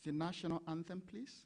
The national anthem, please.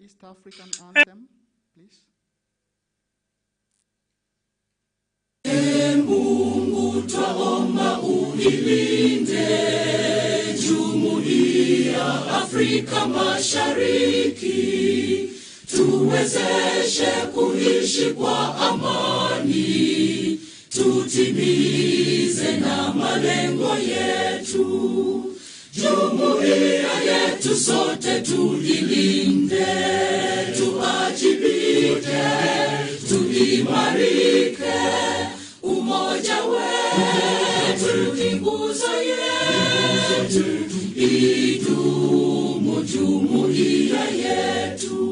East African anthem, please. Mungu twaomba uilinde Jumuiya Afrika Mashariki, tuwezeshe kuishi kwa amani, tutimize na malengo yetu. Jumuiya yetu sote tuilinde, tuajibike, tuimarike. Umoja wetu ni nguzo yetu, idumu jumuiya yetu.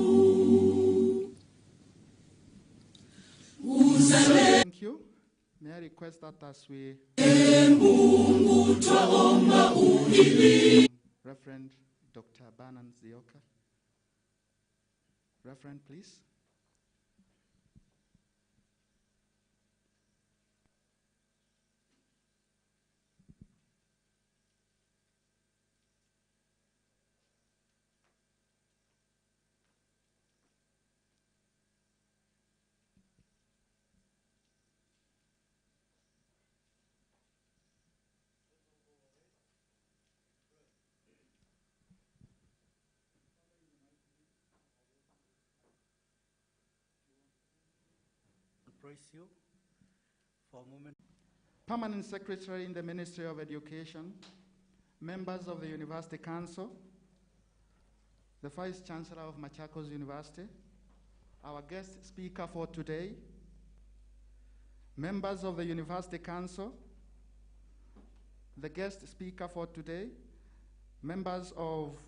Thank you. May I request that as we Mungu twaomba uilinde. Reverend Dr. Banan Zioka. Reverend, please. Praise you for a moment. Permanent Secretary in the Ministry of Education, members of the University Council, the Vice Chancellor of Machakos University, our guest speaker for today, members of the University Council, the guest speaker for today, members of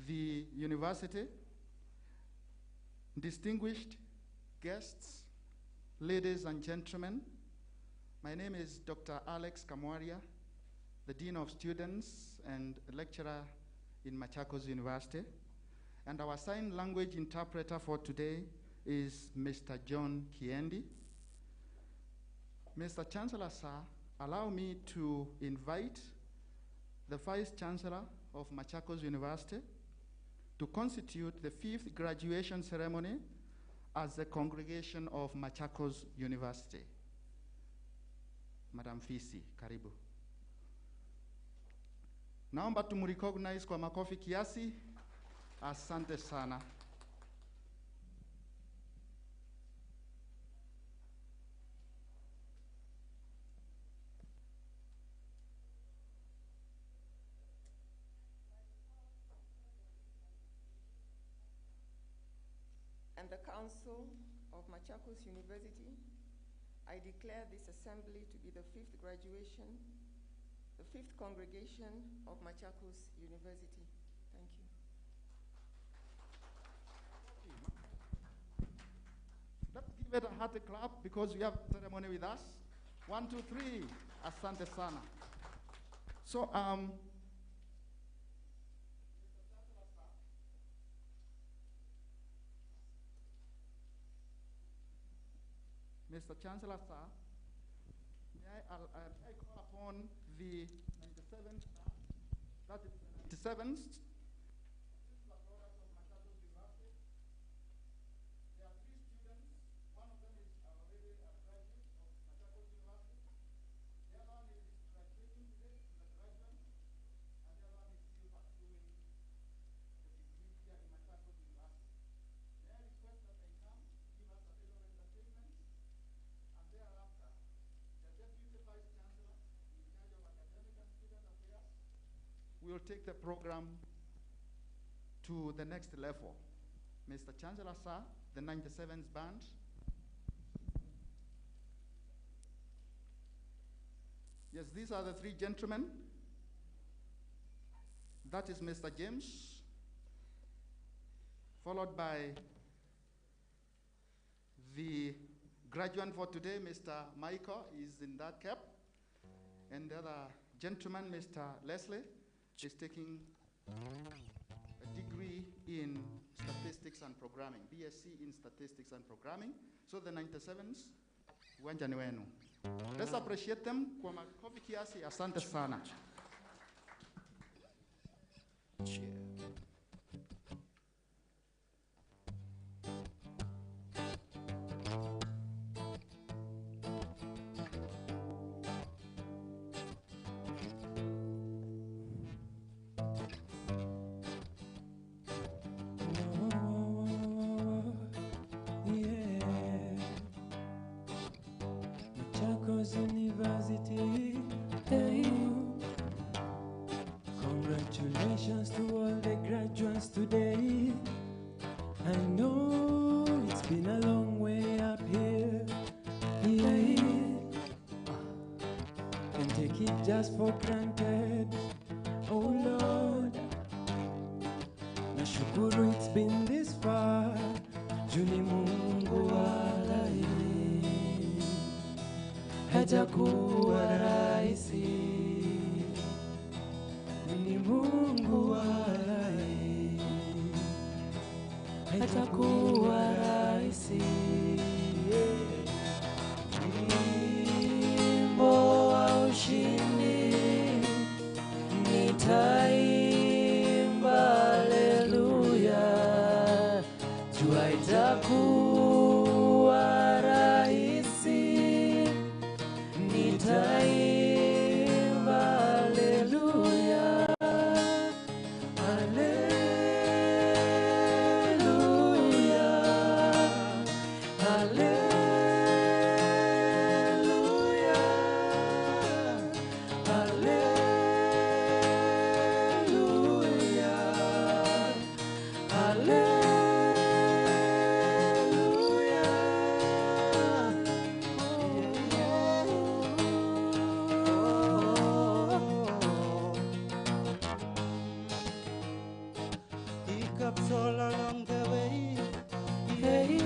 the university, distinguished guests, ladies and gentlemen, my name is Dr. Alex Kamwaria, the Dean of Students and lecturer in Machakos University. And our sign language interpreter for today is Mr. John Kiendi. Mr. Chancellor, sir, allow me to invite the Vice Chancellor of Machakos University to constitute the 5th graduation ceremony as the congregation of Machakos University. Madam Fisi, karibu. Naomba tumurecognize kwa makofi kiasi. Asante sana. And the Council of Machakos University, I declare this assembly to be the 5th graduation, the 5th congregation of Machakos University. Thank you. Give it a hearty clap because we have ceremony with us. 1, 2, 3. Asante sana. So, Mr. Chancellor, sir, may I call upon the 97th, that is the 97th. This is a product of Machakos University. There are 3 students. One of them is already a graduate of Machakos University. The other one is graduating today, is a graduate. And the other one is still pursuing the degree here in Machakos University. May I request that they come, give us a little entertainment. And thereafter, the Deputy Vice Chancellor, in charge of academic and student affairs, will take the program to the next level. Mr. Chancellor, sir, the 97th band. Yes, these are the 3 gentlemen. That is Mr. James, followed by the graduate for today, Mr. Michael, is in that cap. And the other gentleman, Mr. Leslie, is taking a degree in statistics and programming, BSc in statistics and programming. So the 97s, uwanja ni wenu. Let's appreciate them kwa makofi kiasi. Asante sana. Machakos University, hey. Congratulations to all the graduates today. I know it's been a long way up here, yeah. Can't take it just for granted, oh Lord. Nashukuru it's been this far, Juni Mungu walai. Hajakuwa rahisi, ni Mungu walai. Hajakuwa rahisi, wimbo wa ushindi nitaimba haleluya, jua itakuwa rahisi. Nitaimba haleluya, haleluya, haleluya, haleluya, haleluya. Hiccups all along the way. Hey.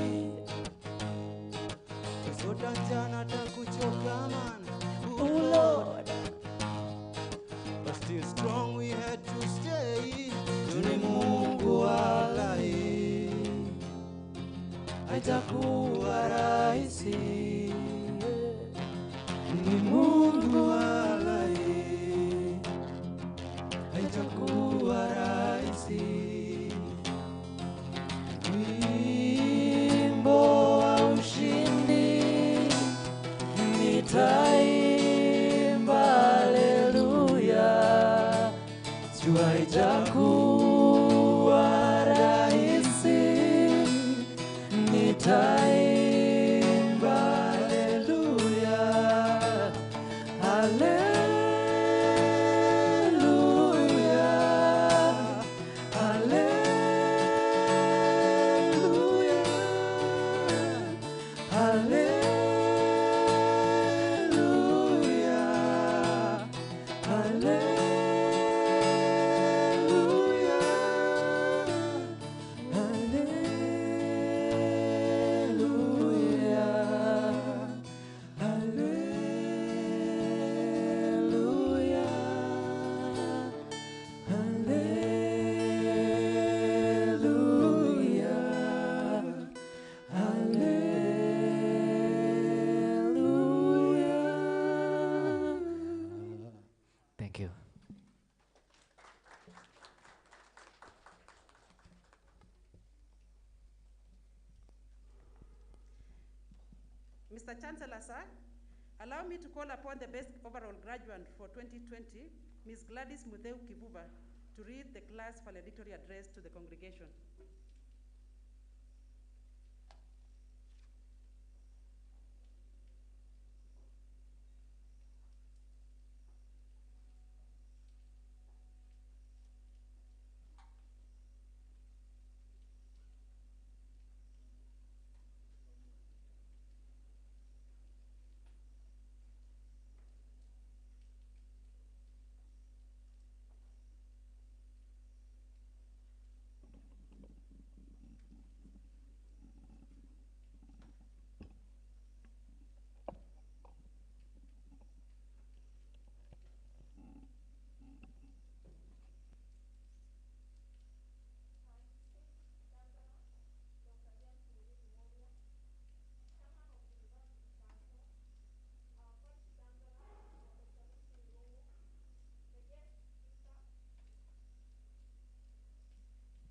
Kufuta jana takuchoka man. Oh Lord, But still strong we had to stay. Juni Mungu walai. haitakuwa rahisi, ni Mungu walai, haitakuwa rahisi. Wimbo wa ushindi nitaimba haleluya, jua haitakuwa rahisi, nitaimba haleluya, haleluya, haleluya, haleluya, haleluya. Mr. Chancellor, sir, allow me to call upon the best overall graduate for 2020, Ms. Gladys Mutheu Kivuva, to read the class valedictory address to the congregation.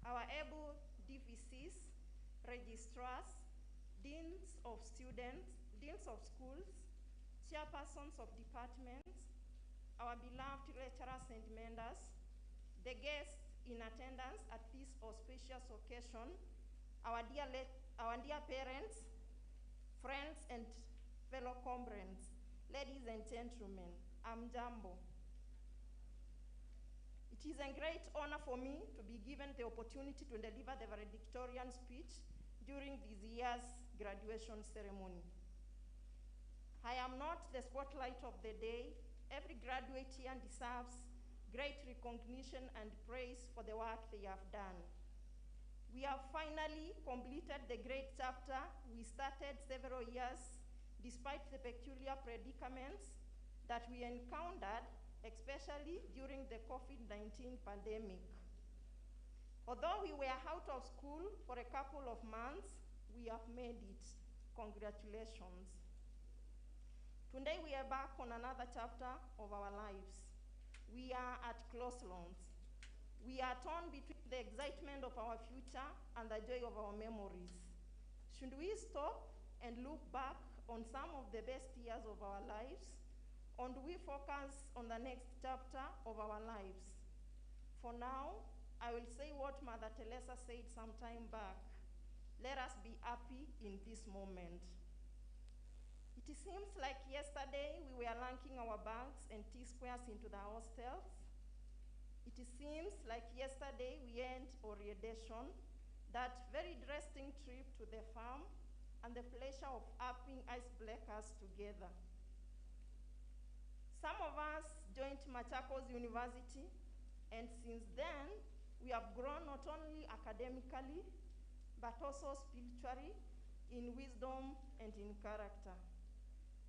Our able DVCs, registrars, deans of students, deans of schools, chairpersons of departments, our beloved lecturers and mentors, the guests in attendance at this auspicious occasion, our dear parents, friends, and fellow comrades, ladies and gentlemen, I'm Jambo. It is a great honor for me to be given the opportunity to deliver the valedictorian speech during this year's graduation ceremony. I am not the spotlight of the day. Every graduate here deserves great recognition and praise for the work they have done. We have finally completed the great chapter we started several years despite the peculiar predicaments that we encountered, especially during the COVID-19 pandemic. Although we were out of school for a couple of months, we have made it. Congratulations. Today we are back on another chapter of our lives. We are at crossroads. We are torn between the excitement of our future and the joy of our memories. Should we stop and look back on some of the best years of our lives? Or do we focus on the next chapter of our lives? For now, I will say what Mother Teresa said some time back. Let us be happy in this moment. It seems like yesterday we were lunching our bags and T-squares into the hostels. It seems like yesterday we end orientation, that very interesting trip to the farm, and the pleasure of upping icebreakers together. Some of us joined Machakos University, and since then, we have grown not only academically, but also spiritually, in wisdom and in character.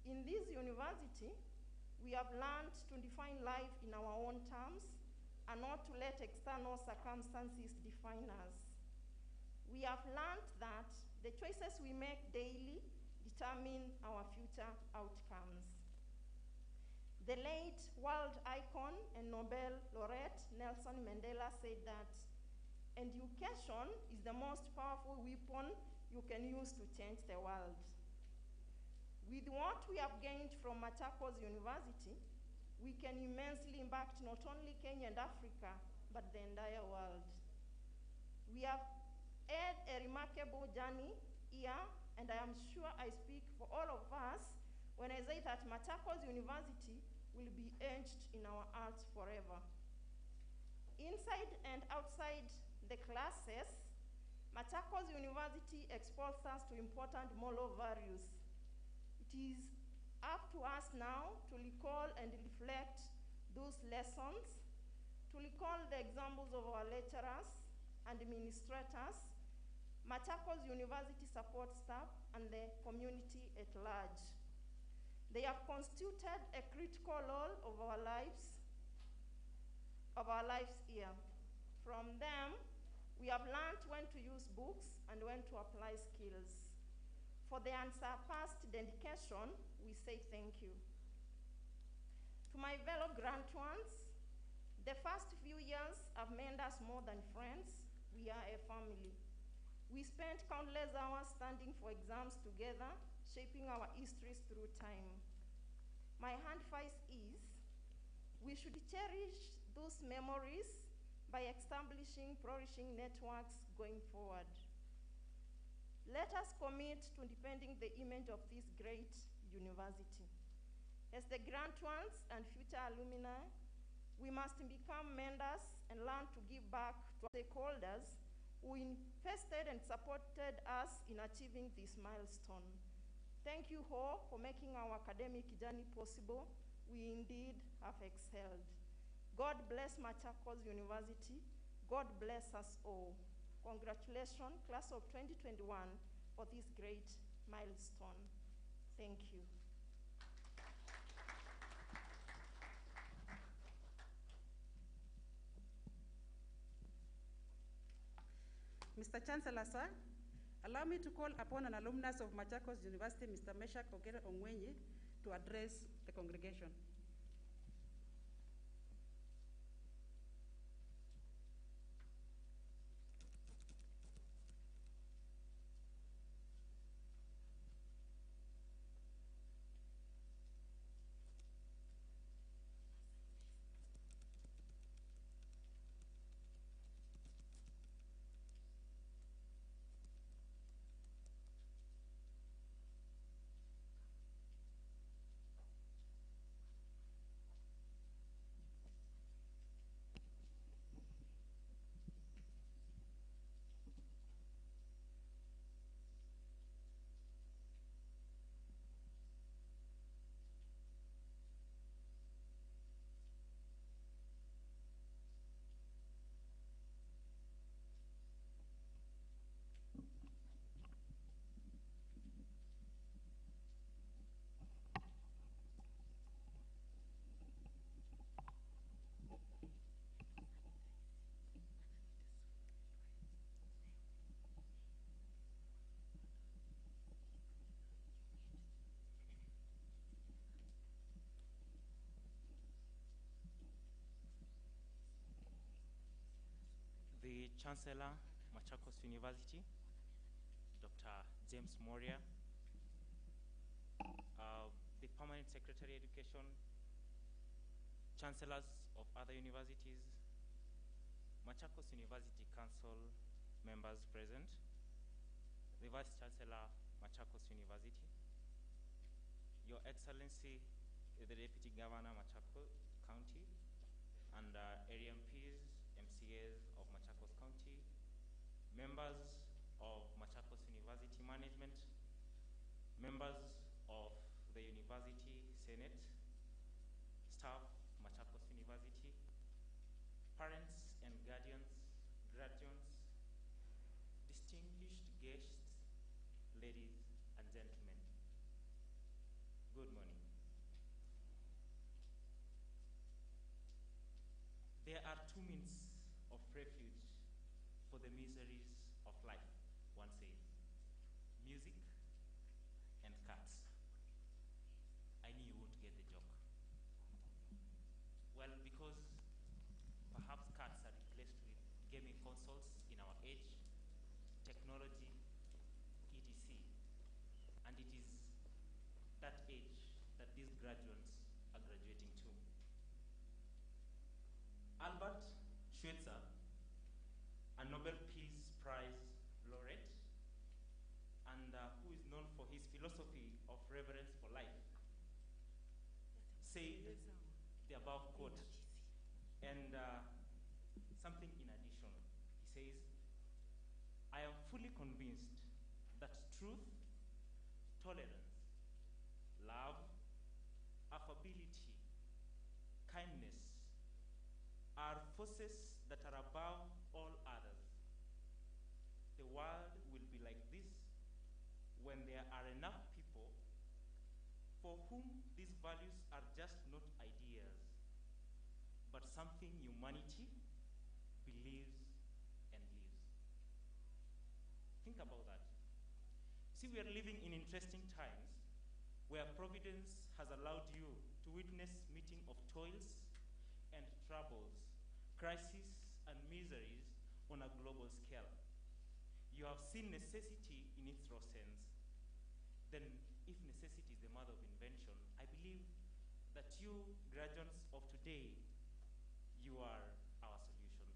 In this university, we have learned to define life in our own terms and not to let external circumstances define us. We have learned that the choices we make daily determine our future outcomes. The late world icon and Nobel laureate Nelson Mandela said that education is the most powerful weapon you can use to change the world. With what we have gained from Machakos University, we can immensely impact not only Kenya and Africa, but the entire world. We have had a remarkable journey here, and I am sure I speak for all of us when I say that Machakos University will be etched in our hearts forever. Inside and outside the classes, Machakos University exposes us to important moral values. It is up to us now to recall and reflect those lessons, to recall the examples of our lecturers and administrators, Machakos University support staff, and the community at large. They have constituted a critical role of our lives here. From them, we have learned when to use books and when to apply skills. For their unsurpassed dedication, we say thank you. To my fellow graduates, the first few years have made us more than friends. We are a family. We spent countless hours standing for exams together, shaping our histories through time. My advice is we should cherish those memories by establishing flourishing networks going forward. Let us commit to defending the image of this great university. As the graduates and future alumni, we must become mentors and learn to give back to stakeholders who invested and supported us in achieving this milestone. Thank you all for making our academic journey possible. We indeed have excelled. God bless Machakos University. God bless us all. Congratulations, class of 2021, for this great milestone. Thank you. Mr. Chancellor, sir, allow me to call upon an alumnus of Machakos University, Mr. Machakos Ongwenyi, to address the congregation. The Chancellor, Machakos University, Dr. James Moria, the Permanent Secretary Education, Chancellors of other universities, Machakos University Council members present, the Vice Chancellor, Machakos University, Your Excellency, the Deputy Governor, Machakos County, and area MPs, MCAs of Machakos County, members of Machakos University Management, members of the University Senate, staff, Machakos University, parents and guardians, graduates, distinguished guests, ladies and gentlemen, good morning. There are 2 means of refuge for the miseries of life, one says, music and cats. I knew you won't get the joke. Well, because perhaps cats are replaced with gaming consoles in our age, technology, etc. And it is that age that these graduates are graduating to. Albert Schweitzer, a Nobel Peace Prize laureate, and who is known for his philosophy of reverence for life, said the above quote, and something in addition. He says, I am fully convinced that truth, tolerance, love, affability, kindness are forces that are above all others. The world will be like this when there are enough people for whom these values are just not ideas, but something humanity believes and lives. Think about that. See, we are living in interesting times where Providence has allowed you to witness meeting of toils and troubles, crises and miseries on a global scale. You have seen necessity in its raw sense. Then if necessity is the mother of invention, I believe that you graduates of today, you are our solutions.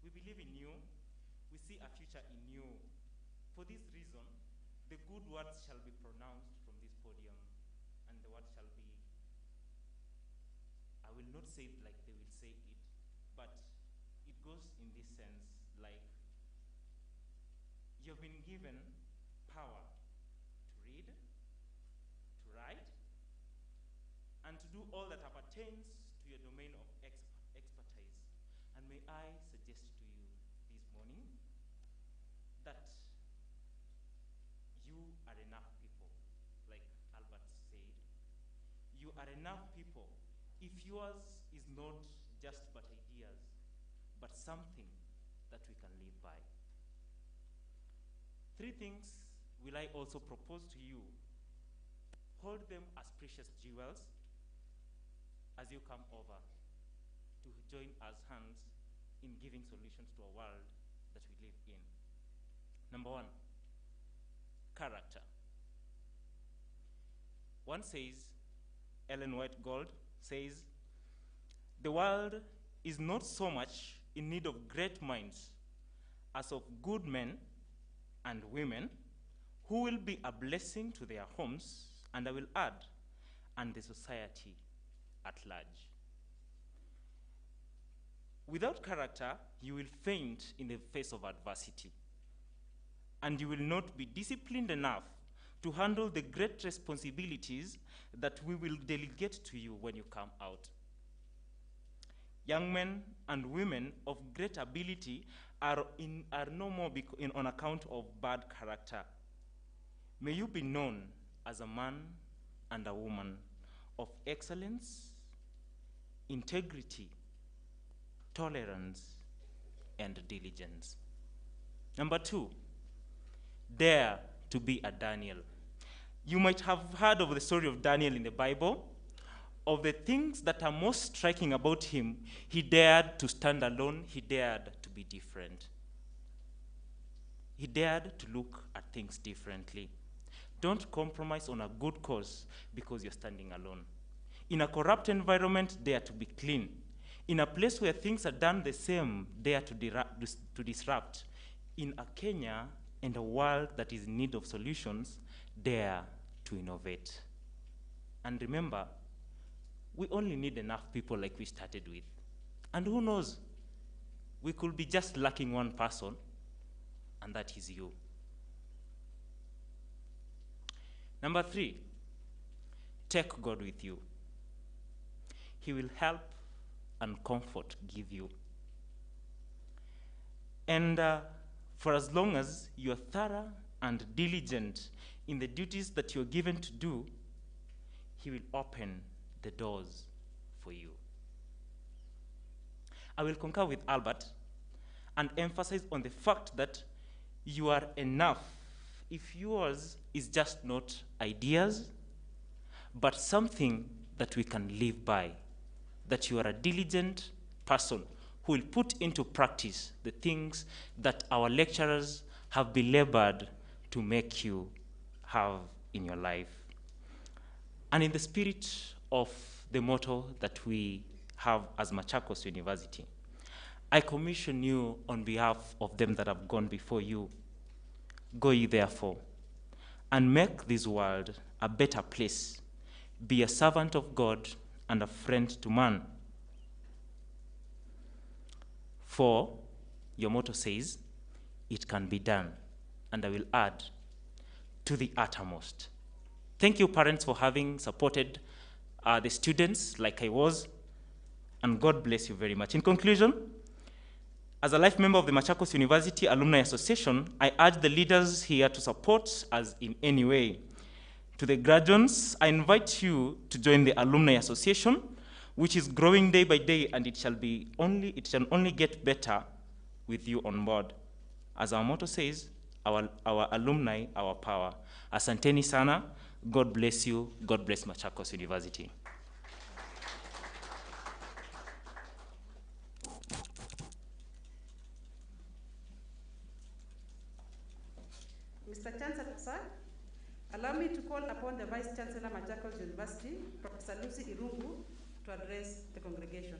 We believe in you. We see a future in you. For this reason, the good words shall be pronounced from this podium, and the words shall be, I will not say it like they will say it, but it goes in this sense, like, you've been given power to read, to write, and to do all that appertains to your domain of expertise. And may I suggest to you this morning that you are enough people, like Albert said. You are enough people if yours is not just but ideas, but something that we can live by. 3 things will I also propose to you. Hold them as precious jewels as you come over to join us hands in giving solutions to a world that we live in. Number 1, character. One says, Ellen White Gold says, the world is not so much in need of great minds as of good men and women who will be a blessing to their homes, and I will add, and the society at large. Without character, you will faint in the face of adversity, and you will not be disciplined enough to handle the great responsibilities that we will delegate to you when you come out. Young men and women of great ability are no more on account of bad character. May you be known as a man and a woman of excellence, integrity, tolerance, and diligence. Number 2, dare to be a Daniel. You might have heard of the story of Daniel in the Bible. Of the things that are most striking about him, he dared to stand alone, he dared to be different. He dared to look at things differently. Don't compromise on a good cause because you're standing alone. In a corrupt environment, dare to be clean. In a place where things are done the same, dare to disrupt. In a Kenya and a world that is in need of solutions, dare to innovate. And remember, we only need enough people like we started with. And who knows, we could be just lacking one person, and that is you. Number 3, take God with you. He will help and comfort give you. And for as long as you are thorough and diligent in the duties that you're given to do, he will open the doors for you. I will concur with Albert and emphasize on the fact that you are enough if yours is just not ideas, but something that we can live by, that you are a diligent person who will put into practice the things that our lecturers have belabored to make you have in your life. And in the spirit of the motto that we have as Machakos University, I commission you on behalf of them that have gone before you. Go ye therefore, and make this world a better place. Be a servant of God and a friend to man. For your motto says, it can be done, and I will add, to the uttermost. Thank you, parents, for having supported the students like I was, and God bless you very much. In conclusion, as a life member of the Machakos University Alumni Association, I urge the leaders here to support us in any way. To the graduates, I invite you to join the Alumni Association, which is growing day by day, and it shall only get better with you on board. As our motto says, our alumni, our power. Asanteni sana. God bless you. God bless Machakos University. Mr. Chancellor, sir, Allow me to call upon the Vice Chancellor, Machakos University, Professor Lucy Irungu, to address the congregation.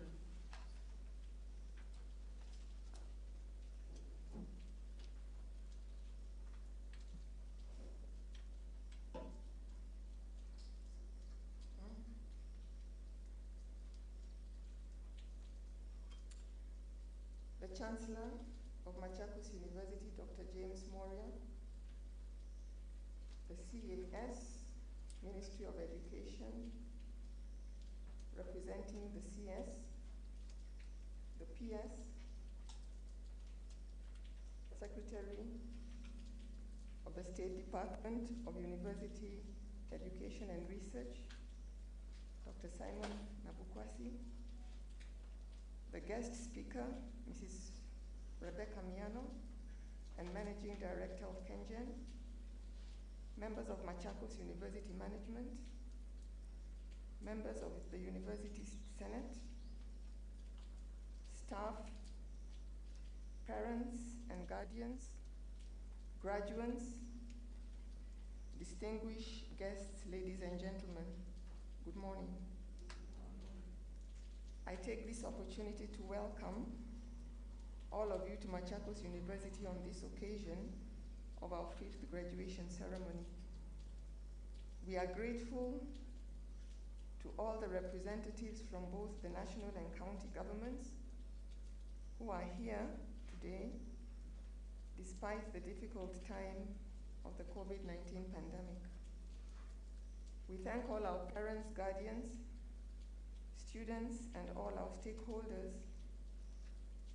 The Chancellor of Machakos University, Dr. James Moria, the CAS, Ministry of Education, representing the CS, the PS, Secretary of the State Department of University Education and Research, Dr. Simon Nabukwasi, the guest speaker, Mrs. Rebecca Miano, and Managing Director of Kengen, members of Machakos University Management, members of the University Senate, staff, parents and guardians, graduates, distinguished guests, ladies and gentlemen, good morning. I take this opportunity to welcome all of you to Machakos University on this occasion of our 5th graduation ceremony. We are grateful to all the representatives from both the national and county governments who are here today despite the difficult time of the COVID-19 pandemic. We thank all our parents, guardians, students, and all our stakeholders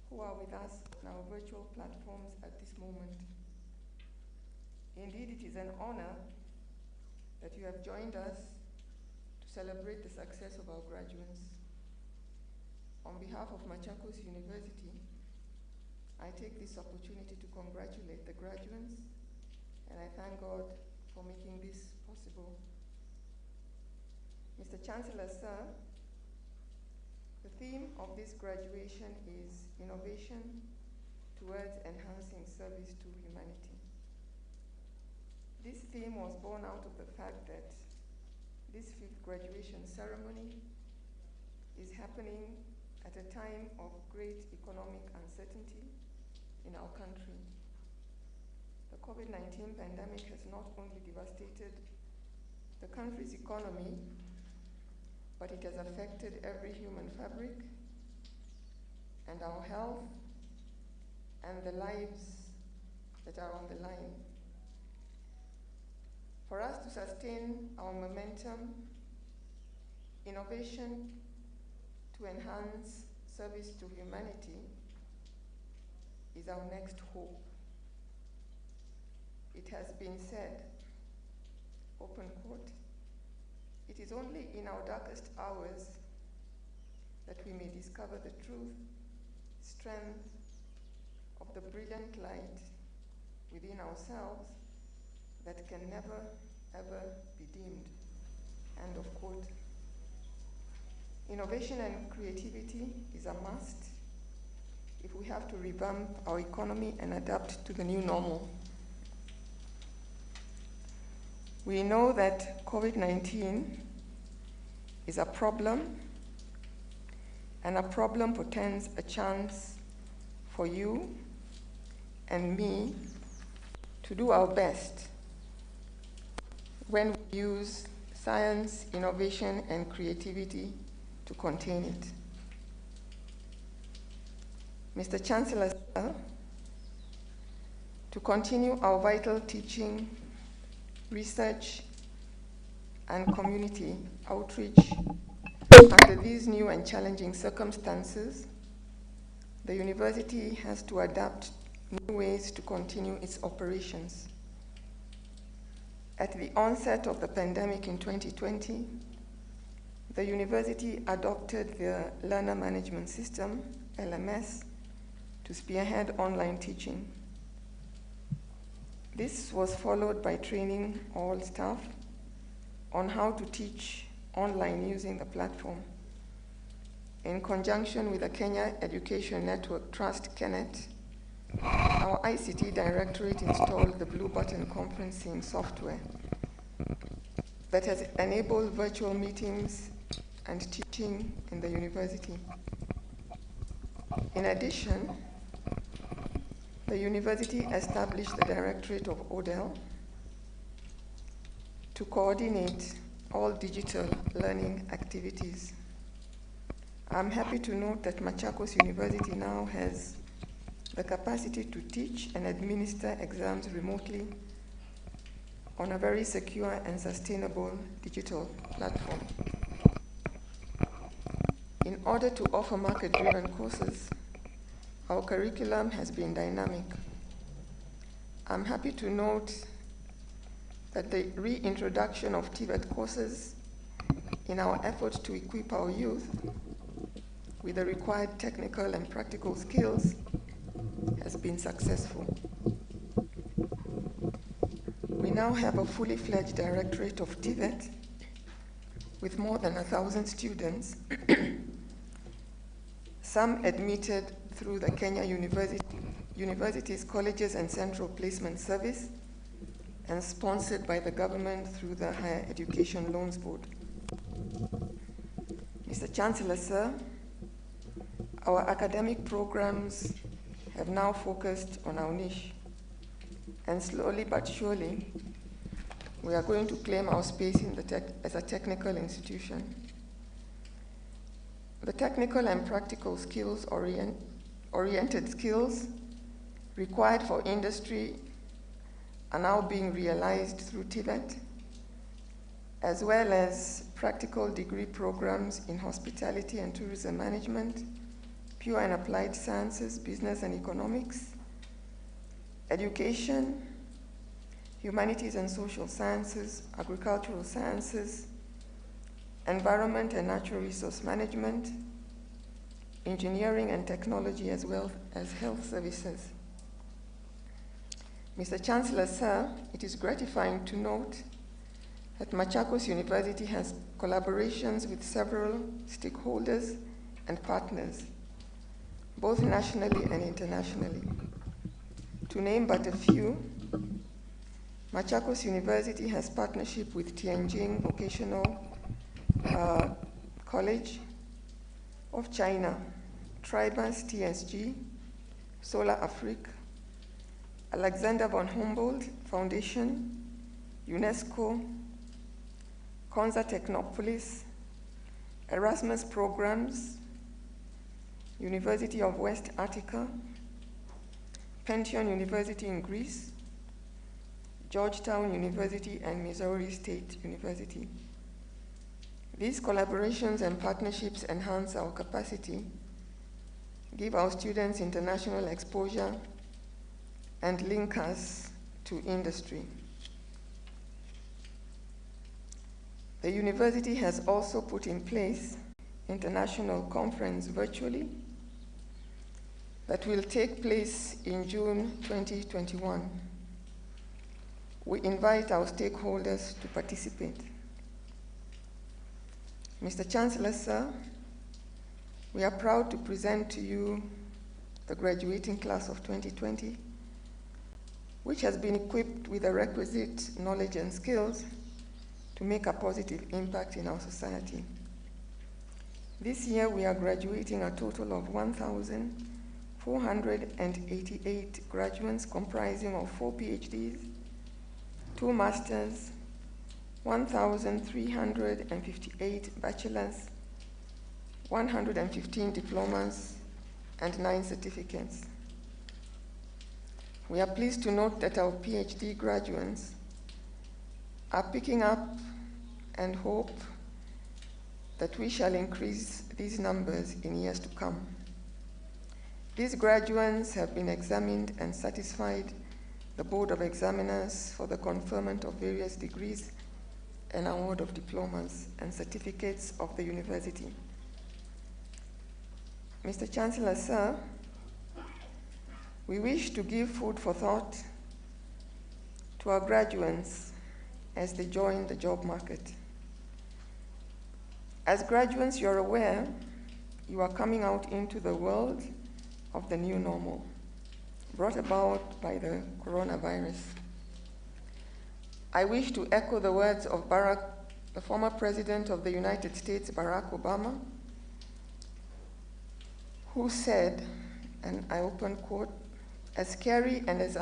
who are with us on our virtual platforms at this moment. Indeed, it is an honor that you have joined us to celebrate the success of our graduates. On behalf of Machakos University, I take this opportunity to congratulate the graduates, and I thank God for making this possible. Mr. Chancellor, sir, the theme of this graduation is innovation towards enhancing service to humanity. This theme was born out of the fact that this 5th graduation ceremony is happening at a time of great economic uncertainty in our country. The COVID-19 pandemic has not only devastated the country's economy, but it has affected every human fabric and our health and the lives that are on the line. For us to sustain our momentum, innovation to enhance service to humanity is our next hope. It has been said, open quote, "It is only in our darkest hours that we may discover the truth, strength of the brilliant light within ourselves that can never, ever be dimmed." End of quote. Innovation and creativity is a must if we have to revamp our economy and adapt to the new normal. We know that COVID-19 is a problem, and a problem portends a chance for you and me to do our best when we use science, innovation, and creativity to contain it. Mr. Chancellor, sir, to continue our vital teaching, research, and community outreach under these new and challenging circumstances, the university has to adapt new ways to continue its operations. At the onset of the pandemic in 2020, the university adopted the Learner Management System, LMS, to spearhead online teaching. This was followed by training all staff on how to teach online using the platform. In conjunction with the Kenya Education Network Trust, KENET, our ICT Directorate installed the Blue Button conferencing software that has enabled virtual meetings and teaching in the university. In addition, the university established the Directorate of ODEL to coordinate all digital learning activities. I'm happy to note that Machakos University now has the capacity to teach and administer exams remotely on a very secure and sustainable digital platform. In order to offer market-driven courses, our curriculum has been dynamic. I'm happy to note that the reintroduction of TVET courses in our effort to equip our youth with the required technical and practical skills has been successful. We now have a fully fledged directorate of TVET with more than 1,000 students, some admitted through the Kenya Universities, Colleges and Central Placement Service, and sponsored by the government through the Higher Education Loans Board. Mr. Chancellor, sir, our academic programs have now focused on our niche, and slowly but surely, we are going to claim our space in as a technical institution. The technical and practical skills oriented skills required for industry are now being realized through TVET, as well as practical degree programs in hospitality and tourism management, pure and applied sciences, business and economics, education, humanities and social sciences, agricultural sciences, environment and natural resource management, engineering and technology, as well as health services. Mr. Chancellor, sir, it is gratifying to note that Machakos University has collaborations with several stakeholders and partners, both nationally and internationally. To name but a few, Machakos University has partnership with Tianjin Vocational College of China, Tribus TSG, Solar Afrique, Alexander von Humboldt Foundation, UNESCO, Konza Technopolis, Erasmus Programs, University of West Attica, Pantheon University in Greece, Georgetown University, and Missouri State University. These collaborations and partnerships enhance our capacity, give our students international exposure, and link us to industry. The university has also put in place international conference virtually that will take place in June 2021. We invite our stakeholders to participate. Mr. Chancellor, sir, we are proud to present to you the graduating class of 2020, which has been equipped with the requisite knowledge and skills to make a positive impact in our society. This year, we are graduating a total of 1,488 graduates comprising of 4 PhDs, 2 masters, 1,358 bachelors, 115 diplomas, and 9 certificates. We are pleased to note that our PhD graduates are picking up and hope that we shall increase these numbers in years to come. These graduates have been examined and satisfied the Board of Examiners for the conferment of various degrees and award of diplomas and certificates of the university. Mr. Chancellor, sir, we wish to give food for thought to our graduates as they join the job market. As graduates, you're aware you are coming out into the world of the new normal, brought about by the coronavirus. I wish to echo the words of Barack the former President of the United States, Barack Obama, who said, and I open quote, "As scary and as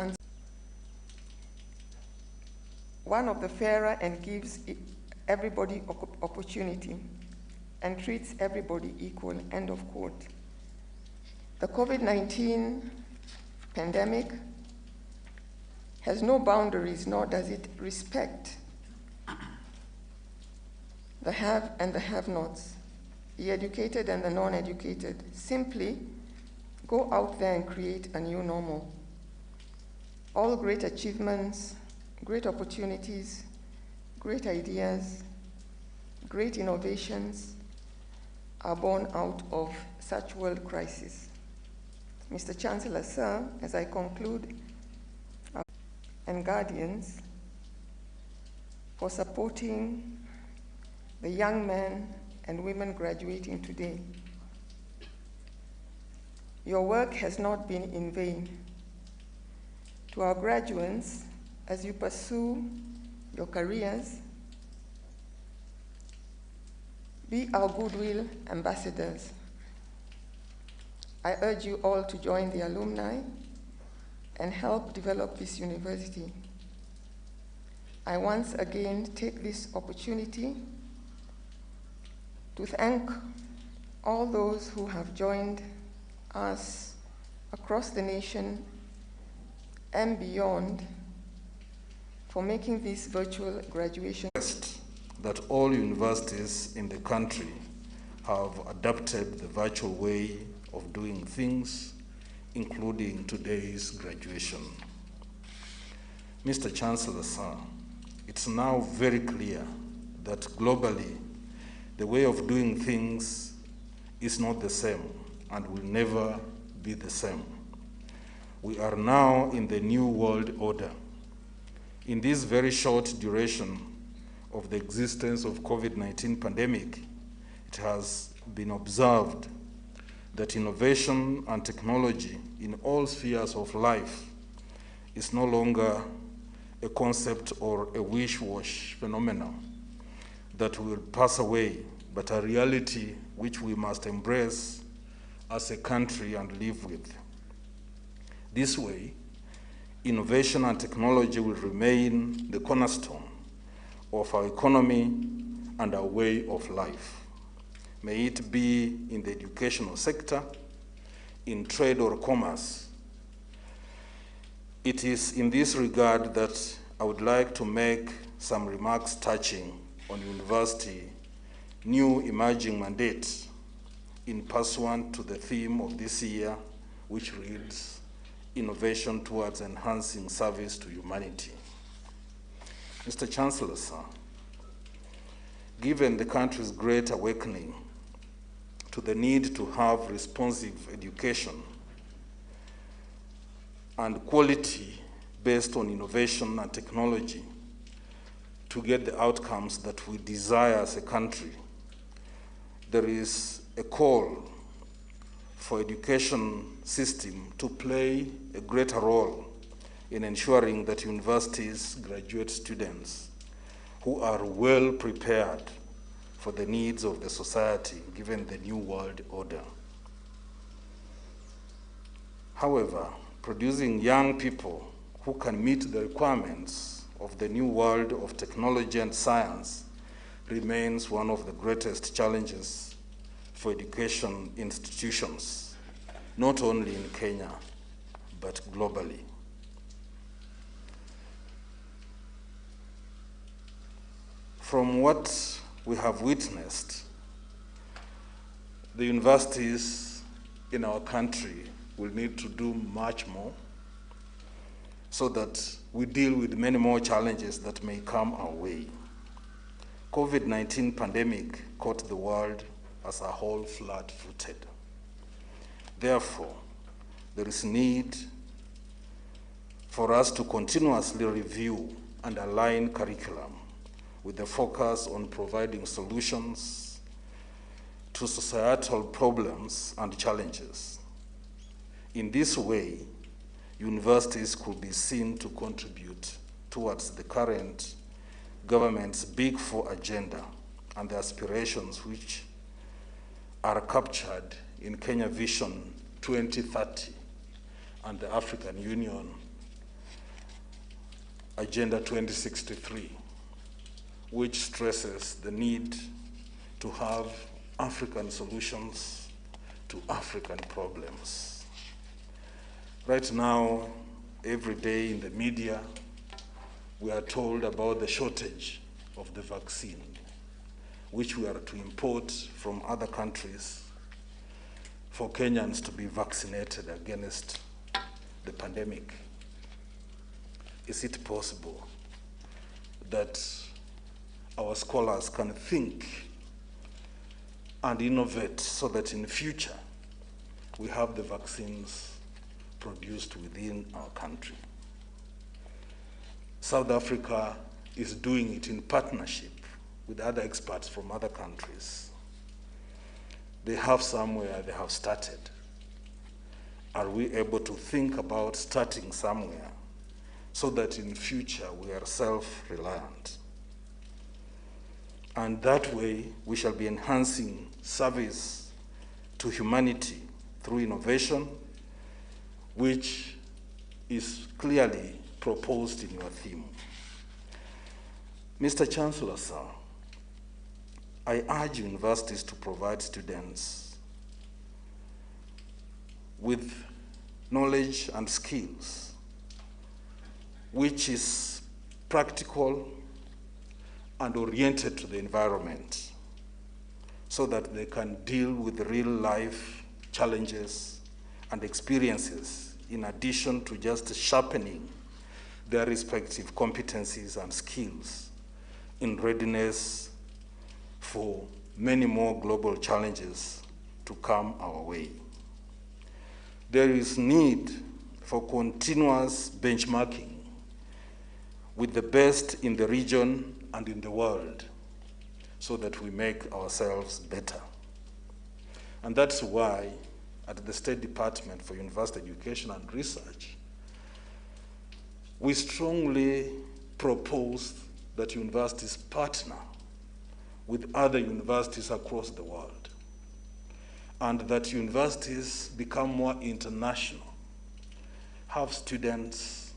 one of the fairer and gives everybody opportunity and treats everybody equal," end of quote. The COVID-19 pandemic has no boundaries, nor does it respect the have and the have-nots, the educated and the non-educated. Simply go out there and create a new normal. All great achievements, great opportunities, great ideas, great innovations are born out of such world crisis. Mr. Chancellor, sir, as I conclude, and guardians for supporting the young men and women graduating today. Your work has not been in vain. To our graduates, as you pursue your careers, be our goodwill ambassadors. I urge you all to join the alumni and help develop this university. I once again take this opportunity to thank all those who have joined us across the nation and beyond for making this virtual graduation. That all universities in the country have adopted the virtual way of doing things, including today's graduation. Mr. Chancellor, sir, it's now very clear that globally, the way of doing things is not the same and will never be the same. We are now in the new world order. In this very short duration of the existence of COVID-19 pandemic, it has been observed that innovation and technology in all spheres of life is no longer a concept or a wish-wash phenomenon that will pass away, but a reality which we must embrace as a country and live with. This way, innovation and technology will remain the cornerstone of our economy and our way of life. May it be in the educational sector, in trade or commerce. It is in this regard that I would like to make some remarks touching on university new emerging mandate in pursuant to the theme of this year, which reads, Innovation Towards Enhancing Service to Humanity. Mr. Chancellor, sir, given the country's great awakening to the need to have responsive education and quality based on innovation and technology to get the outcomes that we desire as a country, there is a call for education system to play a greater role in ensuring that universities graduate students who are well prepared for the needs of the society given the new world order. However, producing young people who can meet the requirements of the new world of technology and science remains one of the greatest challenges for education institutions, not only in Kenya, but globally. From what we have witnessed, the universities in our country will need to do much more so that we deal with many more challenges that may come our way. COVID-19 pandemic caught the world as a whole flat-footed. Therefore, there is need for us to continuously review and align curriculum with the focus on providing solutions to societal problems and challenges. In this way, universities could be seen to contribute towards the current government's Big Four agenda and the aspirations which are captured in Kenya Vision 2030 and the African Union Agenda 2063, which stresses the need to have African solutions to African problems. Right now, every day in the media, we are told about the shortage of the vaccine, which we are to import from other countries for Kenyans to be vaccinated against the pandemic. Is it possible that our scholars can think and innovate so that in the future we have the vaccines produced within our country? South Africa is doing it in partnership with other experts from other countries. They have somewhere they have started. Are we able to think about starting somewhere so that in future we are self-reliant? And that way we shall be enhancing service to humanity through innovation, which is clearly proposed in your theme. Mr. Chancellor, sir, I urge universities to provide students with knowledge and skills, which is practical and oriented to the environment, so that they can deal with real life challenges and experiences, in addition to just sharpening their respective competencies and skills in readiness for many more global challenges to come our way. There is need for continuous benchmarking with the best in the region and in the world so that we make ourselves better. And that's why at the State Department for University Education and Research, we strongly propose that universities partner with other universities across the world, and that universities become more international, have students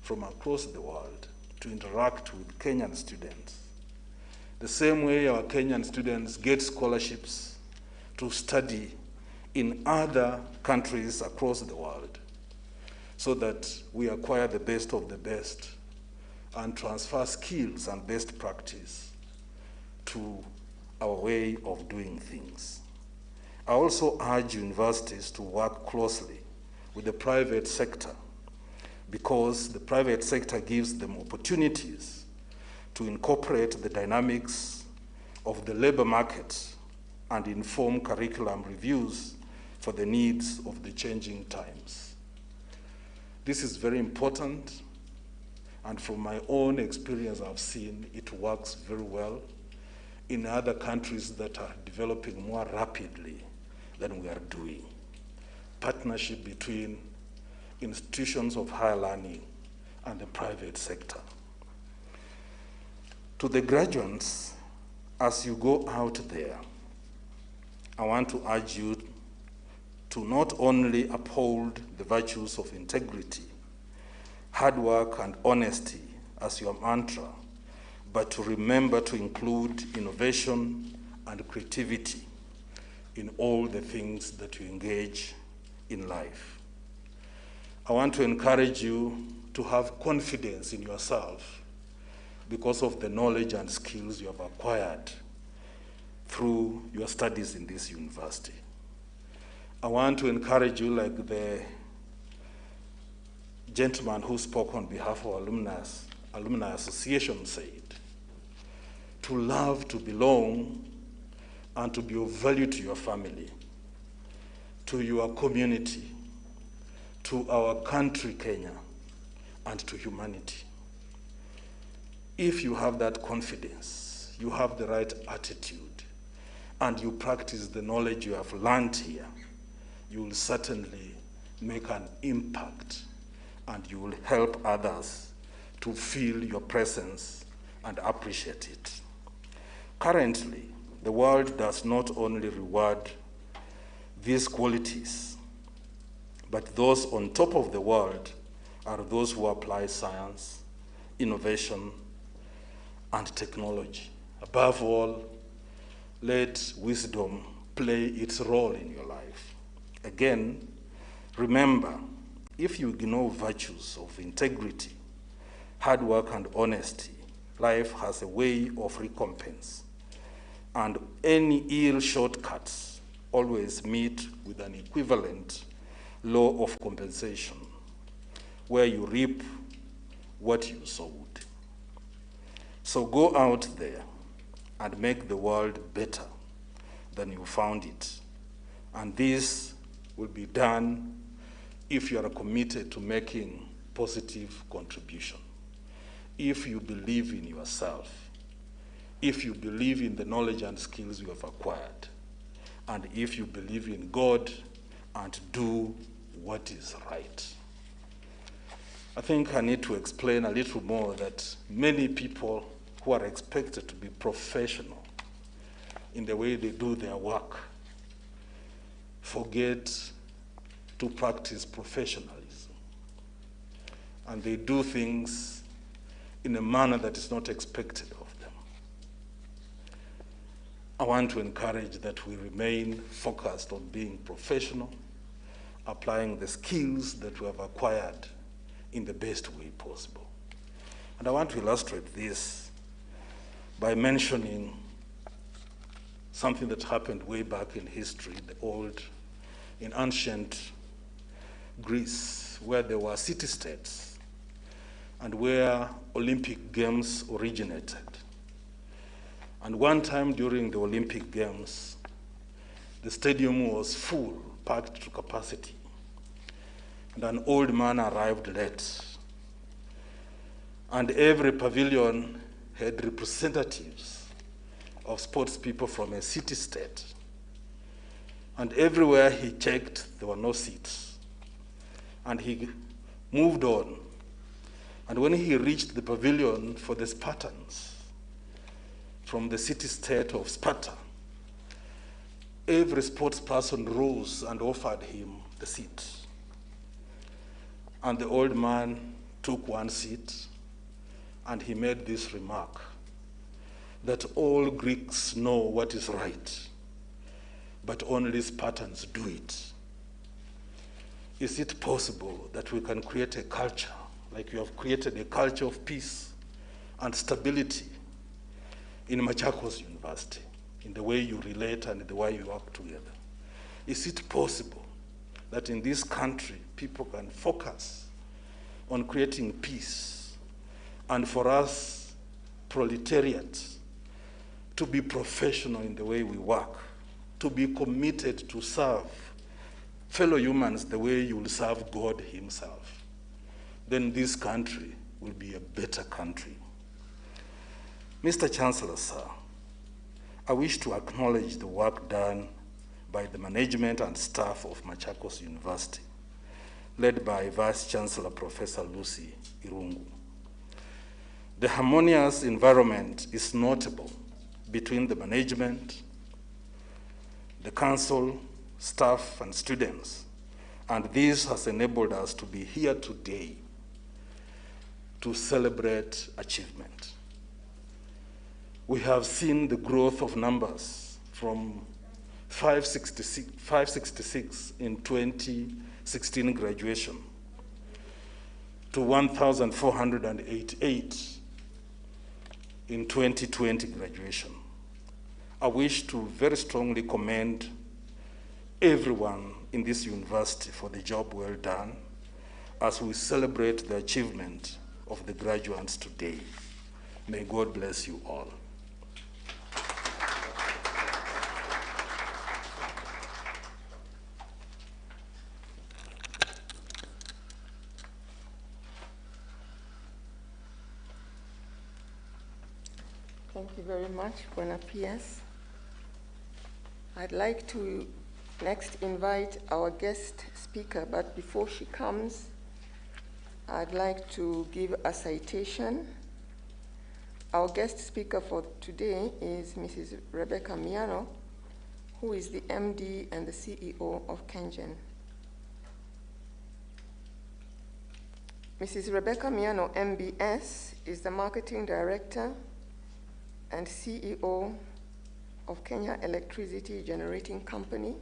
from across the world to interact with Kenyan students. The same way our Kenyan students get scholarships to study in other countries across the world, so that we acquire the best of the best and transfer skills and best practice to our way of doing things. I also urge universities to work closely with the private sector, because the private sector gives them opportunities to incorporate the dynamics of the labor market and inform curriculum reviews for the needs of the changing times. This is very important, and from my own experience, I've seen it works very well in other countries that are developing more rapidly than we are doing. Partnership between institutions of higher learning and the private sector. To the graduates, as you go out there, I want to urge you to not only uphold the virtues of integrity, hard work, and honesty as your mantra, but to remember to include innovation and creativity in all the things that you engage in life. I want to encourage you to have confidence in yourself because of the knowledge and skills you have acquired through your studies in this university. I want to encourage you, like the gentleman who spoke on behalf of Alumni Association said, to love, to belong, and to be of value to your family, to your community, to our country, Kenya, and to humanity. If you have that confidence, you have the right attitude, and you practice the knowledge you have learned here, you will certainly make an impact, and you will help others to feel your presence and appreciate it. Currently, the world does not only reward these qualities, but those on top of the world are those who apply science, innovation, and technology. Above all, let wisdom play its role in your life. Again, remember, if you ignore virtues of integrity, hard work, and honesty, life has a way of recompense. And any ill shortcuts always meet with an equivalent law of compensation, where you reap what you sowed. So go out there and make the world better than you found it. And this will be done if you are committed to making positive contribution. If you believe in yourself, if you believe in the knowledge and skills you have acquired, and if you believe in God and do what is right. I think I need to explain a little more that many people who are expected to be professional in the way they do their work forget to practice professionalism. And they do things in a manner that is not expected of them. I want to encourage that we remain focused on being professional, applying the skills that we have acquired in the best way possible. And I want to illustrate this by mentioning something that happened way back in history, in ancient Greece, where there were city-states and where Olympic Games originated. And one time during the Olympic Games, the stadium was full, packed to capacity. And an old man arrived late. And every pavilion had representatives of sports people from a city-state. And everywhere he checked, there were no seats. And he moved on. And when he reached the pavilion for the Spartans, from the city-state of Sparta, every sports person rose and offered him the seat. And the old man took one seat, and he made this remark, that all Greeks know what is right, but only Spartans do it. Is it possible that we can create a culture, like you have created a culture of peace and stability in Machakos University, in the way you relate and the way you work together? Is it possible that in this country, people can focus on creating peace, and for us, proletariat, to be professional in the way we work, to be committed to serve fellow humans the way you will serve God himself? Then this country will be a better country. Mr. Chancellor, sir, I wish to acknowledge the work done by the management and staff of Machakos University, led by Vice Chancellor Professor Lucy Irungu. The harmonious environment is notable between the management, the council, staff, and students, and this has enabled us to be here today to celebrate achievement. We have seen the growth of numbers from 566 in 2016 graduation to 1,488 in 2020 graduation. I wish to very strongly commend everyone in this university for the job well done as we celebrate the achievement of the graduates today. May God bless you all. Thank you very much, Bwana P.S. I'd like to next invite our guest speaker, but before she comes, I'd like to give a citation Our guest speaker for today is Mrs. Rebecca Miano, who is the MD and the CEO of Kengen. Mrs. Rebecca Miano, MBS, is the Marketing Director and CEO of Kenya Electricity Generating Company,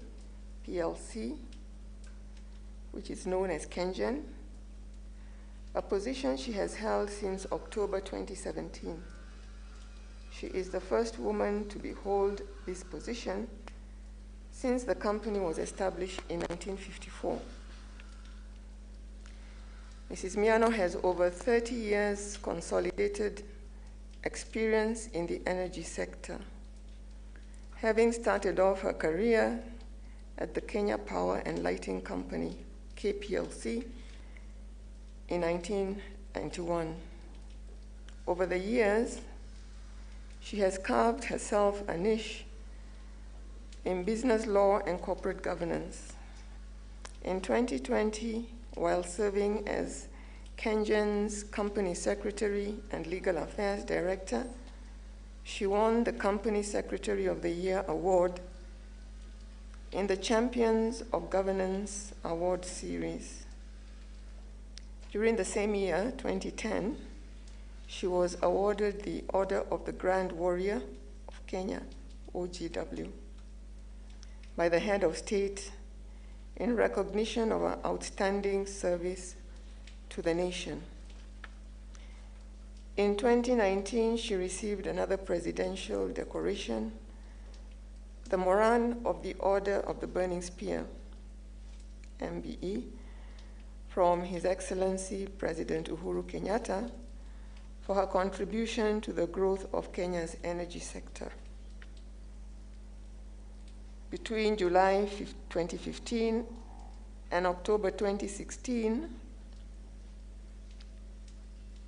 PLC, which is known as Kengen, a position she has held since October 2017. She is the first woman to hold this position since the company was established in 1954. Mrs. Miano has over 30 years consolidated experience in the energy sector, having started off her career at the Kenya Power and Lighting Company, KPLC, in 1991. Over the years, she has carved herself a niche in business law and corporate governance. In 2020, while serving as Kengen's Company Secretary and Legal Affairs Director, she won the Company Secretary of the Year Award in the Champions of Governance Award Series. During the same year, 2010, she was awarded the Order of the Grand Warrior of Kenya, OGW, by the head of state in recognition of her outstanding service to the nation. In 2019, she received another presidential decoration, the Moran of the Order of the Burning Spear, MBE, from His Excellency President Uhuru Kenyatta for her contribution to the growth of Kenya's energy sector. Between July 2015 and October 2016,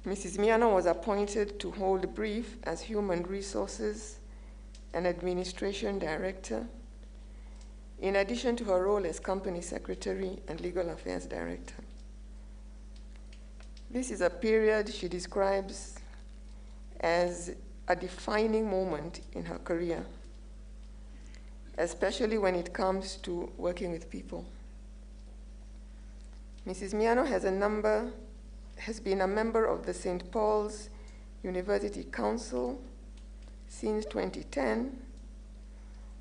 Mrs. Miano was appointed to hold a brief as Human Resources and Administration Director, in addition to her role as Company Secretary and Legal Affairs Director. This is a period she describes as a defining moment in her career, especially when it comes to working with people. Mrs. Miano has been a member of the St. Paul's University Council since 2010,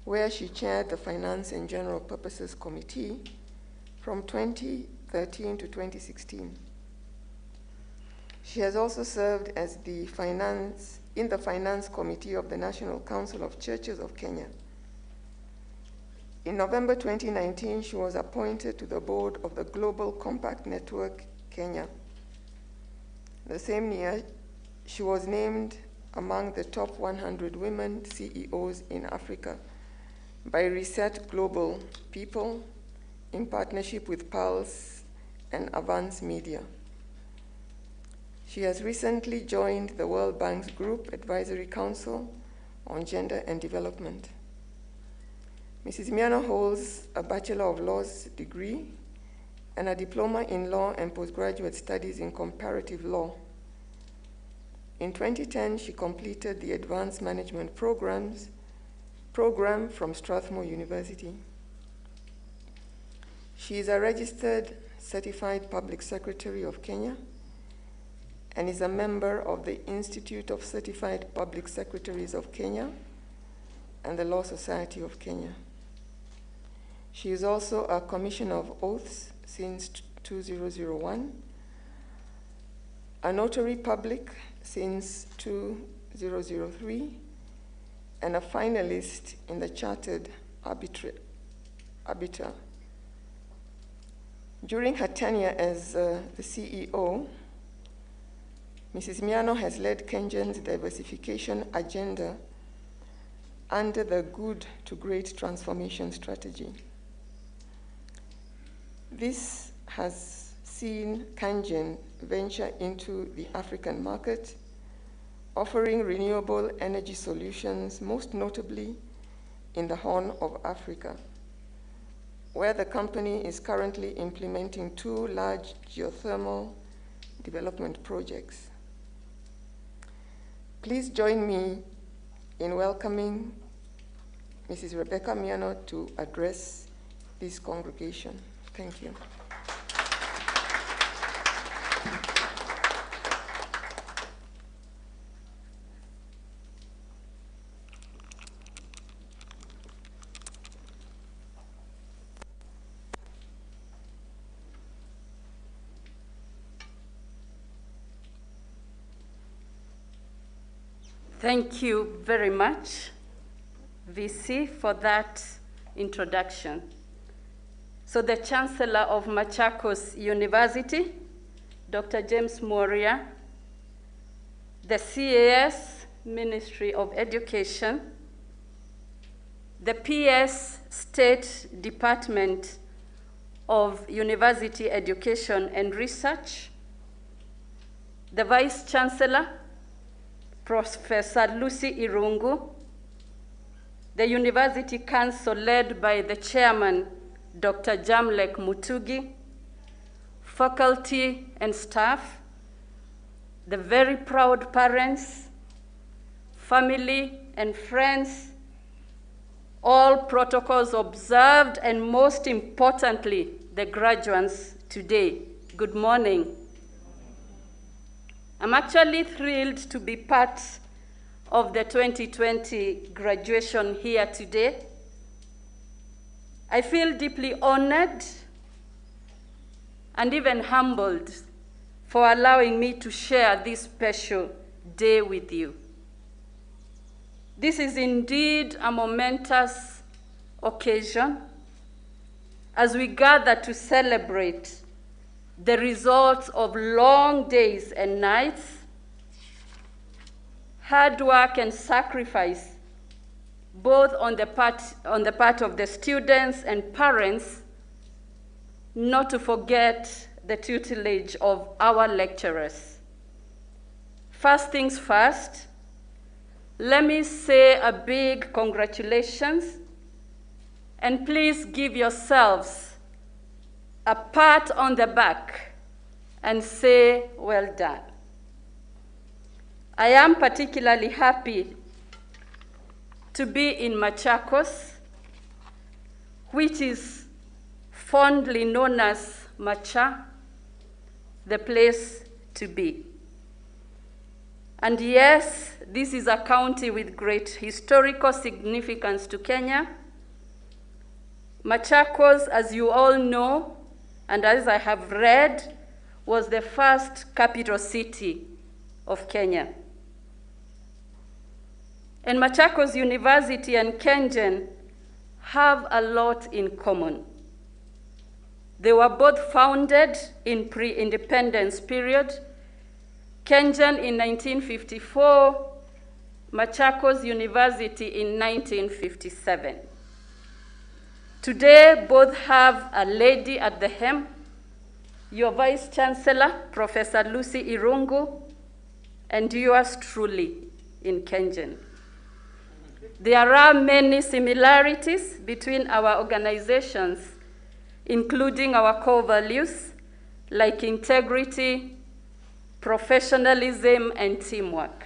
where she chaired the Finance and General Purposes Committee from 2013 to 2016. She has also served as in the Finance Committee of the National Council of Churches of Kenya. In November 2019, she was appointed to the board of the Global Compact Network Kenya. The same year, she was named among the top 100 women CEOs in Africa by Reset Global People in partnership with Pulse and Avance Media. She has recently joined the World Bank's Group Advisory Council on Gender and Development. Mrs. Miano holds a Bachelor of Laws degree and a Diploma in Law and Postgraduate Studies in Comparative Law. In 2010, she completed the Advanced Management Program from Strathmore University. She is a registered Certified Public Secretary of Kenya and is a member of the Institute of Certified Public Secretaries of Kenya and the Law Society of Kenya. She is also a Commissioner of Oaths since 2001, a Notary Public since 2003, and a finalist in the Chartered Arbiter. During her tenure as the CEO, Mrs. Miano has led Kengen's diversification agenda under the Good to Great Transformation Strategy. This has seen Kengen venture into the African market, offering renewable energy solutions, most notably in the Horn of Africa, where the company is currently implementing 2 large geothermal development projects. Please join me in welcoming Mrs. Rebecca Miano to address this congregation. Thank you. Thank you very much, VC, for that introduction. So the Chancellor of Machakos University, Dr. James Moria, the CAS, Ministry of Education, the PS State Department of University Education and Research, the Vice Chancellor, Professor Lucy Irungu, the University Council led by the Chairman, Dr. Jamlek Mutugi, faculty and staff, the very proud parents, family and friends, all protocols observed, and most importantly, the graduates today. Good morning. I'm actually thrilled to be part of the 2020 graduation here today. I feel deeply honored and even humbled for allowing me to share this special day with you. This is indeed a momentous occasion as we gather to celebrate the results of long days and nights, hard work and sacrifice, both on the part of the students and parents, not to forget the tutelage of our lecturers. First things first, let me say a big congratulations, and please give yourselves a pat on the back and say, well done. I am particularly happy to be in Machakos, which is fondly known as Macha, the place to be. And yes, this is a county with great historical significance to Kenya. Machakos, as you all know, and as I have read, was the first capital city of Kenya. And Machakos University and Kengen have a lot in common. They were both founded in pre-independence period. Kengen in 1954, Machakos University in 1957. Today, both have a lady at the helm, your Vice Chancellor, Professor Lucy Irungu, and yours truly in Kengen. There are many similarities between our organizations, including our core values like integrity, professionalism, and teamwork.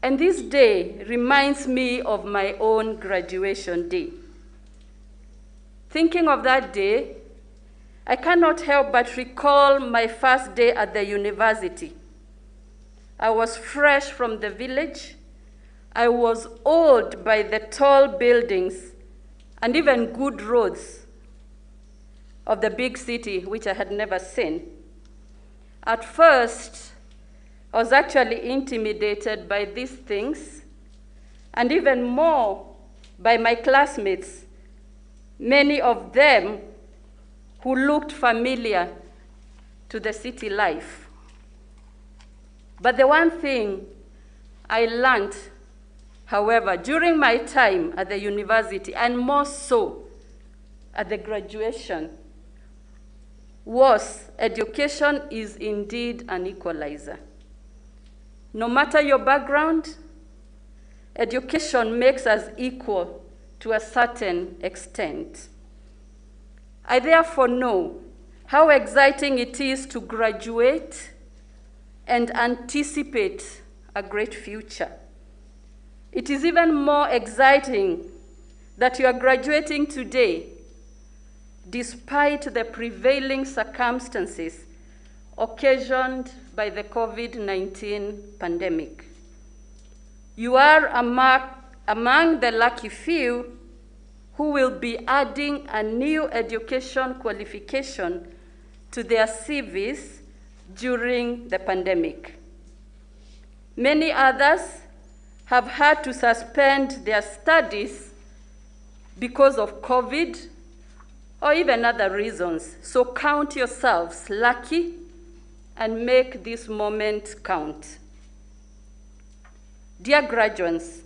And this day reminds me of my own graduation day. Thinking of that day, I cannot help but recall my first day at the university. I was fresh from the village. I was awed by the tall buildings and even good roads of the big city, which I had never seen. At first, I was actually intimidated by these things, and even more by my classmates, many of them who looked familiar to the city life. But the one thing I learned, however, during my time at the university, and more so at the graduation, was education is indeed an equalizer. No matter your background, education makes us equal to a certain extent. I therefore know how exciting it is to graduate and anticipate a great future. It is even more exciting that you are graduating today despite the prevailing circumstances occasioned by the COVID-19 pandemic. You are among the lucky few who will be adding a new education qualification to their CVs during the pandemic. Many others have had to suspend their studies because of COVID or even other reasons. So count yourselves lucky and make this moment count. Dear graduates,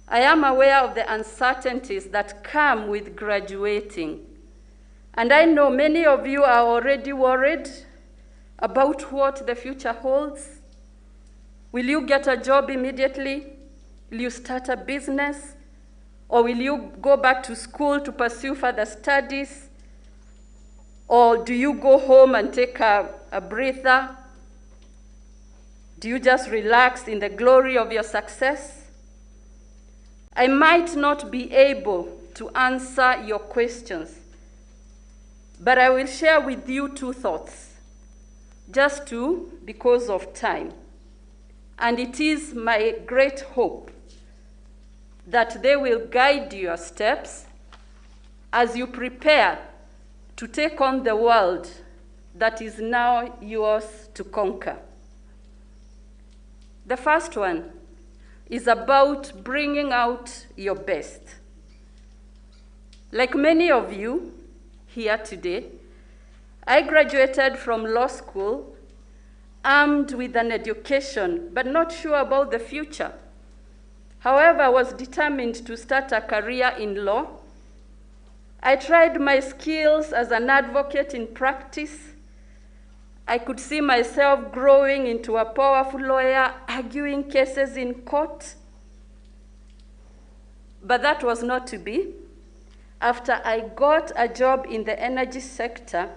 I am aware of the uncertainties that come with graduating, and I know many of you are already worried about what the future holds. Will you get a job immediately? Will you start a business? Or will you go back to school to pursue further studies? Or do you go home and take a breather? Do you just relax in the glory of your success? I might not be able to answer your questions, but I will share with you two thoughts, just two because of time. And it is my great hope that they will guide your steps as you prepare to take on the world that is now yours to conquer. The first one is about bringing out your best. Like many of you here today, I graduated from law school armed with an education, but not sure about the future. However, I was determined to start a career in law. I tried my skills as an advocate in practice. I could see myself growing into a powerful lawyer, arguing cases in court. But that was not to be. After I got a job in the energy sector,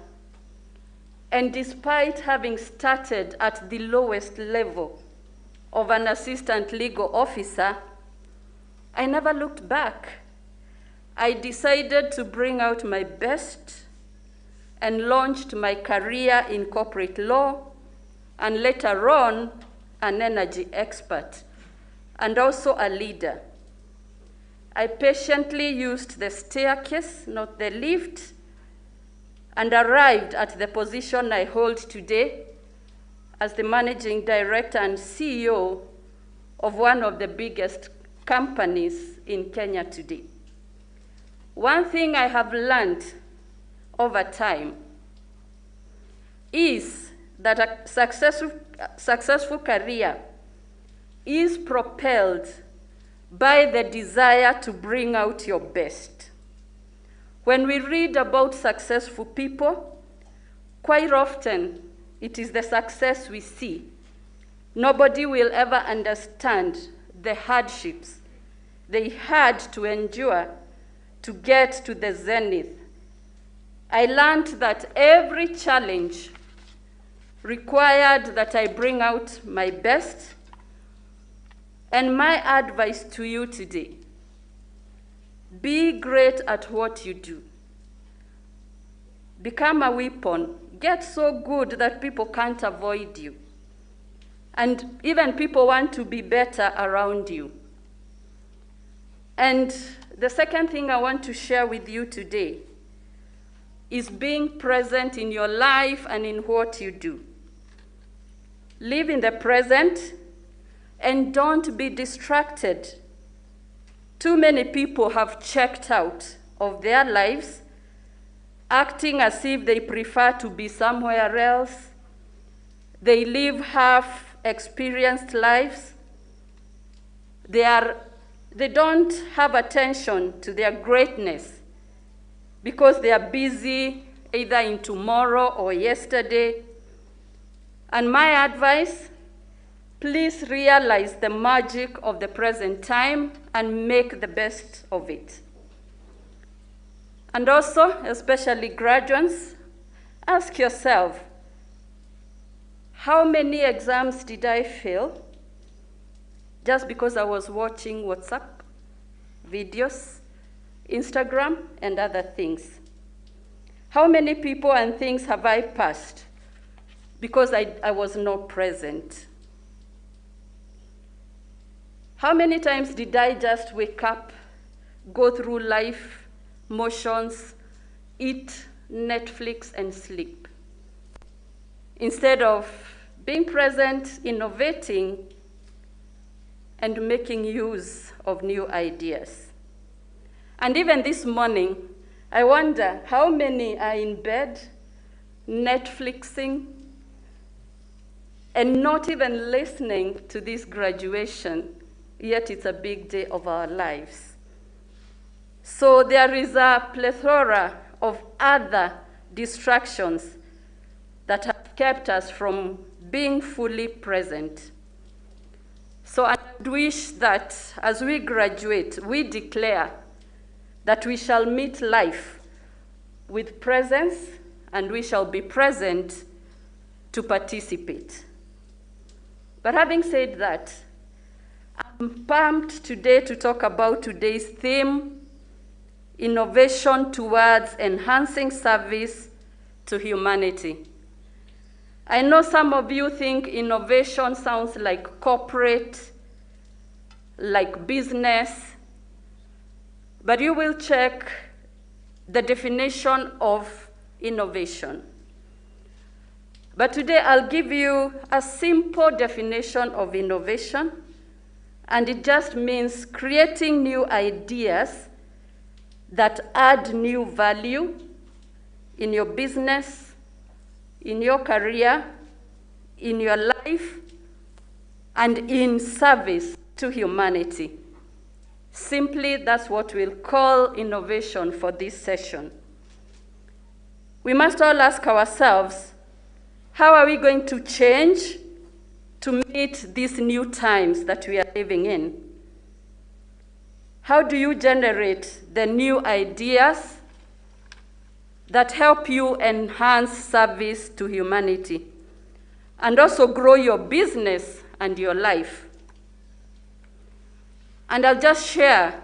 and despite having started at the lowest level of an assistant legal officer, I never looked back. I decided to bring out my best and launched my career in corporate law, and later on, an energy expert, and also a leader. I patiently used the staircase, not the lift, and arrived at the position I hold today as the managing director and CEO of one of the biggest companies in Kenya today. One thing I have learned over time is that a successful career is propelled by the desire to bring out your best. When we read about successful people, quite often it is the success we see. Nobody will ever understand the hardships they had to endure to get to the zenith. I learned that every challenge required that I bring out my best. And my advice to you today, be great at what you do. Become a weapon. Get so good that people can't avoid you. And even people want to be better around you. And the second thing I want to share with you today is being present in your life and in what you do. Live in the present and don't be distracted. Too many people have checked out of their lives, acting as if they prefer to be somewhere else. They live half-experienced lives. They don't have attention to their greatness because they are busy either in tomorrow or yesterday. And my advice, please realize the magic of the present time and make the best of it. And also, especially graduates, ask yourself, How many exams did I fail just because I was watching WhatsApp, videos, Instagram, and other things? How many people and things have I passed because I was not present? How many times did I just wake up, go through life, motions, eat, Netflix, and sleep, instead of being present, innovating, and making use of new ideas? And even this morning, I wonder how many are in bed, Netflixing, and not even listening to this graduation, yet it's a big day of our lives. So there is a plethora of other distractions that have kept us from being fully present. So I wish that as we graduate, we declare that we shall meet life with presence and we shall be present to participate. But having said that, I'm pumped today to talk about today's theme, innovation towards enhancing service to humanity. I know some of you think innovation sounds like corporate, like business, but you will check the definition of innovation. But today I'll give you a simple definition of innovation, and it just means creating new ideas that add new value in your business, in your career, in your life, and in service to humanity. Simply, that's what we'll call innovation for this session. We must all ask ourselves, how are we going to change to meet these new times that we are living in? How do you generate the new ideas that help you enhance service to humanity and also grow your business and your life? And I'll just share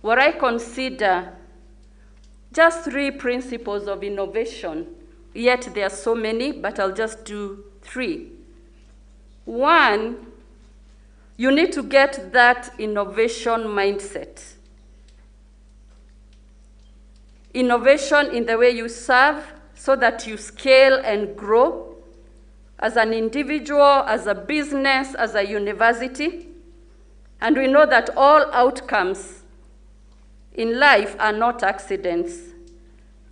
what I consider just 3 principles of innovation. Yet there are so many, but I'll just do 3. 1, you need to get that innovation mindset. Innovation in the way you serve so that you scale and grow as an individual, as a business, as a university. And we know that all outcomes in life are not accidents.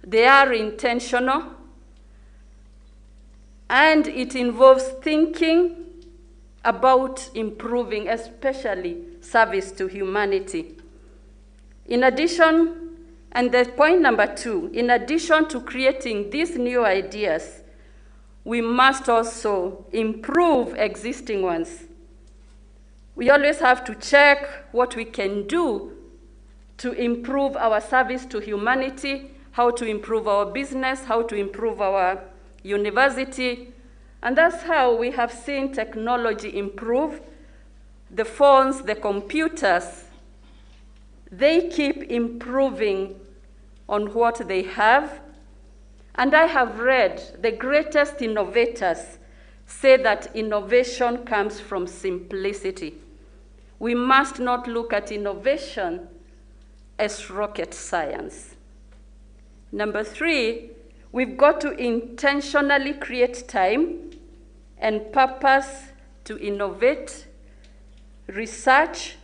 They are intentional, and it involves thinking about improving, especially service to humanity. In addition, and the point number 2, in addition to creating these new ideas, we must also improve existing ones. We always have to check what we can do to improve our service to humanity, how to improve our business, how to improve our university. And that's how we have seen technology improve. The phones, the computers, they keep improving on what they have. And I have read the greatest innovators say that innovation comes from simplicity. We must not look at innovation as rocket science. Number 3, we've got to intentionally create time and purpose to innovate, research,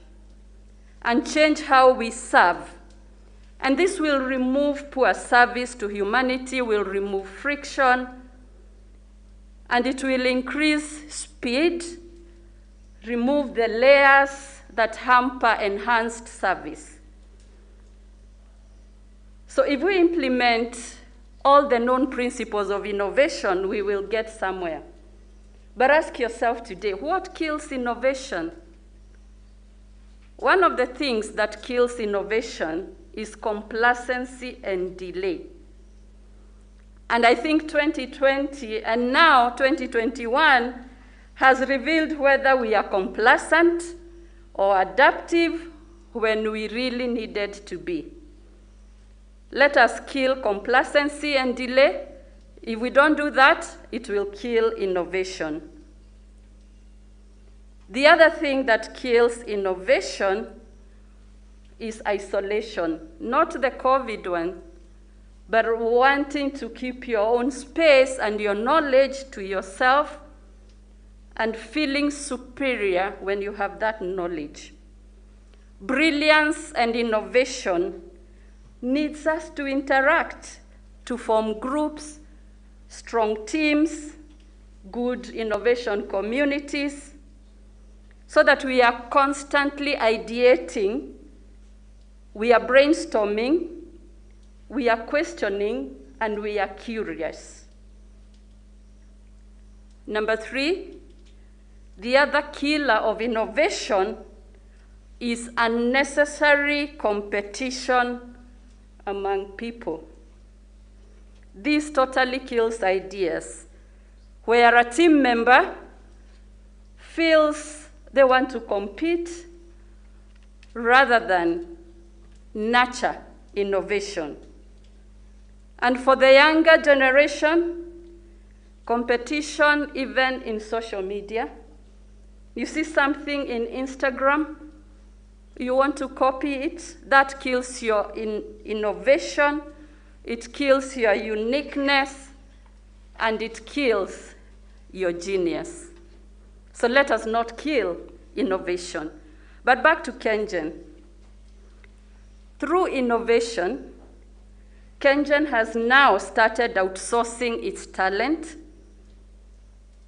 and change how we serve. And this will remove poor service to humanity, will remove friction, and it will increase speed, remove the layers that hamper enhanced service. So if we implement all the known principles of innovation, we will get somewhere. But ask yourself today, what kills innovation? One of the things that kills innovation is complacency and delay. And I think 2020 and now 2021 has revealed whether we are complacent or adaptive when we really needed to be. Let us kill complacency and delay. If we don't do that, it will kill innovation. The other thing that kills innovation is isolation, not the COVID one, but wanting to keep your own space and your knowledge to yourself and feeling superior when you have that knowledge. Brilliance and innovation needs us to interact, to form groups, strong teams, good innovation communities, so that we are constantly ideating, we are brainstorming, we are questioning, and we are curious. Number 3, the other killer of innovation is unnecessary competition among people. This totally kills ideas, where a team member feels they want to compete rather than nurture innovation. And for the younger generation, competition even in social media. You see something in Instagram, you want to copy it, that kills your innovation, it kills your uniqueness, and it kills your genius. So let us not kill innovation. But back to Kengen. Through innovation, Kengen has now started outsourcing its talent.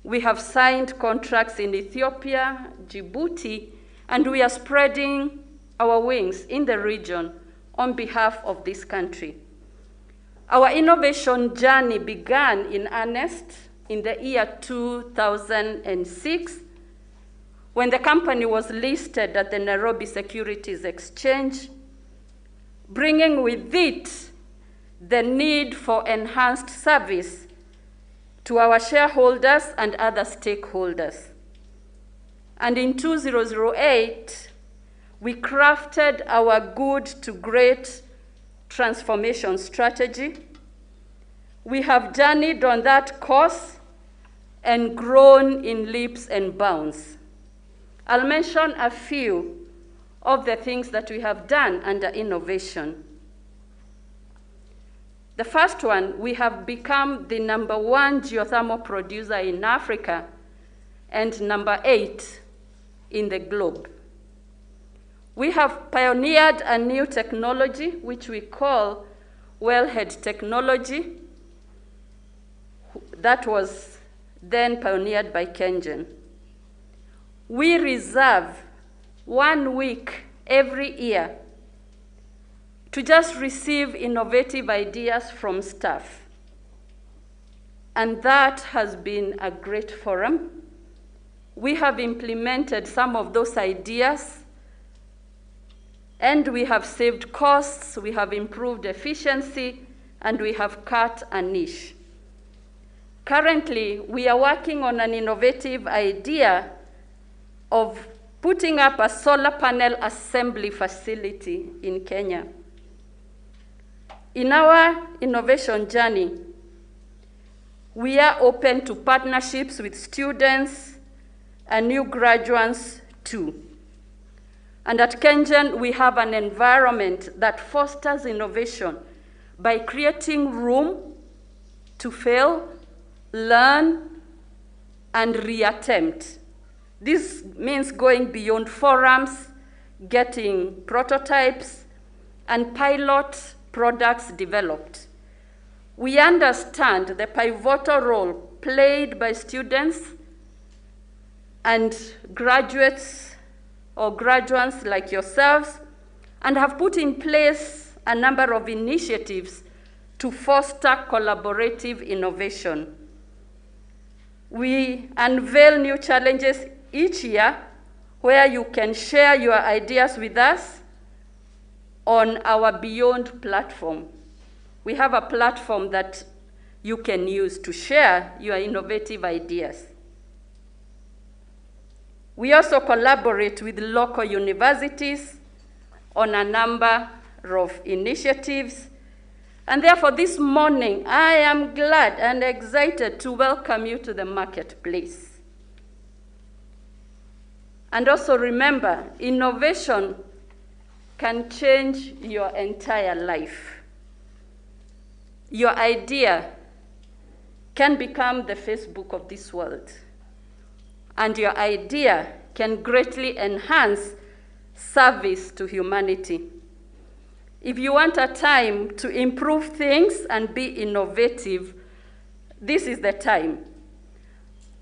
We have signed contracts in Ethiopia, Djibouti, and we are spreading our wings in the region on behalf of this country. Our innovation journey began in earnest in the year 2006, when the company was listed at the Nairobi Securities Exchange, bringing with it the need for enhanced service to our shareholders and other stakeholders. And in 2008, we crafted our good to great transformation strategy. We have journeyed on that course and grown in leaps and bounds. I'll mention a few of the things that we have done under innovation. The first one, we have become the #1 geothermal producer in Africa and #8 in the globe. We have pioneered a new technology, which we call wellhead technology, that was then pioneered by Kengen. We reserve 1 week every year to just receive innovative ideas from staff. And that has been a great forum. We have implemented some of those ideas, and we have saved costs, we have improved efficiency, and we have cut a niche. Currently, we are working on an innovative idea of putting up a solar panel assembly facility in Kenya. In our innovation journey, we are open to partnerships with students and new graduates too. And at Kengen, we have an environment that fosters innovation by creating room to fail, learn, and reattempt. This means going beyond forums, getting prototypes, and pilot products developed. We understand the pivotal role played by students and graduates or graduates like yourselves, and have put in place a number of initiatives to foster collaborative innovation. We unveil new challenges each year where you can share your ideas with us on our Beyond platform. We have a platform that you can use to share your innovative ideas. We also collaborate with local universities on a number of initiatives. And therefore, this morning, I am glad and excited to welcome you to the marketplace. And also remember, innovation can change your entire life. Your idea can become the Facebook of this world. And your idea can greatly enhance service to humanity. If you want a time to improve things and be innovative, this is the time.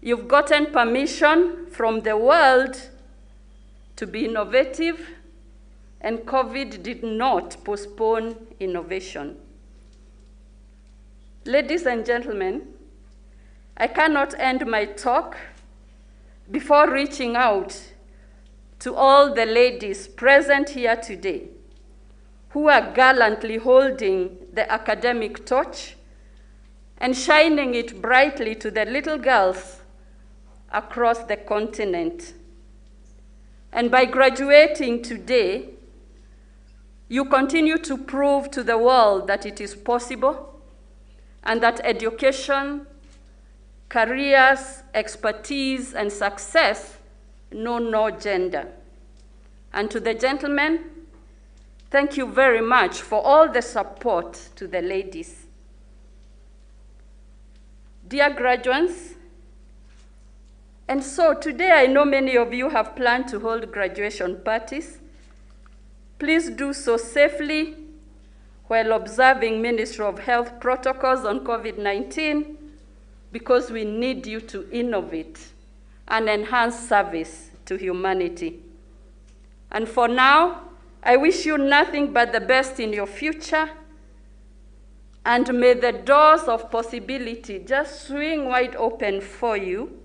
You've gotten permission from the world to be innovative, and COVID did not postpone innovation. Ladies and gentlemen, I cannot end my talk before reaching out to all the ladies present here today who are gallantly holding the academic torch and shining it brightly to the little girls across the continent. And by graduating today, you continue to prove to the world that it is possible and that education, careers, expertise, and success know no gender. And to the gentlemen, thank you very much for all the support to the ladies. Dear graduates, and so today I know many of you have planned to hold graduation parties. Please do so safely while observing Ministry of Health protocols on COVID-19, because we need you to innovate and enhance service to humanity. And for now, I wish you nothing but the best in your future, and may the doors of possibility just swing wide open for you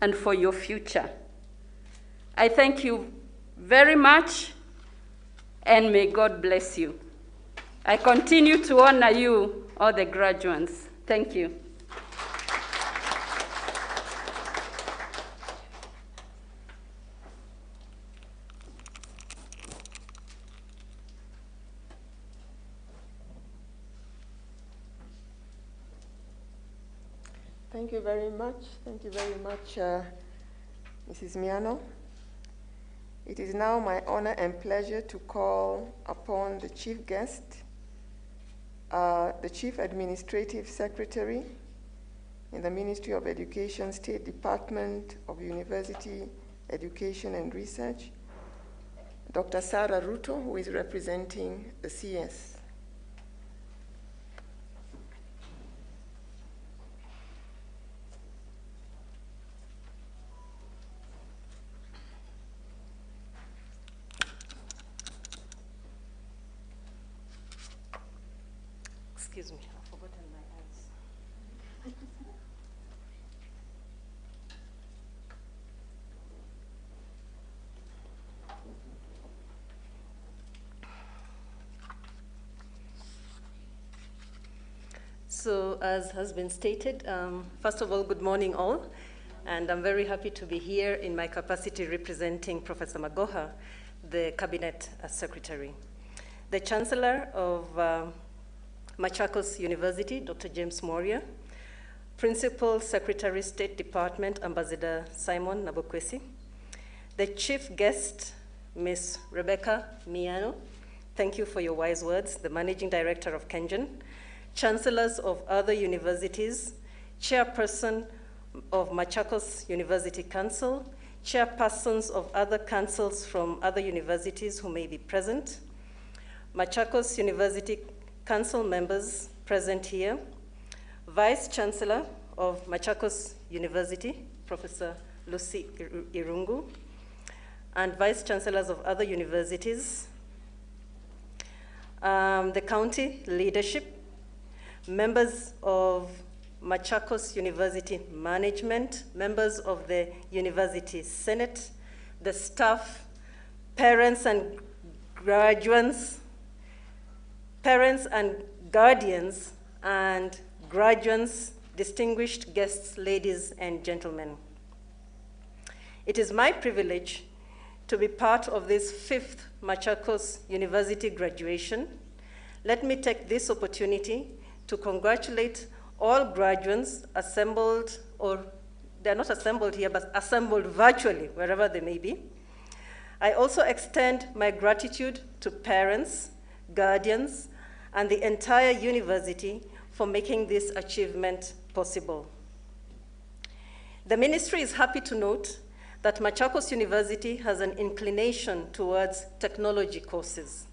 and for your future. I thank you very much, and may God bless you. I continue to honor you, all the graduates. Thank you. Thank you very much. Thank you very much, Mrs. Miano. It is now my honor and pleasure to call upon the chief guest, the Chief Administrative Secretary in the Ministry of Education, State Department of University Education and Research, Dr. Sarah Ruto, who is representing the CS. Excuse me, I've forgotten my eyes. So, as has been stated, first of all, good morning all. And I'm very happy to be here in my capacity representing Professor Magoha, the Cabinet Secretary. The Chancellor of Machakos University, Dr. James Moria, Principal Secretary, State Department, Ambassador Simon Nabokwesi, the Chief Guest, Ms. Rebecca Miano, thank you for your wise words, the Managing Director of Kengen, Chancellors of other universities, Chairperson of Machakos University Council, Chairpersons of other councils from other universities who may be present, Machakos University Council members present here, Vice Chancellor of Machakos University, Professor Lucy Irungu, and Vice Chancellors of other universities, the county leadership, members of Machakos University management, members of the University Senate, the staff, parents and graduates, parents and guardians, and graduates, distinguished guests, ladies and gentlemen. It is my privilege to be part of this 5th Machakos University graduation. Let me take this opportunity to congratulate all graduates assembled, or they're not assembled here, but assembled virtually, wherever they may be. I also extend my gratitude to parents, guardians, and the entire university for making this achievement possible. The ministry is happy to note that Machakos University has an inclination towards technology courses.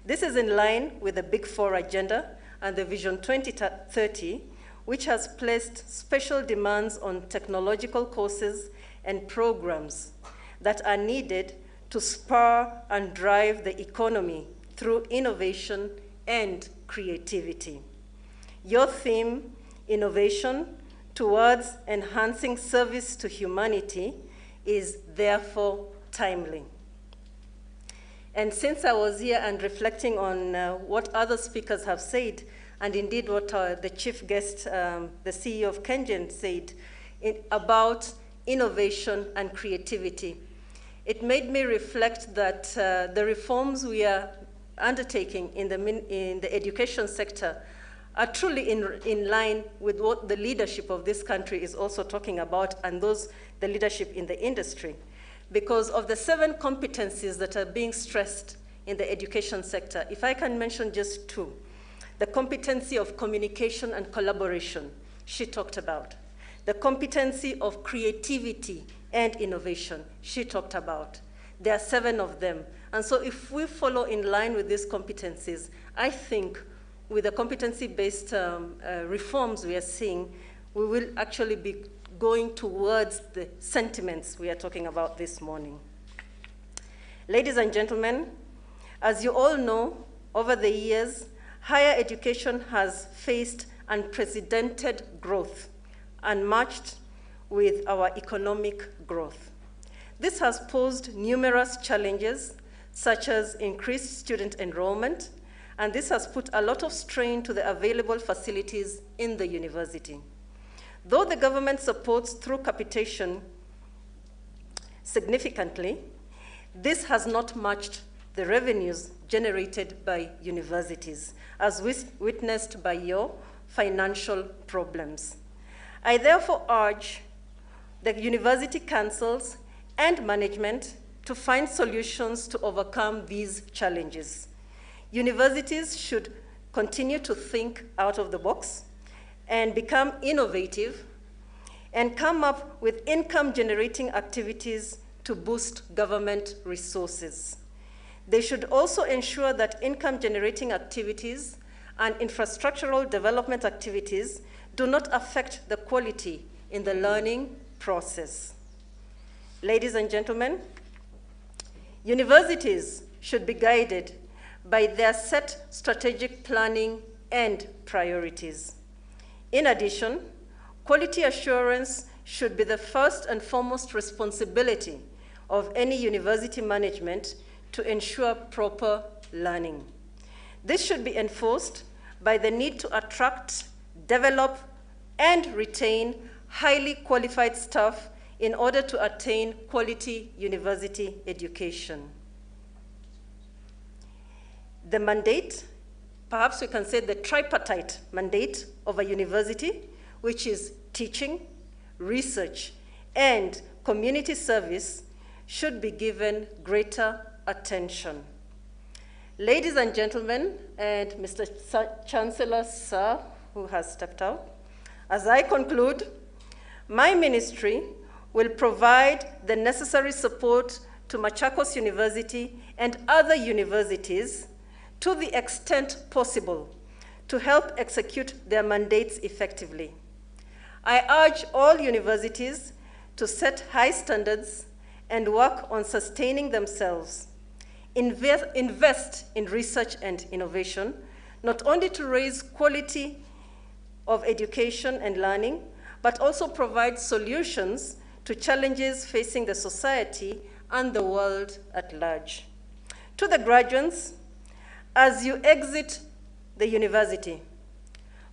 This is in line with the Big Four agenda and the Vision 2030, which has placed special demands on technological courses and programs that are needed to spur and drive the economy through innovation and creativity. Your theme, innovation towards enhancing service to humanity, is therefore timely. And since I was here and reflecting on what other speakers have said, and indeed what the chief guest, the CEO of Kengen, said about innovation and creativity, it made me reflect that the reforms we are undertaking in the education sector are truly in line with what the leadership of this country is also talking about, and the leadership in the industry. Because of the 7 competencies that are being stressed in the education sector, if I can mention just 2, the competency of communication and collaboration, she talked about. The competency of creativity and innovation, she talked about. There are 7 of them. And so if we follow in line with these competencies, I think with the competency-based reforms we are seeing, we will actually be going towards the sentiments we are talking about this morning. Ladies and gentlemen, as you all know, over the years, higher education has faced unprecedented growth unmatched with our economic growth. This has posed numerous challenges, such as increased student enrollment, and this has put a lot of strain to the available facilities in the university. Though the government supports through capitation significantly, this has not matched the revenues generated by universities, as witnessed by your financial problems. I therefore urge the university councils and management to find solutions to overcome these challenges. Universities should continue to think out of the box and become innovative and come up with income-generating activities to boost government resources. They should also ensure that income-generating activities and infrastructural development activities do not affect the quality in the learning process. Ladies and gentlemen, universities should be guided by their set strategic planning and priorities. In addition, quality assurance should be the first and foremost responsibility of any university management to ensure proper learning. This should be enforced by the need to attract, develop, and retain highly qualified staff in order to attain quality university education. The mandate, perhaps we can say the tripartite mandate of a university, which is teaching, research, and community service, should be given greater attention. Ladies and gentlemen, and Mr. Chancellor, sir, who has stepped out, as I conclude, my ministry will provide the necessary support to Machakos University and other universities to the extent possible to help execute their mandates effectively. I urge all universities to set high standards and work on sustaining themselves. Invest in research and innovation, not only to raise quality of education and learning, but also provide solutions to challenges facing the society and the world at large. To the graduates, as you exit the university,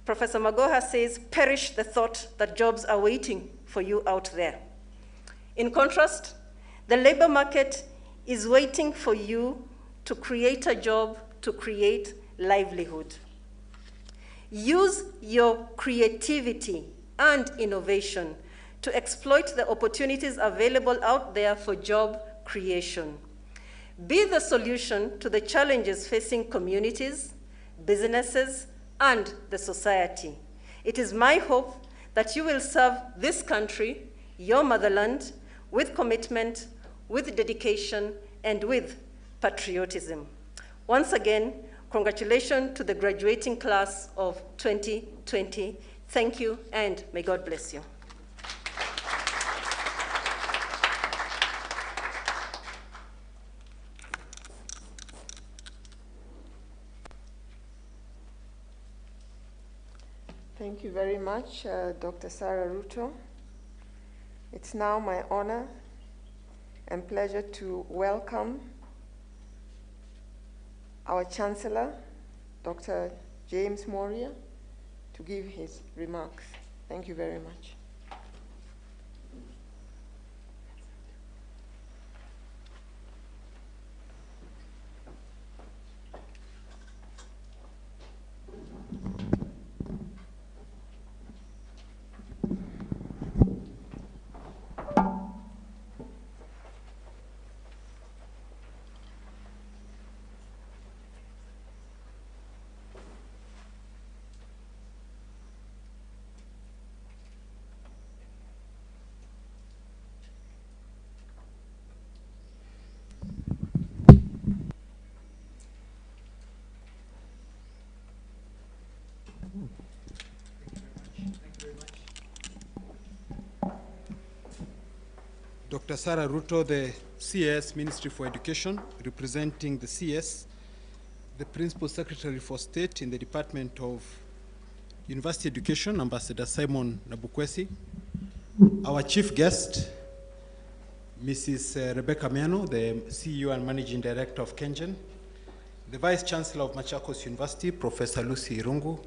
Professor Magoha says, perish the thought that jobs are waiting for you out there. In contrast, the labor market is waiting for you to create a job, to create livelihood. Use your creativity and innovation to exploit the opportunities available out there for job creation. Be the solution to the challenges facing communities, businesses, and the society. It is my hope that you will serve this country, your motherland, with commitment, with dedication, and with patriotism. Once again, congratulations to the graduating class of 2020. Thank you, and may God bless you. Thank you very much, Dr. Sarah Ruto. It's now my honor and pleasure to welcome our Chancellor, Dr. James Moria, to give his remarks. Thank you very much. Dr. Sarah Ruto, the CS Ministry for Education, representing the CS, the Principal Secretary for State in the Department of University Education, Ambassador Simon Nabukwesi, our chief guest, Mrs. Rebecca Miano, the CEO and Managing Director of Kengen, the Vice Chancellor of Machakos University, Professor Lucy Irungu,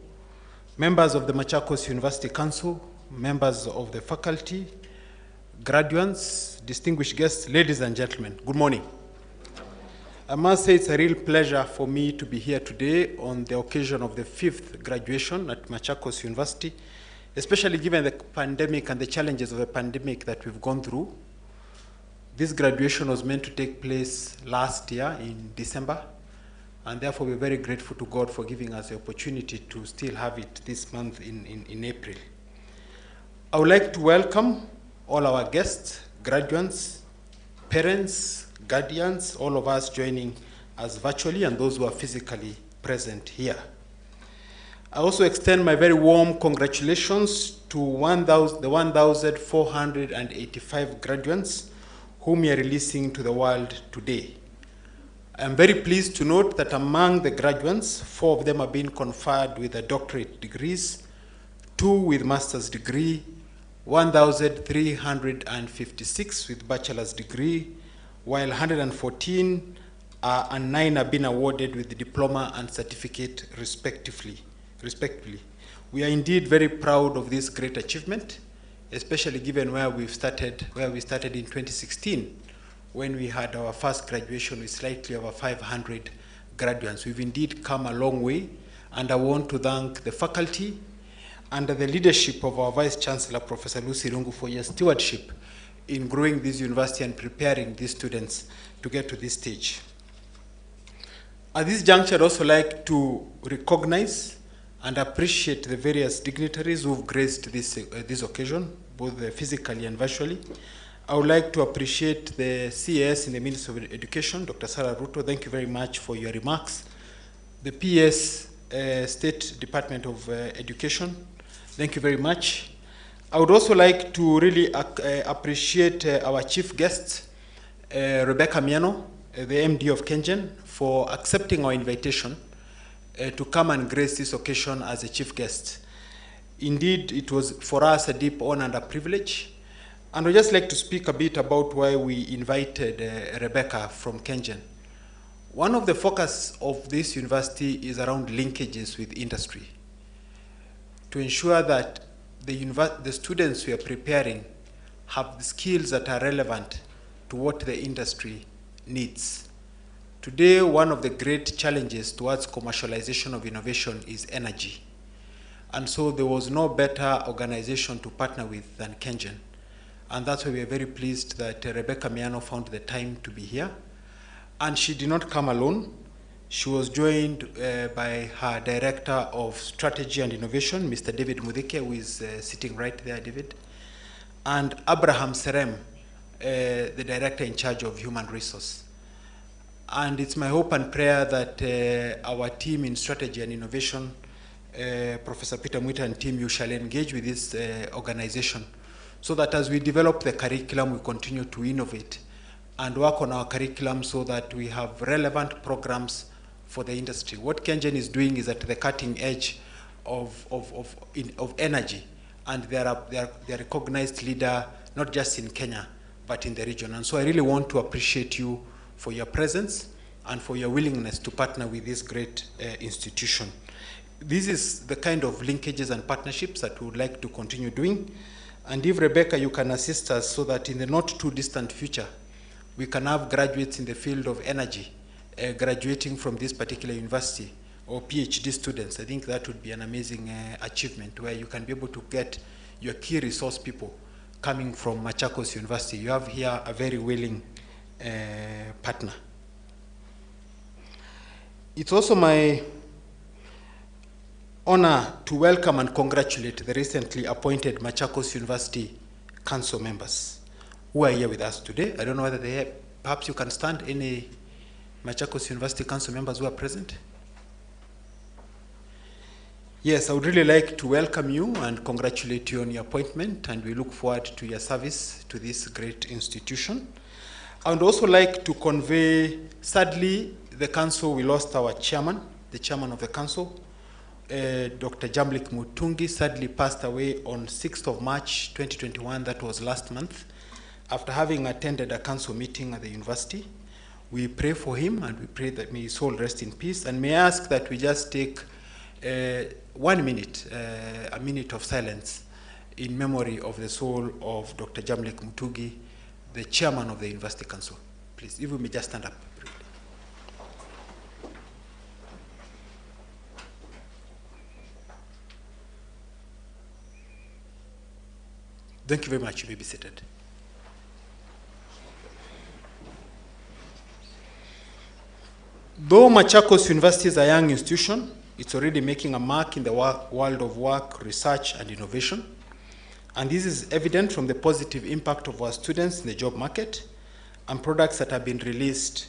members of the Machakos University Council, members of the faculty, graduates, distinguished guests, ladies and gentlemen, good morning. I must say it's a real pleasure for me to be here today on the occasion of the 5th graduation at Machakos University, especially given the pandemic and the challenges of the pandemic that we've gone through. This graduation was meant to take place last year in December, and therefore we're very grateful to God for giving us the opportunity to still have it this month in April. I would like to welcome all our guests, graduates, parents, guardians, all of us joining us virtually and those who are physically present here. I also extend my very warm congratulations to the 1,485 graduates whom we are releasing to the world today. I'm very pleased to note that among the graduates, 4 of them have been conferred with the doctorate degrees, 2 with master's degree, 1,356 with bachelor's degree, while 114 and 9 have been awarded with the diploma and certificate respectively. We are indeed very proud of this great achievement, especially given where we started in 2016, when we had our first graduation with slightly over 500 graduates. We've indeed come a long way, and I want to thank the faculty under the leadership of our Vice Chancellor, Professor Lucy Irungu, for your stewardship in growing this university and preparing these students to get to this stage. At this juncture, I'd also like to recognize and appreciate the various dignitaries who've graced this occasion, both physically and virtually. I would like to appreciate the CS in the Ministry of Education, Dr. Sarah Ruto. Thank you very much for your remarks. The PS, State Department of Education, thank you very much. I would also like to really appreciate our chief guest, Rebecca Miano, the MD of Kengen, for accepting our invitation to come and grace this occasion as a chief guest. Indeed, it was for us a deep honor and a privilege. And I'd just like to speak a bit about why we invited Rebecca from Kengen. One of the focus of this university is around linkages with industry. to ensure that the students we are preparing have the skills that are relevant to what the industry needs. Today, one of the great challenges towards commercialization of innovation is energy. And so there was no better organization to partner with than Kengen. And that's why we are very pleased that Rebecca Miano found the time to be here. And she did not come alone. She was joined by her Director of Strategy and Innovation, Mr. David Mudike, who is sitting right there, David, and Abraham Serem, the Director in charge of Human Resource. And it's my hope and prayer that our team in Strategy and Innovation, Professor Peter Mwita and team, you shall engage with this organization so that as we develop the curriculum, we continue to innovate and work on our curriculum so that we have relevant programs for the industry. What Kengen is doing is at the cutting edge of energy, and they are a recognized leader, not just in Kenya, but in the region. And so I really want to appreciate you for your presence and for your willingness to partner with this great institution. This is the kind of linkages and partnerships that we would like to continue doing. And if, Rebecca, you can assist us so that in the not too distant future, we can have graduates in the field of energy graduating from this particular university, or PhD students, I think that would be an amazing achievement where you can be able to get your key resource people coming from Machakos University. You have here a very willing partner. It's also my honor to welcome and congratulate the recently appointed Machakos University Council members who are here with us today. I don't know whether they have, perhaps you can stand, any Machakos University Council members who are present. Yes, I would really like to welcome you and congratulate you on your appointment, and we look forward to your service to this great institution. I would also like to convey, sadly, the council, we lost our chairman, the chairman of the council, Dr. Jamlik Mutungi, sadly passed away on 6th of March 2021, that was last month, after having attended a council meeting at the university. We pray for him and we pray that may his soul rest in peace, and may I ask that we just take 1 minute, a minute of silence in memory of the soul of Dr. Jamlik Mutungi, the chairman of the University Council. Please, if we may just stand up. Thank you very much. You may be seated. Though Machakos University is a young institution, it's already making a mark in the world of work, research, and innovation. And this is evident from the positive impact of our students in the job market and products that have been released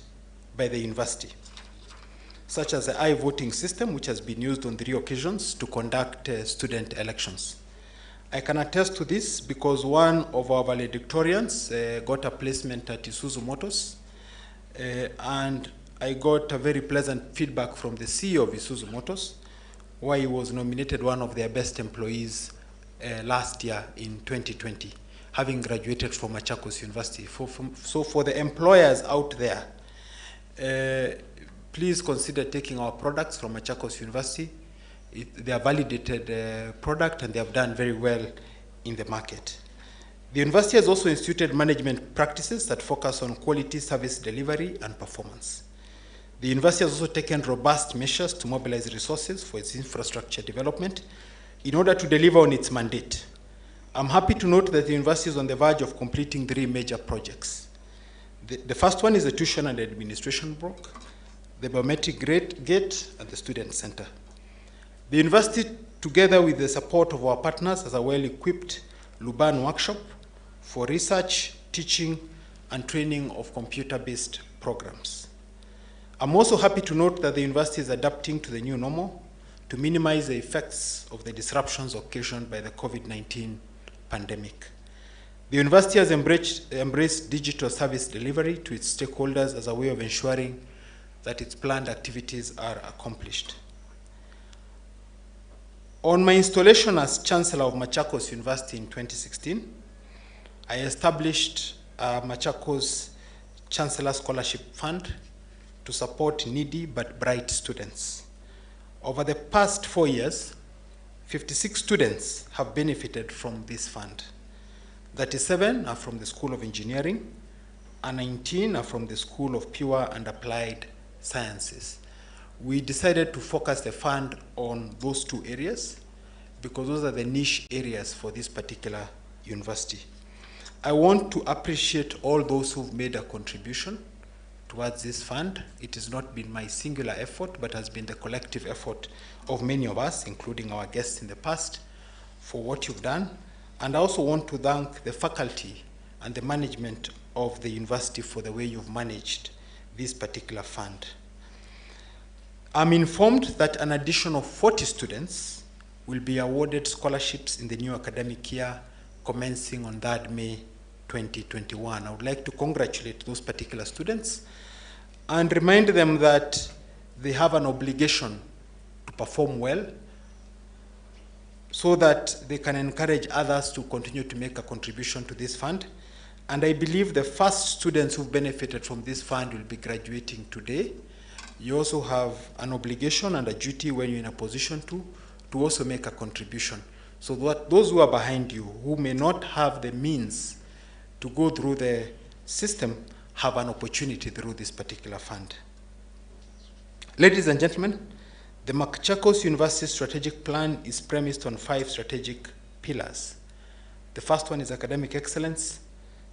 by the university, such as the iVoting system, which has been used on 3 occasions to conduct student elections. I can attest to this because one of our valedictorians got a placement at Isuzu Motors, and I got a very pleasant feedback from the CEO of Isuzu Motors, where he was nominated one of their best employees last year in 2020, having graduated from Machakos University. So for the employers out there, please consider taking our products from Machakos University. They are validated product and they have done very well in the market. The university has also instituted management practices that focus on quality service delivery and performance. The university has also taken robust measures to mobilize resources for its infrastructure development in order to deliver on its mandate. I'm happy to note that the university is on the verge of completing 3 major projects. The first one is the tuition and administration block, the biometric gate, and the student center. The university, together with the support of our partners, has a well-equipped Luban workshop for research, teaching, and training of computer-based programs. I'm also happy to note that the university is adapting to the new normal to minimize the effects of the disruptions occasioned by the COVID-19 pandemic. The university has embraced digital service delivery to its stakeholders as a way of ensuring that its planned activities are accomplished. On my installation as Chancellor of Machakos University in 2016, I established a Machakos Chancellor Scholarship Fund to support needy but bright students. Over the past 4 years, 56 students have benefited from this fund. 37 are from the School of Engineering, and 19 are from the School of Pure and Applied Sciences. We decided to focus the fund on those two areas because those are the niche areas for this particular university. I want to appreciate all those who've made a contribution towards this fund. It has not been my singular effort, but has been the collective effort of many of us, including our guests in the past, for what you've done. And I also want to thank the faculty and the management of the university for the way you've managed this particular fund. I'm informed that an additional 40 students will be awarded scholarships in the new academic year commencing on 3rd May 2021. I would like to congratulate those particular students and remind them that they have an obligation to perform well so that they can encourage others to continue to make a contribution to this fund. And I believe the first students who've benefited from this fund will be graduating today. You also have an obligation and a duty when you're in a position to also make a contribution. So that those who are behind you, who may not have the means to go through the system, have an opportunity through this particular fund. Ladies and gentlemen, the Machakos University Strategic Plan is premised on 5 strategic pillars. The first one is academic excellence.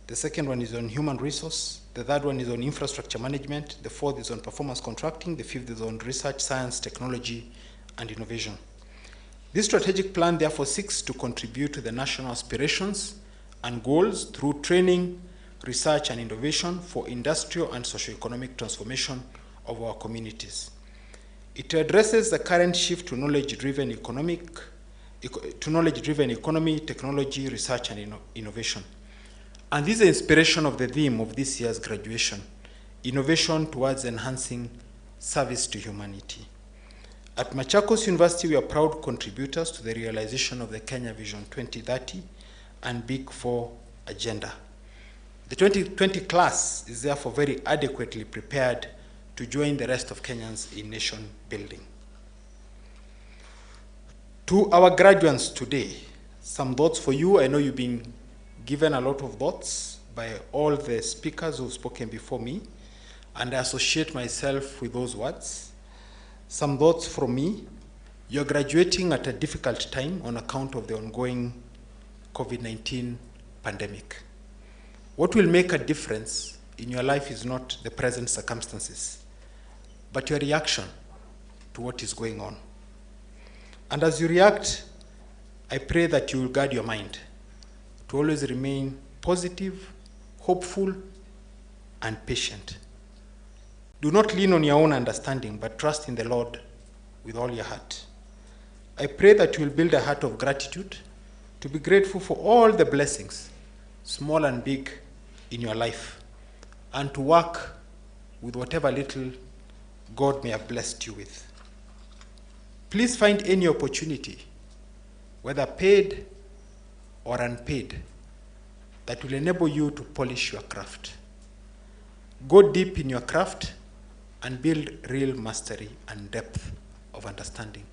The second one is on human resource. The third one is on infrastructure management. The fourth is on performance contracting. The fifth is on research, science, technology, and innovation. This strategic plan therefore seeks to contribute to the national aspirations and goals through training, research, and innovation for industrial and socio-economic transformation of our communities. It addresses the current shift to knowledge-driven economy, technology, research, and innovation. And this is the inspiration of the theme of this year's graduation, innovation towards enhancing service to humanity. At Machakos University, we are proud contributors to the realization of the Kenya Vision 2030 and Big Four agenda. The 2020 class is therefore very adequately prepared to join the rest of Kenyans in nation building. To our graduates today, some thoughts for you. I know you've been given a lot of thoughts by all the speakers who've spoken before me, and I associate myself with those words. Some thoughts from me. You're graduating at a difficult time on account of the ongoing COVID-19 pandemic. What will make a difference in your life is not the present circumstances, but your reaction to what is going on. And as you react, I pray that you will guard your mind to always remain positive, hopeful, and patient. Do not lean on your own understanding, but trust in the Lord with all your heart. I pray that you will build a heart of gratitude, to be grateful for all the blessings, small and big, in your life, and to work with whatever little God may have blessed you with. Please find any opportunity, whether paid or unpaid, that will enable you to polish your craft. Go deep in your craft and build real mastery and depth of understanding.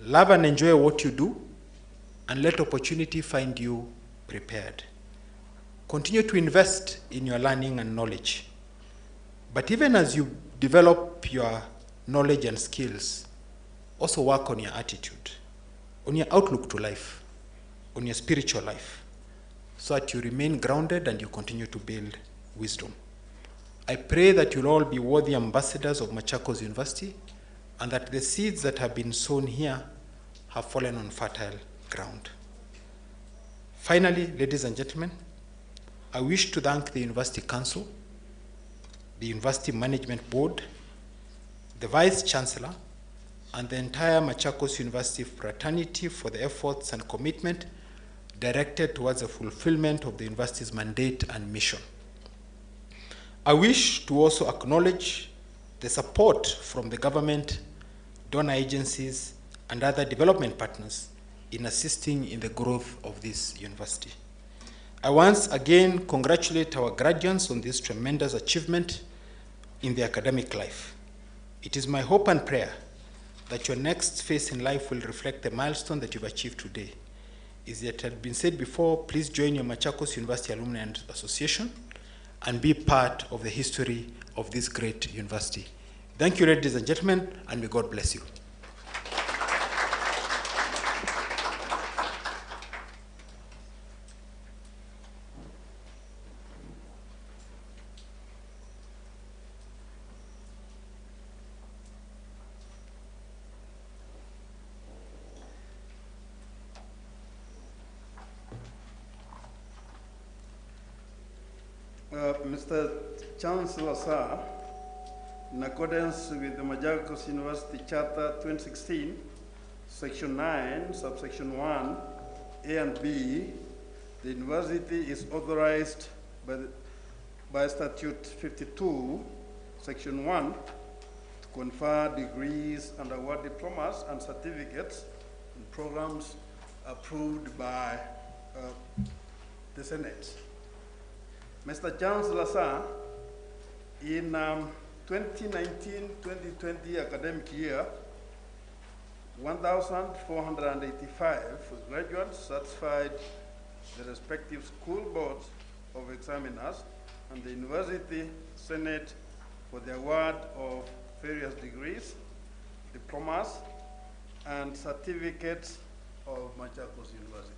Love and enjoy what you do, and let opportunity find you prepared. Continue to invest in your learning and knowledge. But even as you develop your knowledge and skills, also work on your attitude, on your outlook to life, on your spiritual life, so that you remain grounded and you continue to build wisdom. I pray that you'll all be worthy ambassadors of Machakos University, and that the seeds that have been sown here have fallen on fertile ground. Finally, ladies and gentlemen, I wish to thank the University Council, the University Management Board, the Vice Chancellor, and the entire Machakos University fraternity for the efforts and commitment directed towards the fulfillment of the university's mandate and mission. I wish to also acknowledge the support from the government, donor agencies, and other development partners in assisting in the growth of this university. I once again congratulate our graduates on this tremendous achievement in their academic life. It is my hope and prayer that your next phase in life will reflect the milestone that you've achieved today. As it had been said before, please join your Machakos University Alumni and Association and be part of the history of this great university. Thank you, ladies and gentlemen, and may God bless you. Mr. Chancellor, sir, in accordance with the Machakos University Charter 2016, Section 9, subsection 1, A and B, the university is authorized by Statute 52, Section 1, to confer degrees and award diplomas and certificates in programs approved by the Senate. Mr. Chancellor, sir, in 2019-2020 academic year, 1,485 graduates satisfied the respective school boards of examiners and the University Senate for the award of various degrees, diplomas, and certificates of Machakos University.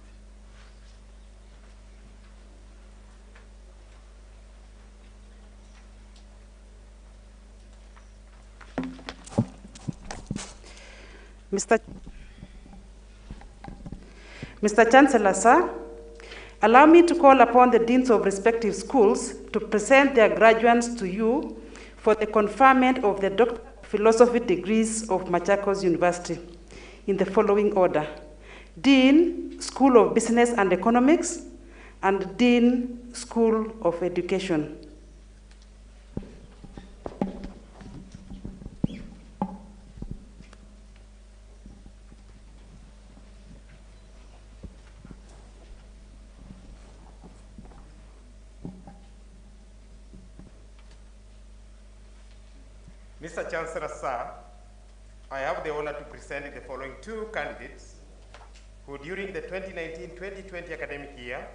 Mr. Chancellor, sir, allow me to call upon the deans of respective schools to present their graduates to you for the conferment of the Doctor of Philosophy degrees of Machakos University in the following order: Dean, School of Business and Economics, and Dean, School of Education. Mr. Chancellor, sir, I have the honor to present the following two candidates who during the 2019-2020 academic year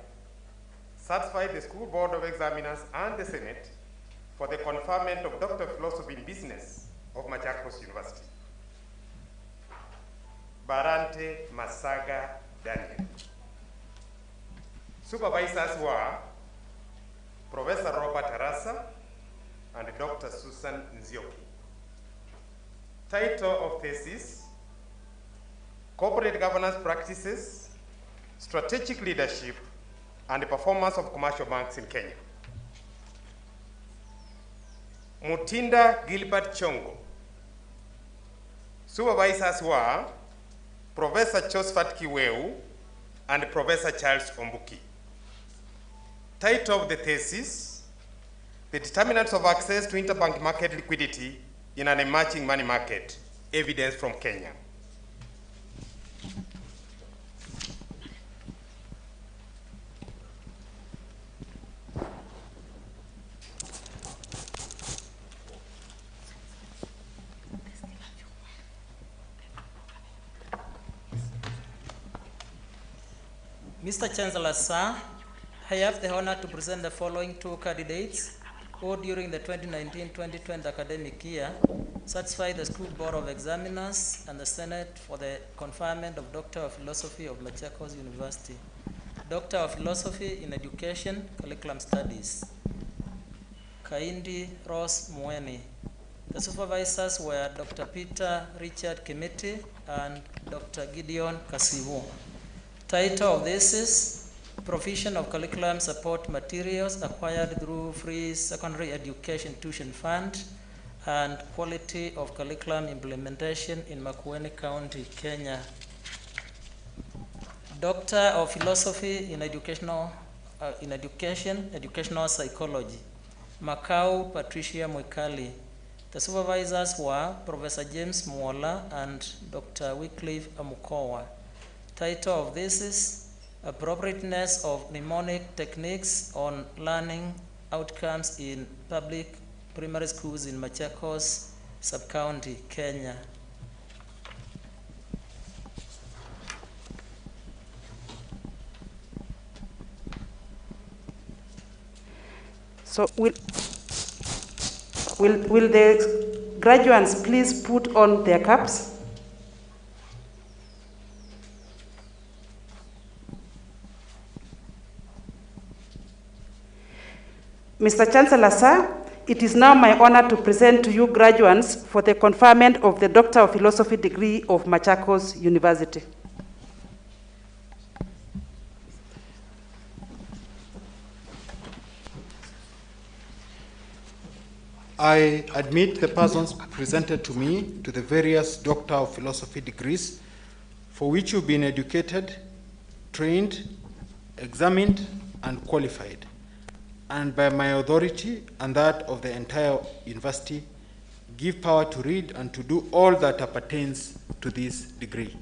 satisfied the School Board of Examiners and the Senate for the conferment of Doctor of Philosophy in Business of Machakos University. Barante Masaga Daniel. Supervisors were Professor Robert Arasa and Dr. Susan Nzioki. Title of thesis: Corporate Governance Practices, Strategic Leadership, and the Performance of Commercial Banks in Kenya. Mutinda Gilbert Chongo. Supervisors were Professor Josephat Kiweu and Professor Charles Ombuki. Title of the thesis: The Determinants of Access to Interbank Market Liquidity in an Emerging Money Market, Evidence from Kenya. Mr. Chancellor, sir, I have the honor to present the following two candidates who during the 2019-2020 academic year satisfied the School Board of Examiners and the Senate for the conferment of Doctor of Philosophy of Machakos University. Doctor of Philosophy in Education, Curriculum Studies. Kaindi Rose Mweni. The supervisors were Dr. Peter Richard Kimiti and Dr. Gideon Kasivu. Title of this is Provision of Curriculum Support Materials acquired through Free Secondary Education Tuition Fund and Quality of Curriculum Implementation in Makueni County, Kenya. Doctor of Philosophy in Educational Psychology, Makau Patricia Mwikali. The supervisors were Professor James Mwola and Dr. Wycliffe Amukowa. Title of this is Appropriateness of Mnemonic Techniques on Learning Outcomes in Public Primary Schools in Machakos Sub-County, Kenya. So will the graduates please put on their caps? Mr. Chancellor, sir, it is now my honor to present to you graduates for the conferment of the Doctor of Philosophy degree of Machakos University. I admit the persons presented to me to the various Doctor of Philosophy degrees for which you've been educated, trained, examined, and qualified, and by my authority and that of the entire university, give power to read and to do all that appertains to this degree.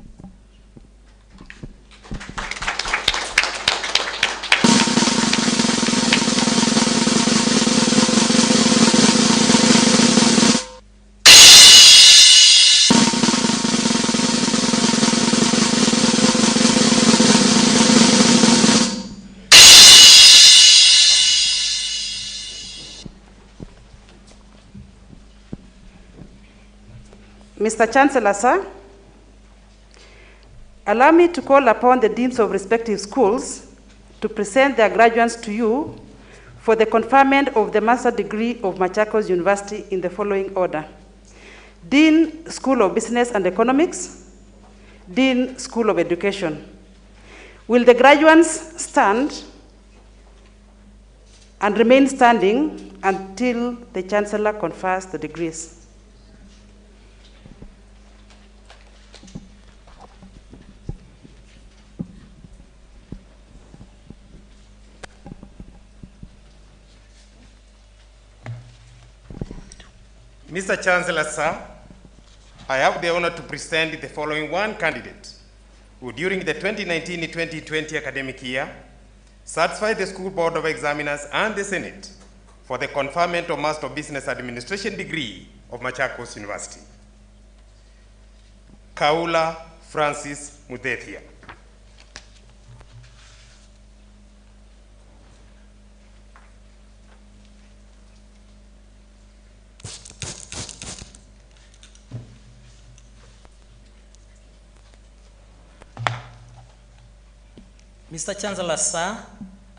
Mr. Chancellor, sir, allow me to call upon the deans of respective schools to present their graduates to you for the conferment of the master degree of Machakos University in the following order. Dean, School of Business and Economics. Dean, School of Education. Will the graduates stand and remain standing until the Chancellor confers the degrees? Mr. Chancellor, sir, I have the honor to present the following one candidate who during the 2019-2020 academic year satisfied the School Board of Examiners and the Senate for the conferment of Master of Business Administration degree of Machakos University. Kaula Francis Mudethia. Mr. Chancellor, sir,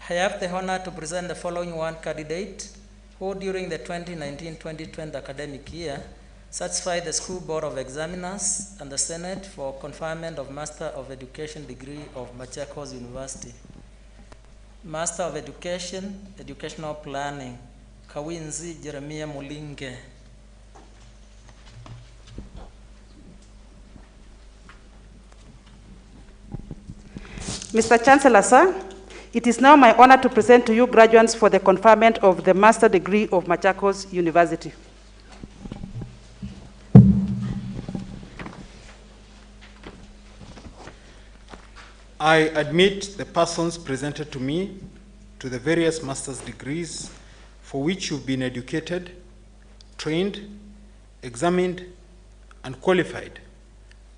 I have the honor to present the following one candidate who during the 2019-2020 academic year satisfied the School Board of Examiners and the Senate for conferment of Master of Education degree of Machakos University. Master of Education, Educational Planning, Kawinzi Jeremiah Mulinge. Mr. Chancellor, sir, it is now my honor to present to you graduates for the conferment of the master degree of Machakos University. I admit the persons presented to me to the various master's degrees for which you've been educated, trained, examined, and qualified,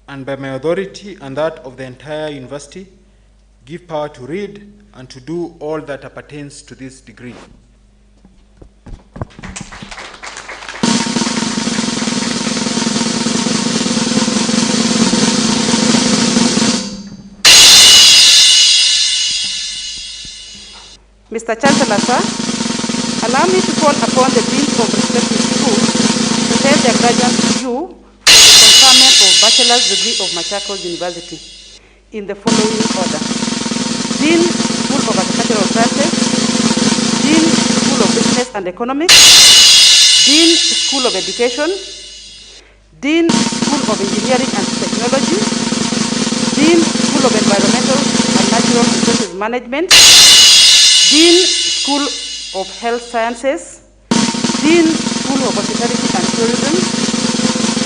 and by my authority and that of the entire university, give power to read and to do all that appertains to this degree. Mr. Chancellor, sir, allow me to call upon the deans of respective schools to present their graduates to you for the conferment of bachelor's degree of Machakos University in the following order. Dean, School of Agricultural Sciences. Dean, School of Business and Economics. Dean, School of Education. Dean, School of Engineering and Technology. Dean, School of Environmental and Natural Resources Management. Dean, School of Health Sciences. Dean, School of Hospitality and Tourism.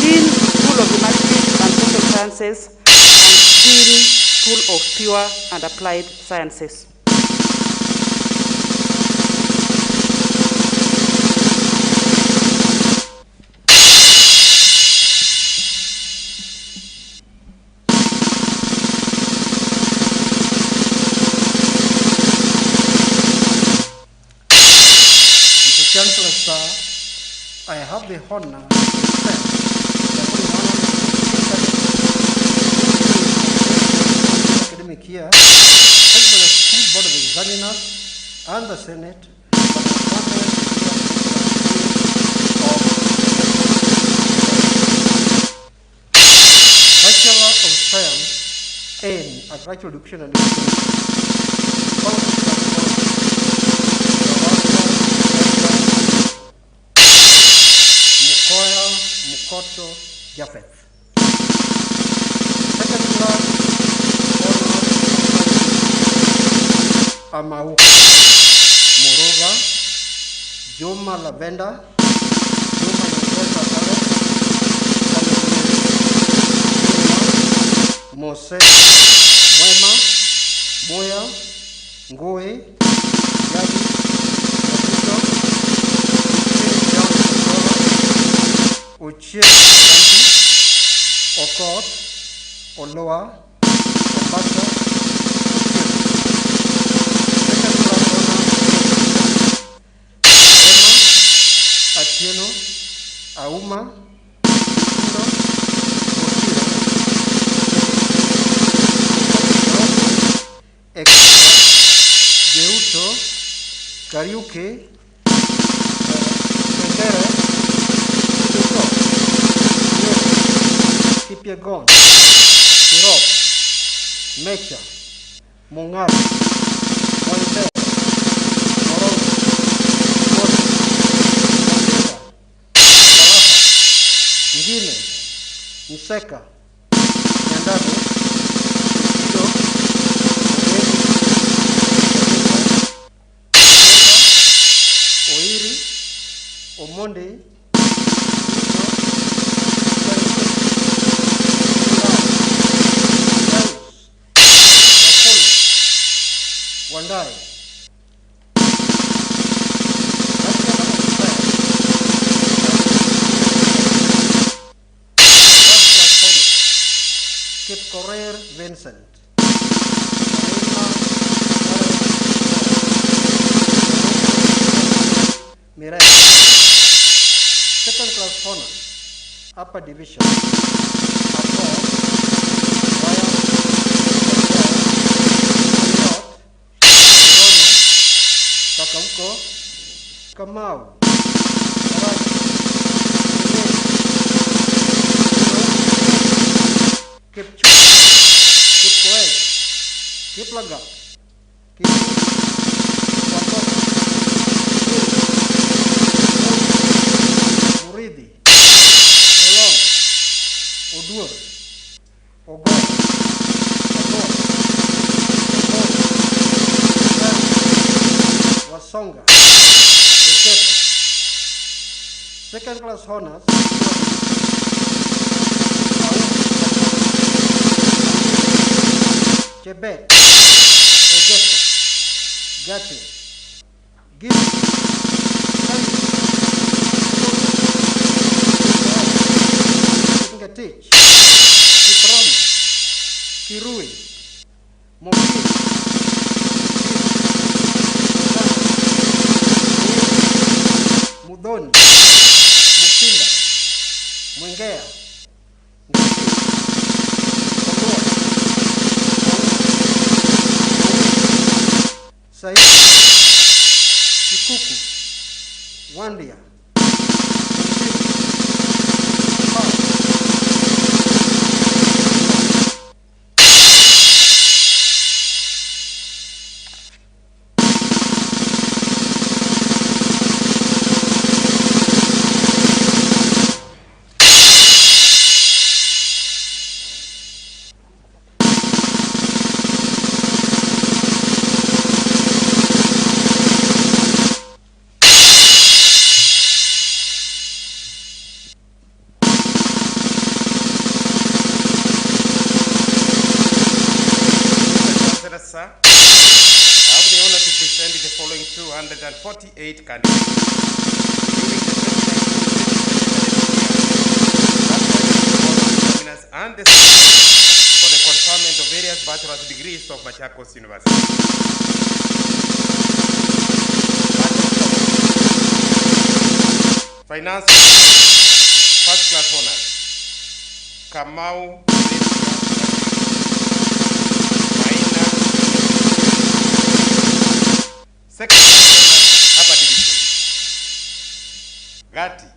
Dean, School of Humanities and Social Sciences. And Dean, School of Pure and Applied Sciences. have the honor to present the academic year, thanks to the School Board of Examiners and the Senate, Bachelor of Science in Agricultural Education and Mukoya Mukoto Japheth. Second class honors Amauka Moroga, Juma Lavenda, Juma Nyongeza Alex, Mose Mwema, Moya, Ngoe, Yadi, Yabuto, Uchie Santi, Okot, Oloa, Ombasa, Second class honor, Emma, Atieno, Auma, Geuto, Kariuke, Kendere, Kipiegon, Sirop, Mecha, Mongari, Moibe, Morongo, Moto, Masinga, Kalaha, Ngine, Mseka, Nyandado, Uchido, Oiri, Omonde, Wandai, Kip Correr Vincent, Miranda, second class honors, upper division, Takauko, Kamau, Arani, Kipchu, Kipkoek, Kiplaga, Kipu, Wapok, Muridi, Olong, Odur, Ogon, Ogon, Wasonga, Ekesa. Second class honors, Chebet, Egesa, Gati, Gili, Kingatich, Kipron, Kirui, Moki, Mudoni, Mukinda, Mwengea, Kondoa, Saidi, Kikuku, Wandia, Sir, I have the honor to present the following 248 candidates during the 2019 examiners and the for the conferment of various bachelor's degrees of Machakos University. Finance. class honors. Kamau Maina. Second class honors upper division. Gati.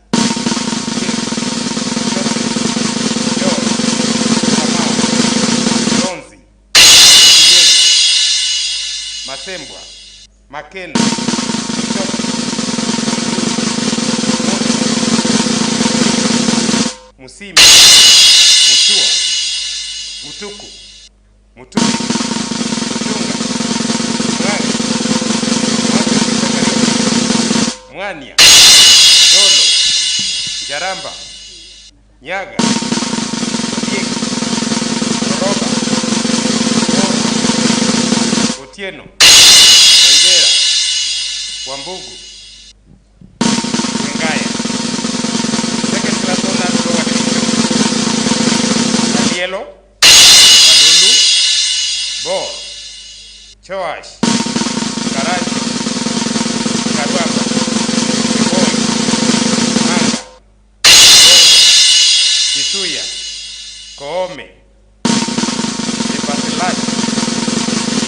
Masembwa, Makena, Musimi, Mutua, Mutuku, Mutuku, Mutunga, Mwanya, Dolo, Jaramba, Nyaga, Odieki, Oroba, Otieno, Wengera, Wambugu, Wengaya. Second class honors lower division. Alielo, Alulu, Bor, Choash, Karanja, Karwamba, Kiboi, Manga, Kisuya, Koome, Epasilachi,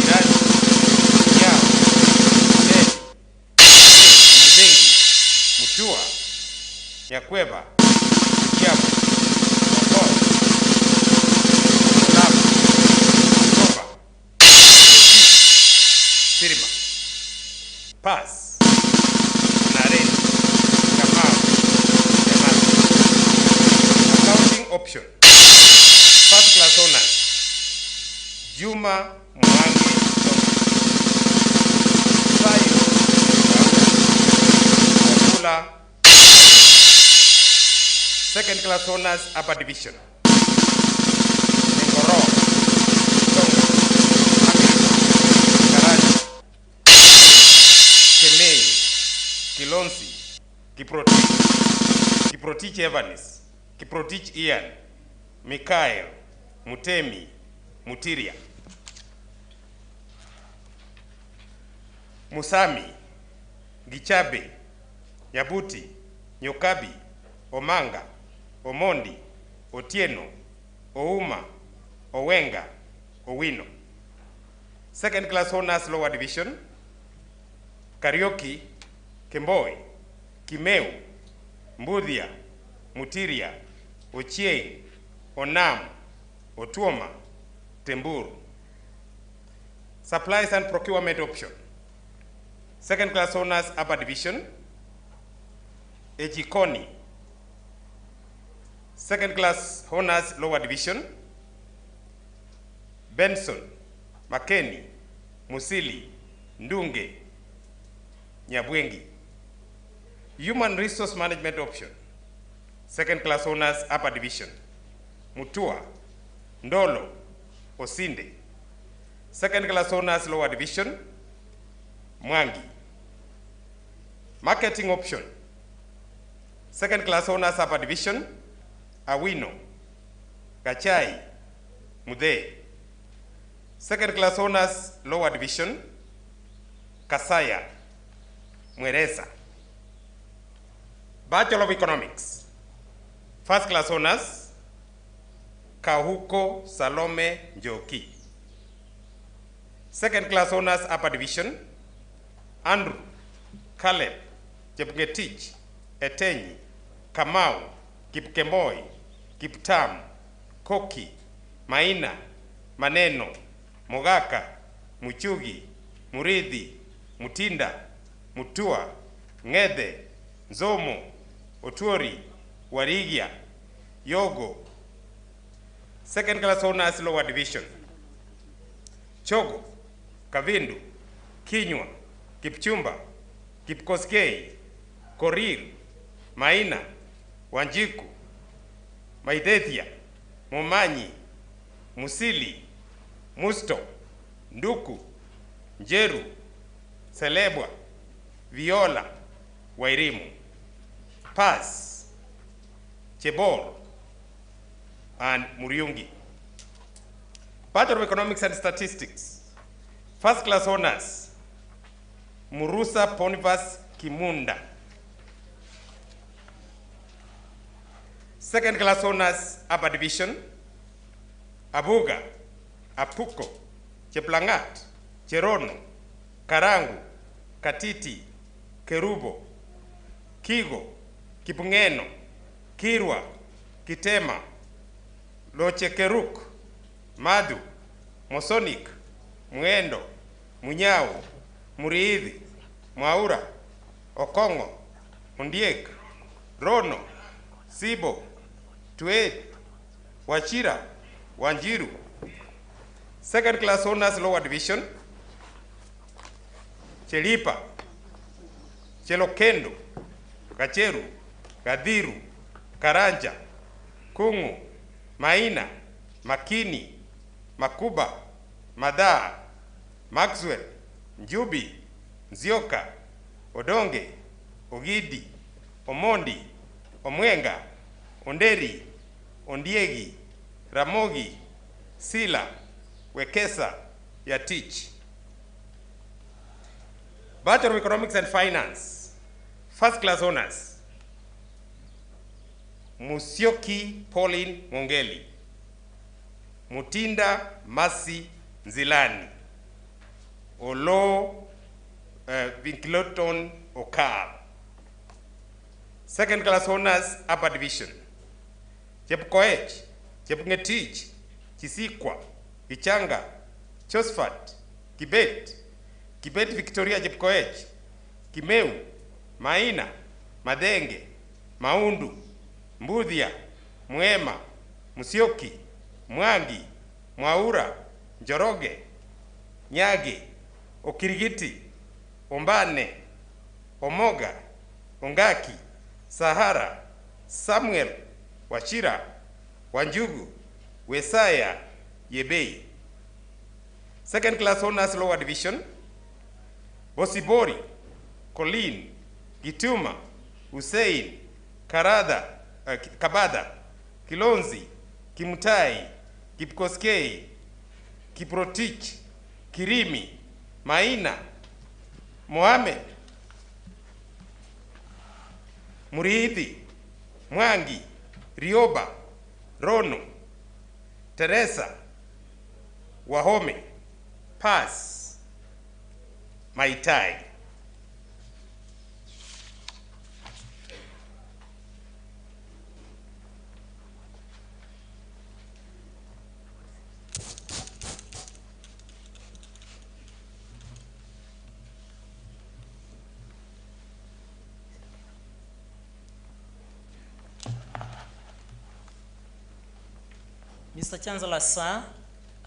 Irani, Nyao, Deni, Mzengi, Mutua, Nyakweba, Kiamo, Mokoro, Mulama, Mkomba, Sirima, Pass, Nareni, Kamau, Yamasi. Accounting option. First class honors. Juma Mwangi Thomas. Sayo Daura. Wafula. Second class honors upper division. Engoro. Tonga. Hamilton. Karaji. Kemei. Kilonsi. Kiprotich. Kiprotich Evans. Kiprotich Ian. Mikael. Mutemi. Mutiria. Musami, Gichabe, Nyabuti, Nyokabi, Omanga, Omondi, Otieno, Ouma, Owenga, Owino. Second class honors lower division. Karaoke, Kemboi, Kimeu, Mbudhia, Mutiria, Ochieng, Onam, Otuoma, Temburu. Supplies and procurement option. Second class honors upper division. Ejikoni. Second class honors lower division. Benson, Makeni, Musili, Ndunge, Nyabwengi. Human resource management option. Second class honors upper division. Mutua, Ndolo, Osinde. Second class honors lower division. Mwangi. Marketing option. Second class honors upper division. Awino, Gachai, Mude. Second class honors lower division. Kasaya, Mwereza. Bachelor of Economics. First class honors. Kahuko Salome Njoki. Second class honors upper division. Andrew, Caleb, Chepngetich, Etenyi, Kamau, Kipkemboi, Kiptam, Koki, Maina, Maneno, Mogaka, Muchugi, Muridhi, Mutinda, Mutua, Ngede, Nzomo, Otuori, Warigia, Yogo. Second class honors lower division. Chogo, Kavindu, Kinywa, Kipchumba, Kipkoskei, Korir, Maina, Wanjiku, Maidethia, Momanyi, Musili, Musto, Nduku, Njeru, Selebwa, Viola, Wairimu. Pass, Chebor, and Muriungi. Bachelor of Economics and Statistics. First class honors. Murusa Ponivas Kimunda. Second class honors upper division, Abuga, Apuko, Cheplangat, Cherono, Karangu, Katiti, Kerubo, Kigo, Kipungeno, Kirwa, Kitema, Lochekeruk, Madu, Mosonik, Muendo, Munyao, Muriithi, Mwaura, Okongo, Ondiek, Rono, Sibo, Tuet, Wachira, Wanjiru. Second class honors lower division, Chelipa, Chelokendo, Kacheru, Gadhiru, Karanja, Kungu, Maina, Makini, Makuba, Madaa, Maxwell, Njubi, Nzioka, Odonge, Ogidi, Omondi, Omwenga, Onderi, Ondiegi, Ramogi, Sila, Wekesa, Yatich. Bachelor of Economics and Finance, first class honors, Musyoki Pauline Mongeli, Mutinda Masi Nzilani, Olo Vincloton Okar. Second class honors upper division, Chepkoech, Chepngetich, Chisikwa, Kichanga, Chosfat, Kibet, Kibet Victoria Chepkoech, Kimeu, Maina, Madenge, Maundu, Mbudhia, Mwema, Musyoki, Mwangi, Mwaura, Njoroge, Nyage, Okirigiti, Ombane, Omoga, Ongaki, Sahara, Samuel, Wachira, Wanjugu, Wesaya, Yebei. Second class honors lower division, Bosibori, Colleen, Gituma, Hussein, Kabada, Kilonzi, Kimutai, Kipkoskei, Kiprotich, Kirimi, Maina, Mohamed, Muriithi, Mwangi, Rioba, Rono, Teresa, Wahome, Pass, Maitai. Mr. Chancellor, sir,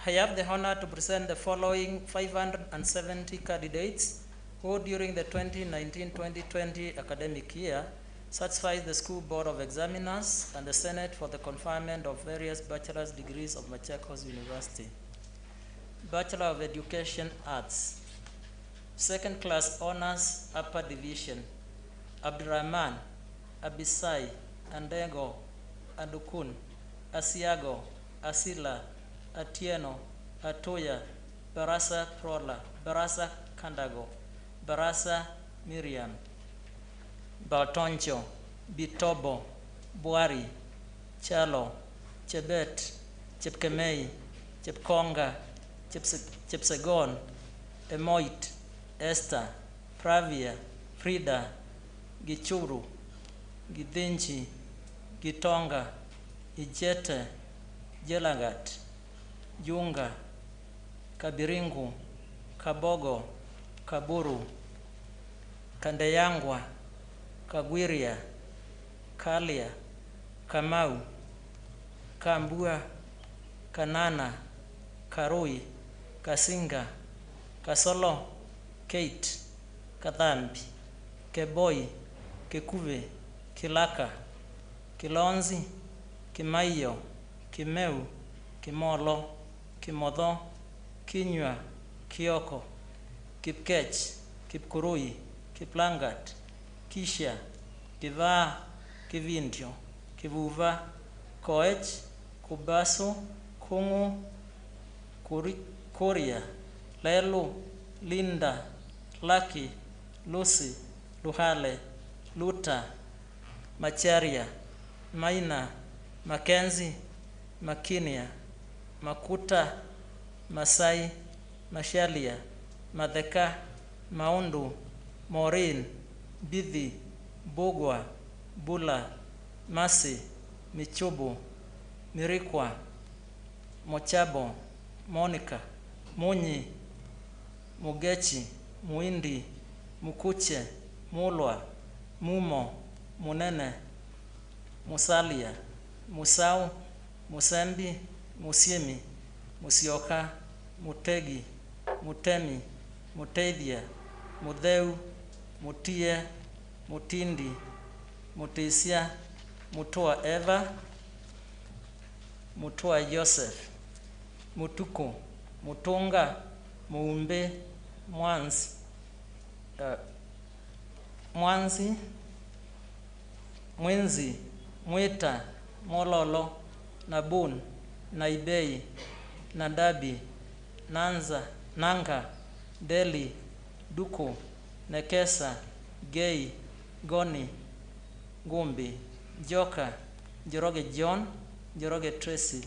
I have the honor to present the following 570 candidates who during the 2019-2020 academic year satisfied the School Board of Examiners and the Senate for the conferment of various bachelor's degrees of Machakos University. Bachelor of Education Arts, second class honors upper division, Abdurrahman, Abisai, Andego, Adukun, Asiago, Asila, Atieno, Atoya, Barasa Prola, Barasa Kandago, Barasa Miriam, Bartoncho, Bitobo, Buari, Chalo, Chebet, Chepkemei, Chepkonga, Chepsegon, Emoit, Esther, Pravia, Frida, Gichuru, Gidinchi, Gitonga, Ijete, Jelagat, Junga, Kabiringu, Kabogo, Kaburu, Kandeyangwa, Kagwiria, Kalia, Kamau, Kambua, Kanana, Karui, Kasinga, Kasolo, Kate, Kadhambi, Keboi, Kekuve, Kilaka, Kilonzi, Kimaiyo, Kimeu, Kimolo, Kimodho, Kinywa, Kioko, Kipkech, Kipkurui, Kiplangat, Kisha, Kiva, Kivindyo, Kivuva, Koech, Kubasu, Kungu, Kuria, Lelu, Linda, Lucky, Lucy, Luhale, Luta, Macharia, Maina, Mackenzie, Makinia, Makuta, Masai, Mashalia, Madheka, Maundu, Maureen, Bithi, Bugwa, Bula, Masi, Michubu, Mirikwa, Mochabo, Monica, Munyi, Mugechi, Muindi, Mukuche, Mulwa, Mumo, Munene, Musalia, Musau, Musembi, Musiemi, Musioka, Mutegi, Mutemi, Muteithia, Mutheu, Mutie, Mutindi, Mutisia, Mutua Eva, Mutua Joseph, Mutuku, Mutunga, Muumbe, Mwanzi, Mwenzi, Mwita, Mololo, Nabun, Naibei, Nadabi, Nanga, Deli, Duku, Nekesa, Gay, Goni, Gumbi, Joka, Joroge John, Joroge Tracy,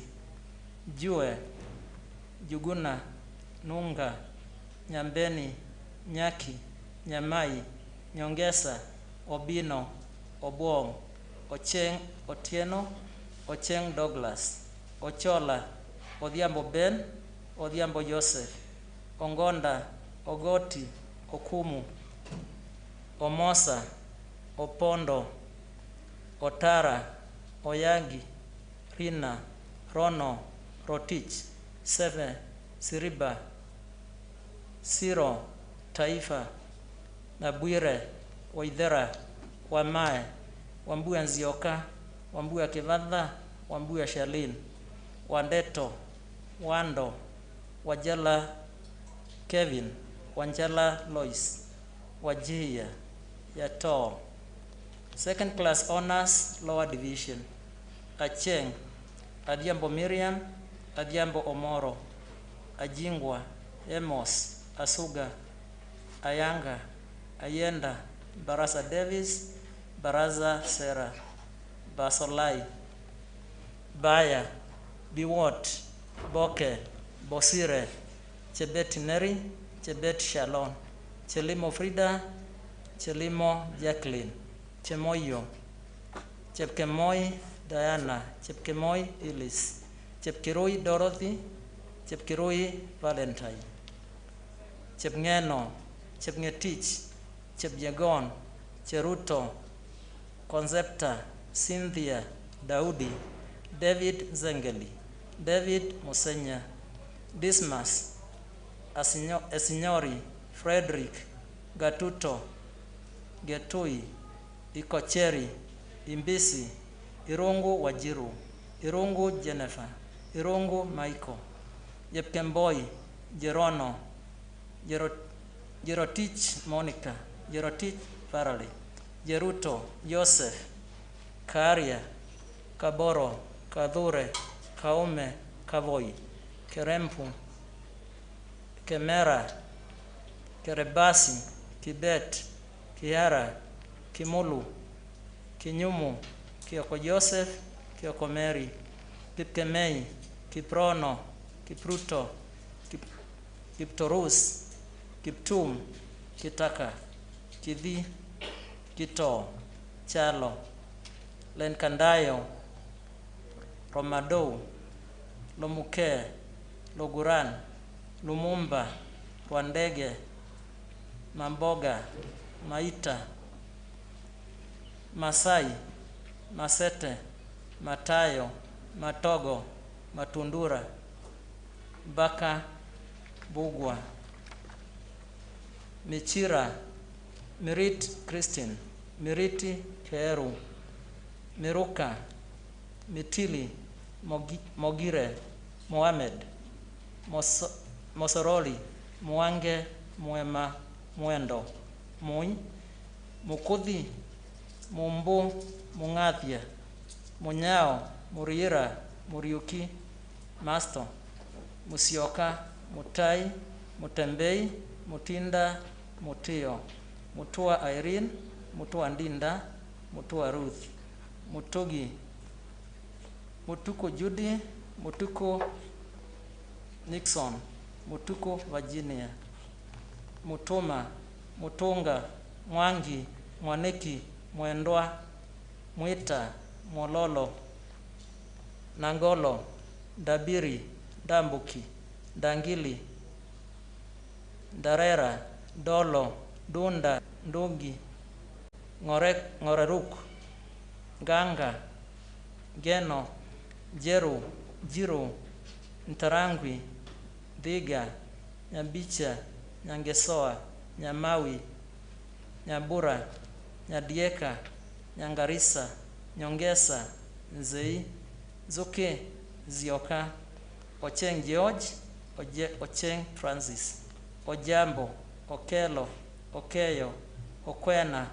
Jue, Juguna, Nunga, Nyambeni, Nyaki, Nyamai, Nyongesa, Obino, Obuong, Ocheng, Otieno, Ocheng Douglas, Ochola, Odhiambo Ben, Odhiambo Joseph, Ongonda, Ogoti, Okumu, Omosa, Opondo, Otara, Oyagi, Rina, Rono, Rotich, Seve, Siriba, Siro, Taifa, Nabwire, Waithera, Wamae, Wambuya Nzioka, Wambuya Kivadha, Wambuya Shalin, Wandeto, Wando, Wajala Kevin, Wanjala Lois, Wajia, Yato. Second class honors, lower division. Acheng, Adhiambo Miriam, Adhiambo Omoro, Ajingwa, Emos, Asuga, Ayanga, Ayenda, Barasa Davis, Baraza Sarah, Basolai, Baya, Biwot, Boke, Bosire, Chebet Neri, Chebet Shalom, Chelimo Frida, Chelimo Jacqueline, Chemoyo, Chepkemoi Diana, Chepkemoi Ilis, Chepkiroi Dorothy, Chepkiroi Valentine, Chepngeno, Chepngetich, Chepjagon, Cheruto, Concepta, Cynthia, Daudi, David Zengeli, David Musenya, Dismas, Asinyori, Frederick, Gatuto, Getui, Ikocheri, Imbisi, Irungu Wajiru, Irungu Jennifer, Irungu Michael, Yepkemboi, Jerono, Jerotich Monica, Jerotich Farali, Jeruto, Joseph, Karia, Kaboro, Kadhure, Kaume, Kavoi, Kerempu, Kemera, Kerebasi, Kibet, Kiara, Kimulu, Kinyumu, Kioko Joseph, Kioko Mary, Kipkemei, Kiprono, Kipruto, Kiptorus, Kiptum, Kitaka, Kithi, Kito, Chalo, Lenkandayo, Romado, Lomuke, Loguran, Lumumba, Rwandege, Mamboga, Maita, Masai, Masete, Matayo, Matogo, Matundura, Baka, Bugwa, Michira, Mirit Christine, Miriti Keru, Miruka, Mitili, Mogire, Mohamed, Mosoroli, Mwange, Mwema, Mwendo, Mui, Mukuthi, Mumbu, Mungathia, Munyao, Muriira, Muriuki, Masto, Musioka, Mutai, Mutembei, Mutinda, Mutio, Mutua Irene, Mutua Ndinda, Mutua Ruth, Mutugi, Mutuku Judy, Mutuku Nixon, Mutuku Virginia, Mutuma, Mutunga, Mwangi, Mwaniki, Mwendwa, Mwita, Mololo, Nangolo, Dabiri, Dambuki, Dangili, Darera, Dolo, Dunda, Ndugi, Ngoreruk, Ganga, Geno, Jeru, Jiru, Ntarangwi, Dhiga, Nyabicha, Nyangesoa, Nyamawi, Nyabura, Nyadieka, Nyangarisa, Nyongesa, Nzei, Zuke, Zioka, Ocheng George, Ocheng Francis, Ojambo, Okelo, Okeyo, Okwena,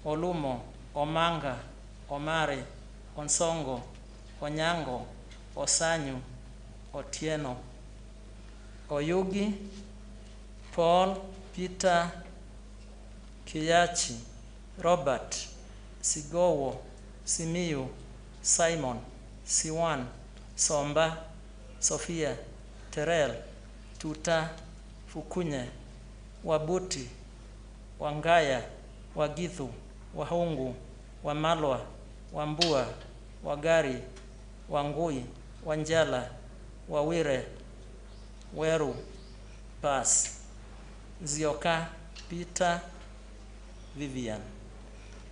Olumo, Omanga, Omare, Onsongo, Onyango, Osanyu, Otieno, Oyugi, Paul, Peter, Kiyachi, Robert, Sigowo, Simiyu, Simon, Siwan, Somba, Sophia, Terel, Tuta, Fukunye, Wabuti, Wangaya, Wagithu, Wahungu, Wamalwa, Wambua, Wagari, Wangui, Wanjala, Wawire, Weru, Pass, Zioka, Peter, Vivian.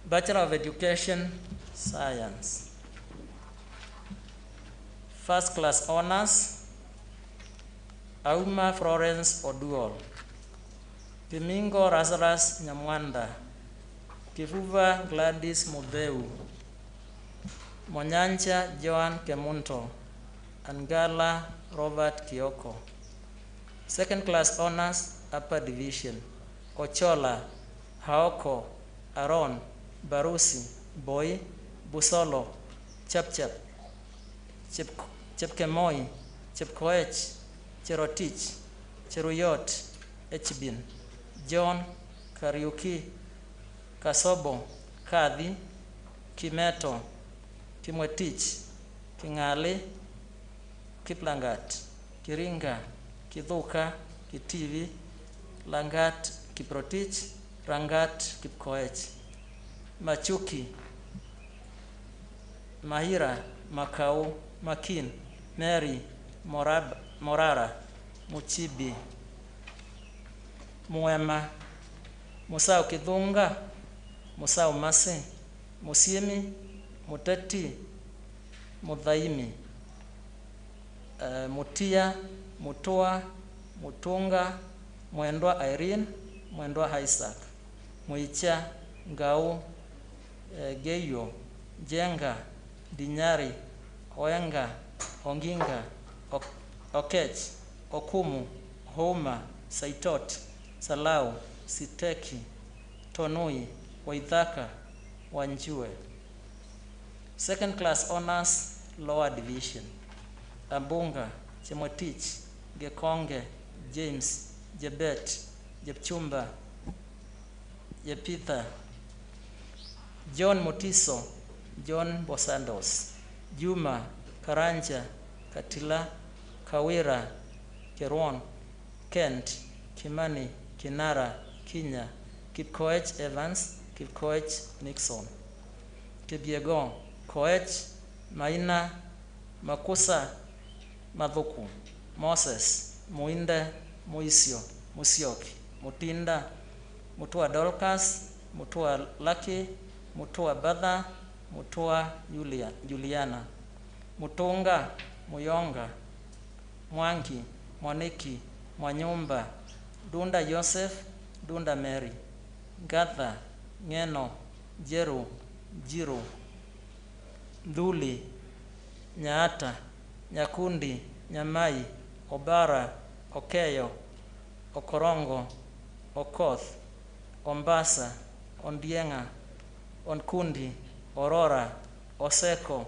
Bachelor of Education, Science. First class honors, Auma Florence Oduol, Pimingo Razaras Nyamwanda, Kifuva Gladys Mudheu, Monyancha Joan Kemunto, Angala Robert Kioko. Second class honors, Upper Division, Ochola, Haoko, Aron, Barusi, Boy, Busolo, Chapchap, Chepkemoi, Chepkoech, Cherotich, Cheruyot, Echbin, John, Kariuki, Kasobo, Kadhi, Kimeto, Kimwetich, Kingali, Kiplangat, Kiringa, Kithuka, Kitivi, Langat, Kiprotich, Rangat, Kipkoech, Machuki, Mahira, Makau, Makin, Mary, Morara, Muchibi, Muema, Musau Kidhunga, Musau Mase, Musiemi, Muteti, Mudhaimi, Mutia, Mutua, Mutunga, Mwendwa Irene, Mwendwa Isaac, Muicha, Ngau, Geyo, Jenga, Dinyari, Oenga, Onginga, Okech, Okumu, Homa, Saitot, Salau, Siteki, Tonui, Waithaka, Wanjue. Second class honors, lower division, Ambunga, Chemotich, Gekonge, James, Jebet, Jepchumba, Jepitha, John Mutiso, John Bosandos, Juma, Karanja, Katila, Kawira, Keron, Kent, Kimani, Kinara, Kinya, Kipkoech Evans, Kipkoech Nixon, Kibiegon, Koech, Maina, Makusa, Madhuku, Moses, Muinde, Muisio, Musioki, Mutinda, Mutua Dolcas, Mutua Lucky, Mutua Badha, Mutua Juliana, Mutunga, Muyonga, Mwangi, Mwaniki, Mwanyumba, Dunda Joseph, Dunda Mary, Gatha, Ngeno, Jeru, Jiru, Dhuli, Nyaata, Nyakundi, Nyamai, Obara, Okeyo, Okorongo, Okoth, Ombasa, Ondienga, Onkundi, Aurora, Oseko,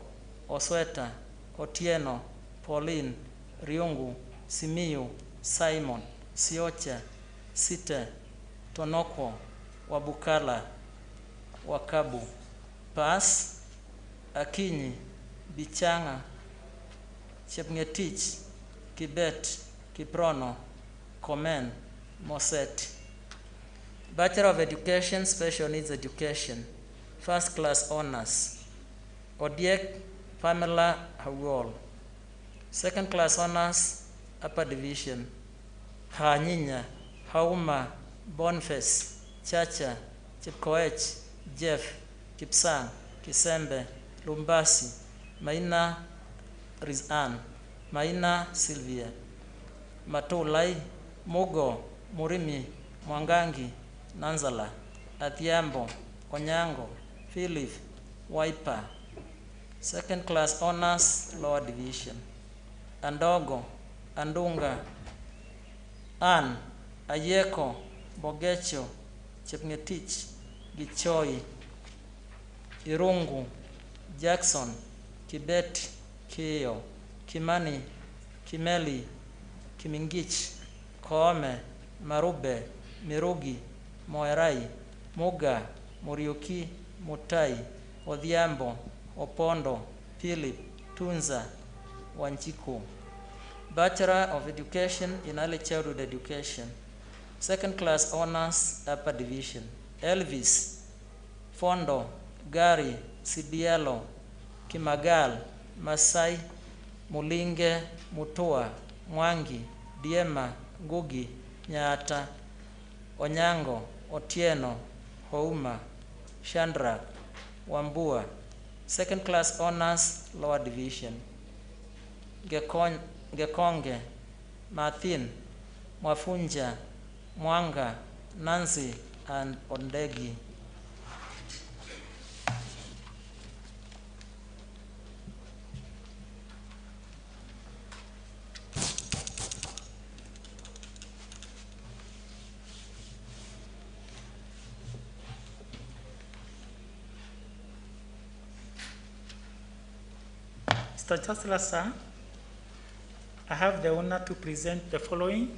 Osweta, Otieno, Pauline, Riungu, Simiyu, Simon, Siocha, Site, Tonokwo, Wabukala, Wakabu, Pas, Akinyi, Bichanga, Chepngetich, Kibet, Kiprono, Komen, Moset. Bachelor of Education, Special Needs Education, First Class Honors, Odiek Pamela Hawol. Second Class Honors, Upper Division, Hanyinya, Hauma, Boniface, Chacha, Chipkoech, Jeff, Kipsang, Kisembe, Lumbasi, Maina Rizan, Maina Sylvia, Matulai, Mugo, Murimi, Mwangangi, Nanzala, Athiambo, Onyango, Philip, Wiper. Second Class Honors, Lower Division, Andogo, Andunga, Ann, Ayeko, Bogecho, Chepngetich, Gichoi, Irungu, Jackson, Kibet, Kio, Kimani, Kimeli, Kimingich, Koome, Marube, Mirugi, Moerai, Muga, Muriuki, Mutai, Odhiambo, Opondo, Philip, Tunza, Wanjiku. Bachelor of Education in Early Childhood Education. Second Class Honors, Upper Division. Elvis, Fondo, Gari, Sidielo, Kimagal, Masai, Mulinge, Mutua, Mwangi, Diema, Ngugi, Nyata, Onyango, Otieno, Houma, Chandra, Wambua. Second Class Honors, Lower Division. Gekonge, Martin, Mwafunja, Mwanga, Nancy, and Ondegi. Mr. Chancellor, sir, I have the honor to present the following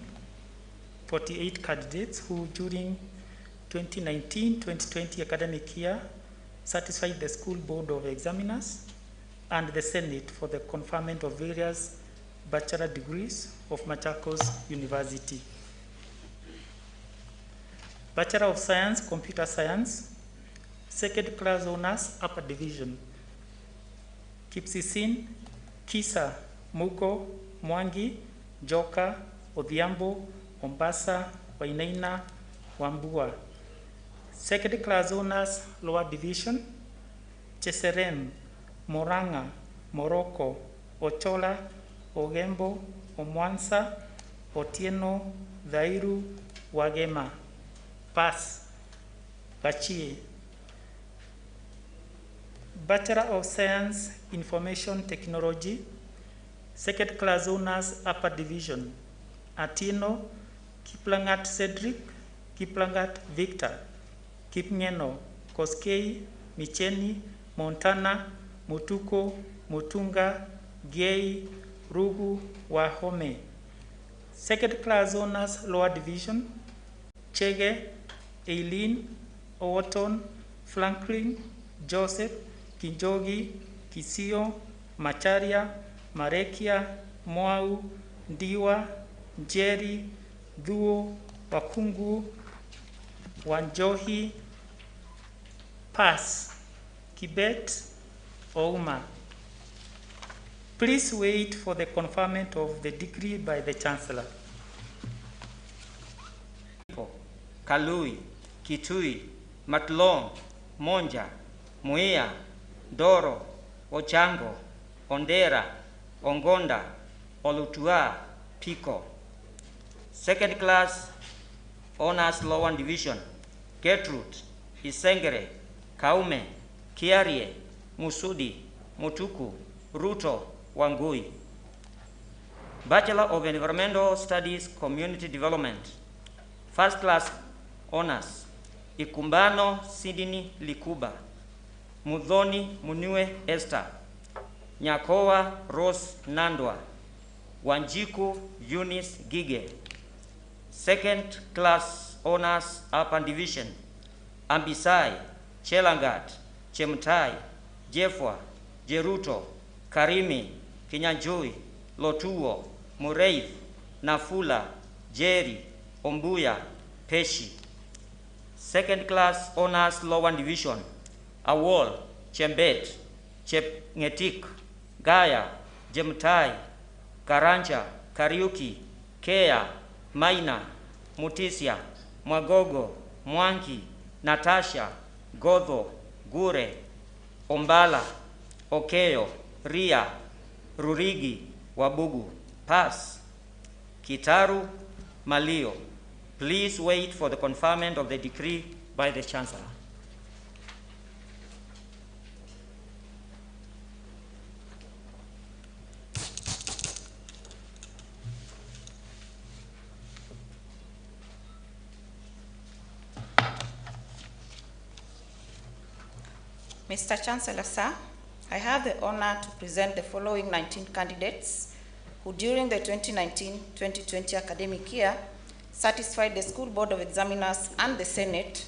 48 candidates who during 2019-2020 academic year satisfied the School Board of Examiners and the Senate for the conferment of various bachelor degrees of Machakos University. Bachelor of Science, Computer Science, Second Class Honors, Upper Division. Kipsisin, Kisa, Mugo, Mwangi, Joka, Odhiambo, Mombasa, Wainaina, Wambua. Second Class Honors, Lower Division, Cheserem, Moranga, Morocco, Ochola, Ogembo, Omwansa, Otieno, Dhairu, Wagema. Pass, Gachie. Bachelor of Science, Information Technology, Second Class Honors, Upper Division, Atino, Kiplangat Cedric, Kiplangat Victor, Kipngeno, Koskei, Micheni, Montana, Mutuko, Mutunga, Gay, Rugu, Wahome. Second Class Honors, Lower Division, Chege, Eileen, Overton, Franklin, Joseph, Kinjogi, Kisio, Macharia, Marekia, Mwau, Ndiwa, Njeri, Dhuo, Wakungu, Wanjohi, Pass, Kibet, Ouma. Please wait for the conferment of the degree by the Chancellor. Kalui, Kitui, Matlong, Monja, Muia, Doro, Ochango, Ondera, Ongonda, Olutua, Pico. Second Class Honors Lower Division, Gertrude, Isengere, Kaume, Kiarie, Musudi, Mutuku, Ruto, Wangui. Bachelor of Environmental Studies, Community Development. First Class Honors, Ikumbano Sidini Likuba, Mudhoni Muniwe Esther, Nyakoa Rose Nandwa, Wanjiku Eunice Gige. Second Class Honors Upper Division, Ambisai, Chelangat, Chemtai, Jefwa, Jeruto, Karimi, Kinyanjui, Lotuo, Mureithi, Nafula, Jerry, Ombuya, Peshi. Second class honors lower division, Awol, Chembet, Chepngetik, Gaya, Jemtai, Karanja, Kariuki, Kea, Maina, Mutisia, Mwagogo, Mwangi, Natasha, Godho, Gure, Ombala, Okeo, Ria, Rurigi, Wabugu. Pass. Kitaru, Malio. Please wait for the conferment of the decree by the Chancellor. Mr. Chancellor, sir, I have the honor to present the following 19 candidates who during the 2019-2020 academic year satisfied the School Board of Examiners and the Senate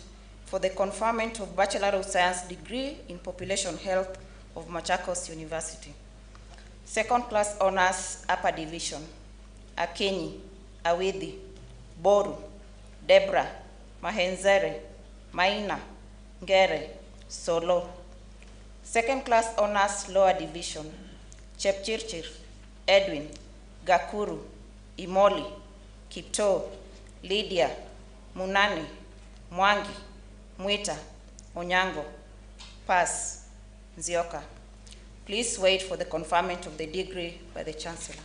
for the conferment of Bachelor of Science degree in Population Health of Machakos University. Second class honors, upper division, Akenyi, Awidi, Boru, Debra, Mahenzere, Maina, Ngere, Solo. Second class honors, lower division, Chepchirchir, Edwin, Gakuru, Imoli, Kipto, Lydia, Munani, Mwangi, Mwita, Onyango. Pass. Nzioka. Please wait for the conferment of the degree by the Chancellor.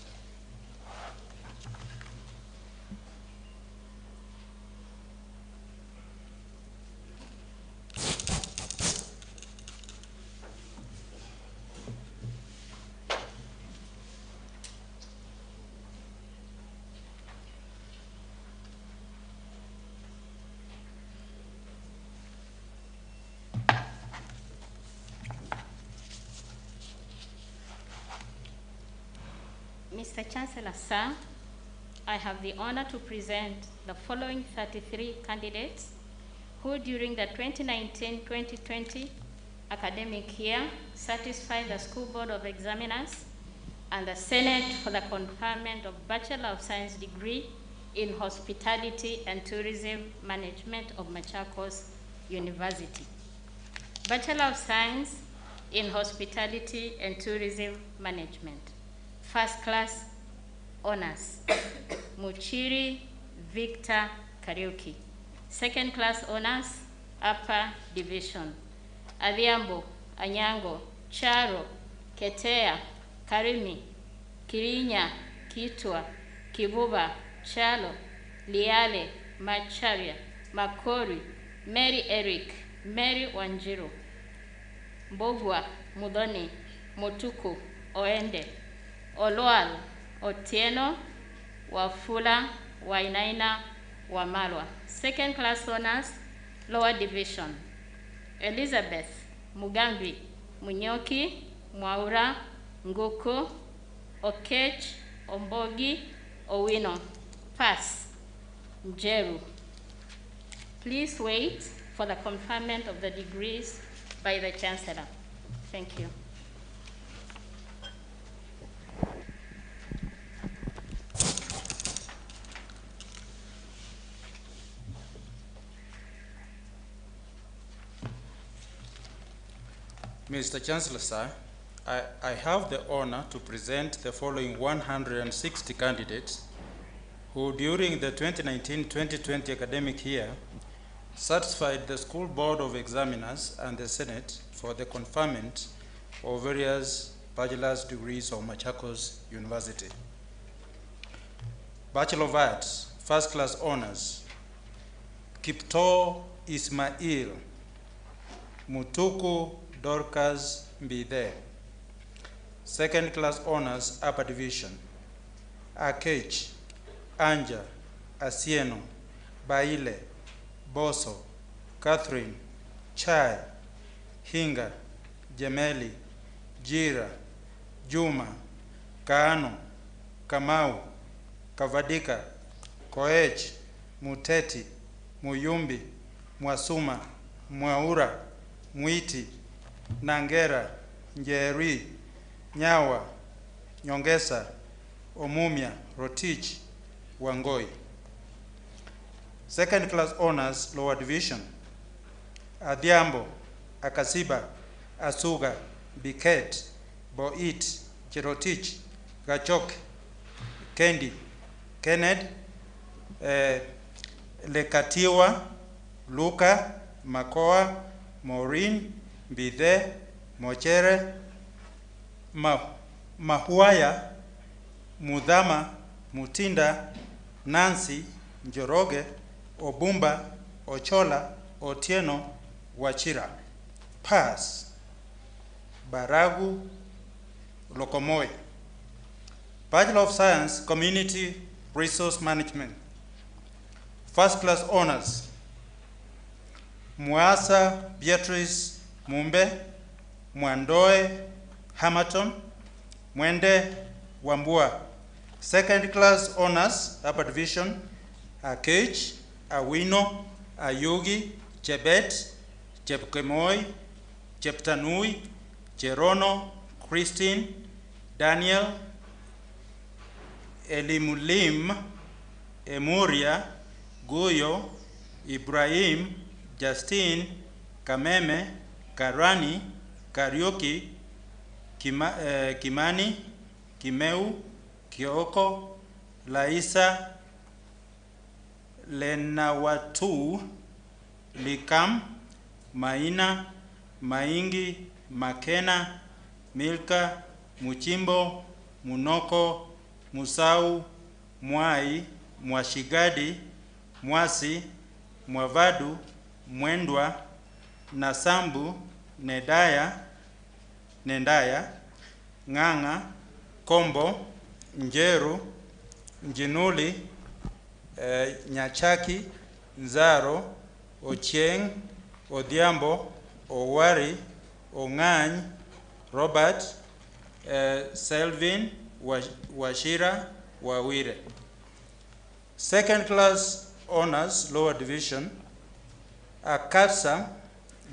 Mr. Chancellor, sir, I have the honor to present the following 33 candidates who during the 2019-2020 academic year satisfied the School Board of Examiners and the Senate for the conferment of Bachelor of Science degree in Hospitality and Tourism Management of Machakos University. Bachelor of Science in Hospitality and Tourism Management. First class honors, Muchiri Victor Kariuki. Second class honors, upper division, Adhiambo, Anyango, Charo, Ketea, Karimi, Kirinya, Kitwa, Kibuba, Chalo, Liale, Macharia, Makori, Mary Eric, Mary Wanjiru, Mbogwa, Mudoni, Motuku, Oende, Oloal, Otieno, Wafula, Wainaina, Wamalwa. Second class honors, lower division, Elizabeth, Mugambi, Munyoki, Mwaura, Nguku, Okech, Ombogi, Owino. Pass. Njeru. Please wait for the conferment of the degrees by the Chancellor. Thank you. Mr. Chancellor, sir, I have the honor to present the following 160 candidates who during the 2019-2020 academic year satisfied the School Board of Examiners and the Senate for the conferment of various bachelor's degrees of Machakos University. Bachelor of Arts, first class honors, Kipto Ismail, Mutuku Dorcas Mbide. Second class honors, upper division, Akech, Anja, Asieno, Baile, Boso, Catherine, Chai, Hinga, Gemeli, Jira, Juma, Kaano, Kamau, Kavadika, Koech, Muteti, Muyumbi, Mwasuma, Mwaura, Mwiti, Nangera, Njeri, Nyawa, Nyongesa, Omumia, Rotich, Wangoi. Second class honors, lower division, Adhiambo, Akasiba, Asuga, Biket, Boit, Cherotich, Gachok, Kendi, Kenneth, Lekatiwa, Luka, Makoa, Maureen, Bide, Mochere, Mahuaya, Mudhama, Mutinda, Nancy, Njoroge, Obumba, Ochola, Otieno, Wachira. Pass, Baragu, Lokomoy. Bachelor of Science, Community Resource Management. First class honors, Muasa Beatrice Mumbe, Mwandoe Hamilton, Mwende Wambua. Second class honors, upper division, Akech, Awino, Ayugi, Chebet, Chepkemoi, Cheptanui, Cherono, Christine, Daniel, Elimulim, Emuria, Guyo, Ibrahim, Justine, Kameme, Karani, Karaoke, Kimani, Kimeu, Kioko, Laisa, Lenawatu, Likam, Maina, Maingi, Makena, Milka, Muchimbo, Munoko, Musau, Mwai, Mwashigadi, Mwasi, Mwavadu, Mwendwa, Nasambu, Nendaya, Nganga, Kombo, Njeru, Njinuli, Nyachaki, Nzaro, Ochieng, Odhiambo, Owari, Ongany, Robert, Selvin, Washira, Wawire. Second class honors, lower division, Akatsa,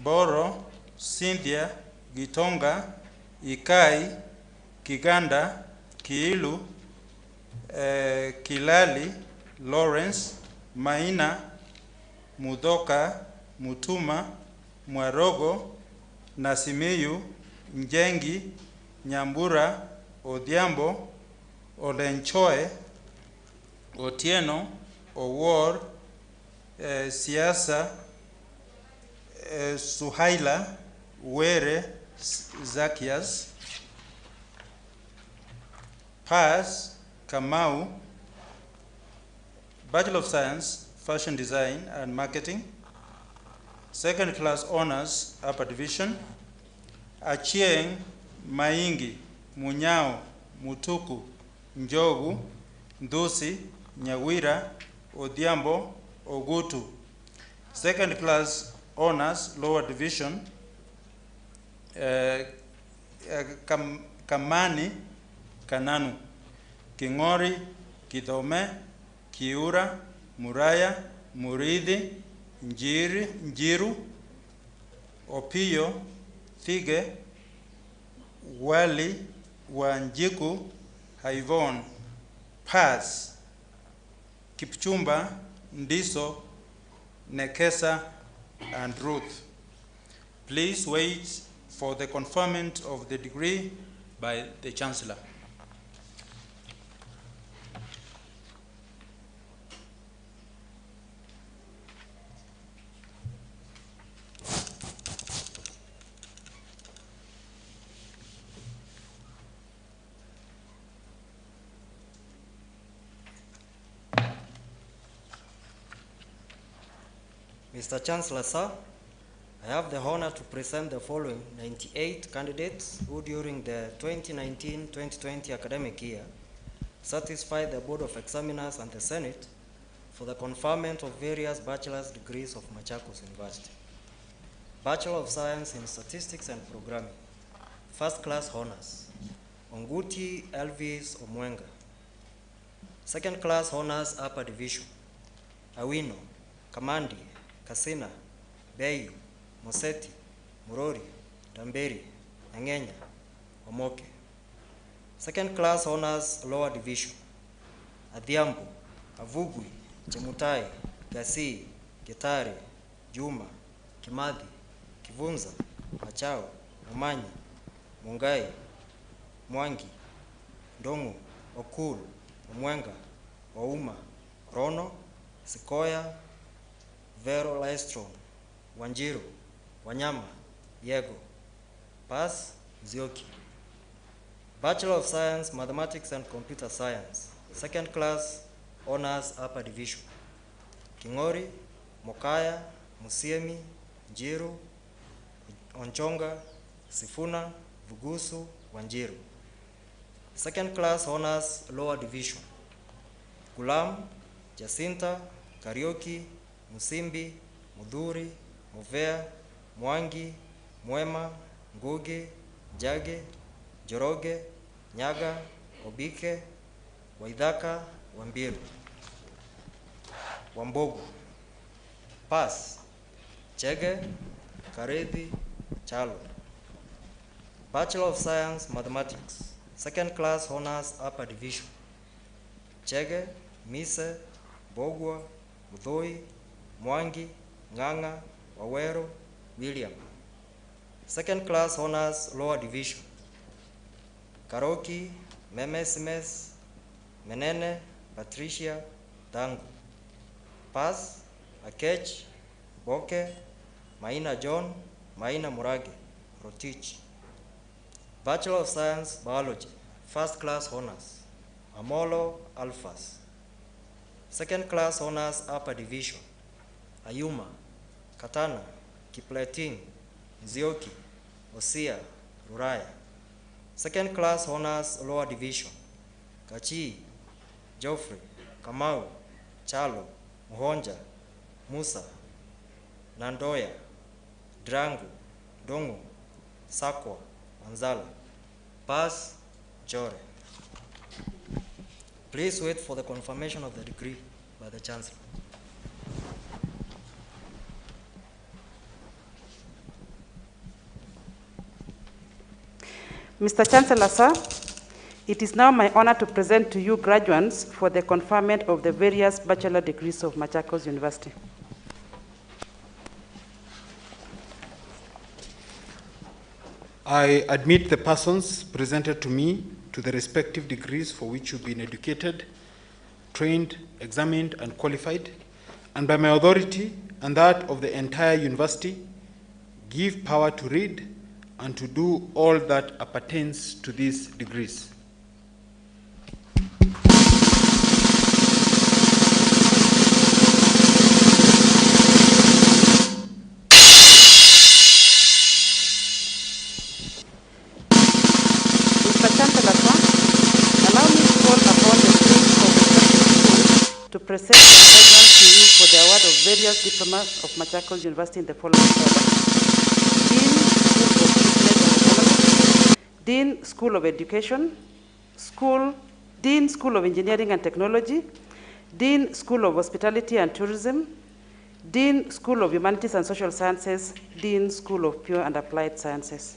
Boro, Cynthia, Gitonga, Ikai, Kiganda, Kiilu, Kilali, Lawrence, Maina, Mudoka, Mutuma, Mwarogo, Nasimiyu, Njengi, Nyambura, Odhiambo, Olenchoe, Otieno, Owor, Siasa, Suhaila, Were, Zakias. Pass, Kamau, Bachelor of Science, Fashion Design and Marketing. Second class honors, upper division, Achieng, Maingi, Munyao, Mutuku, Njogu, Ndusi, Nyawira, Odhiambo, Ogutu. Second class honors, lower division, Kamani, Kananu, Kingori, Kidome, Kiura, Muraya, Muridhi, Njiru, Opio, Thige, Wali, Wanjiku, Haivon. Pass, Kipchumba, Ndiso, Nekesa, and Ruth. Please wait for the conferment of the degree by the Chancellor. Mr. Chancellor, sir, I have the honor to present the following 98 candidates who during the 2019-2020 academic year satisfied the Board of Examiners and the Senate for the conferment of various bachelor's degrees of Machakos University. Bachelor of Science in Statistics and Programming, First Class Honors, Onguti Elvis Omwenga. Second Class Honors, Upper Division, Awino, Kamandi, Kasina, Beyu, Moseti, Murori, Tamberi, Angenya, Omoke. Second class honors lower division. Adhiambo, Avugui, Chemutai, Gasi, Gitare, Juma, Kimathi, Kivunza, Machao, Umanyi, Mungai, Mwangi, Ndongo, Okul, Omwenga, Wauma, Rono, Sikoya, Vero Lystrom, Wanjiru, Wanyama, Yego. Pass, Zioki. Bachelor of Science, Mathematics and Computer Science. Second class, honors upper division. Kingori, Mokaya, Musiemi, Njiru, Onchonga, Sifuna, Vugusu, Wanjiru. Second class honors lower division. Gulam, Jacinta, Karioki, Musimbi, Mudhuri, Movea, Mwangi, Mwema, Ngugi, Jage, Joroge, Nyaga, Obike, Waidhaka, Wambiru. Wambogu. Pass, Chege, Karethi, Chalo. Bachelor of Science, Mathematics. Second class honors upper division. Chege, Mise, Bogwa, Mudhoi, Mwangi, Nganga, Wawero, William. Second class honors lower division. Karoki, Memesimes, Menene, Patricia, Tangu. Pass, Akech, Boke, Maina John, Maina Murage, Rotich. Bachelor of Science, Biology. First class honors. Amolo, Alphas. Second class honors upper division. Ayuma, Katana, Kipleting, Nzioki, Osia, Ruraya. Second class honors lower division. Kachi, Geoffrey, Kamau, Chalo, Muhonja, Musa, Nandoya, Drangu, Dongo, Sakwa, Manzala. Pass, Jore. Please wait for the confirmation of the degree by the Chancellor. Mr. Chancellor, sir, it is now my honor to present to you graduates for the conferment of the various bachelor degrees of Machakos University. I admit the persons presented to me to the respective degrees for which you've been educated, trained, examined, and qualified, and by my authority and that of the entire university, give power to read and to do all that appertains to these degrees. Mr. Chancellor, sir, allow me to call upon the students of the schools to present their graduates to you for the award of various diplomas of Machakos University in the following order. Dean, School of Education, Dean, School of Engineering and Technology, Dean, School of Hospitality and Tourism, Dean, School of Humanities and Social Sciences, Dean, School of Pure and Applied Sciences.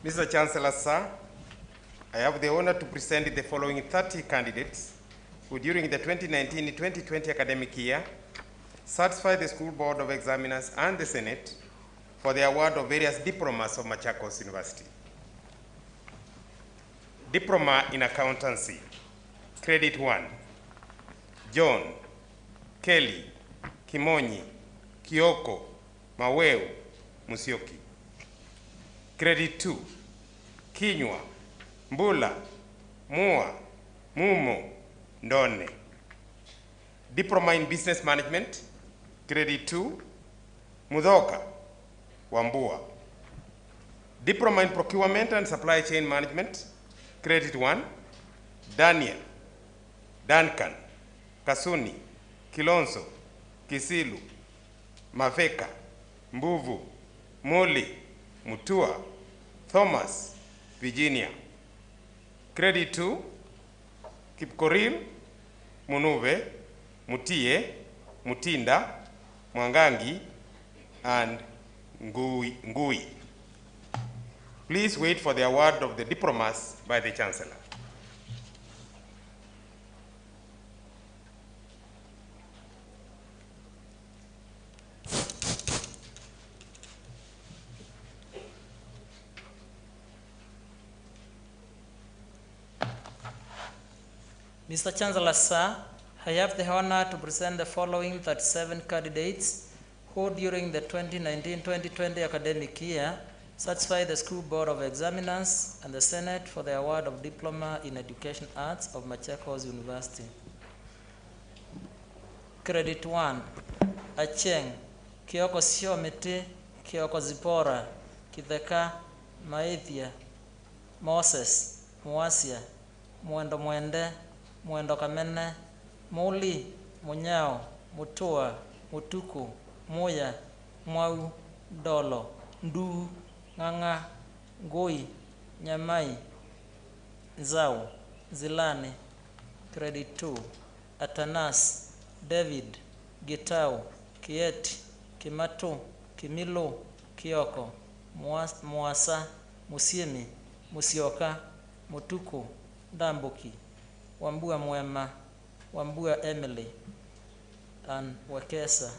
Mr. Chancellor, sir, I have the honor to present the following 30 candidates who during the 2019-2020 academic year satisfied the School Board of Examiners and the Senate for the award of various diplomas of Machakos University. Diploma in Accountancy, Credit 1, John, Kelly, Kimonyi, Kioko, Maweu, Musyoki. Credit 2, Kinywa, Mbula, Mua, Mumo, Ndone. Diploma in Business Management, Credit 2, Mudhoka, Wambua. Diploma in Procurement and Supply Chain Management, Credit 1, Daniel, Duncan, Kasuni, Kilonzo, Kisilu, Maveka, Mbuvu, Muli, Mutua, Thomas, Virginia. Credit 2, Kipkorir, Munuve, Mutie, Mutinda, Mwangangi, and Ngui. Please wait for the award of the diplomas by the Chancellor. Mr. Chancellor, sir, I have the honor to present the following 37 candidates who during the 2019-2020 academic year satisfy the School Board of Examiners and the Senate for the award of Diploma in Education Arts of Machakos University. Credit 1, Acheng, Kioko Siomiti, Kioko Zipora, Kitheka, Maithia, Moses, Muasia, Mwendo Mwende, Mwendo Kamene, Muli, Munyao, Mutua, Mutuku, Moya, Mwau, Dolo, Ndu, Nganga, Ngui, Nyamai, Zau, Zilani. Credit 2, Atanas, David, Gitau, Kieti, Kimatu, Kimilo, Kioko, Muasa, Musiemi, Musioka, Mutuku, Dambuki, Wambua Mwema, Wambua Emily, and Wakesa.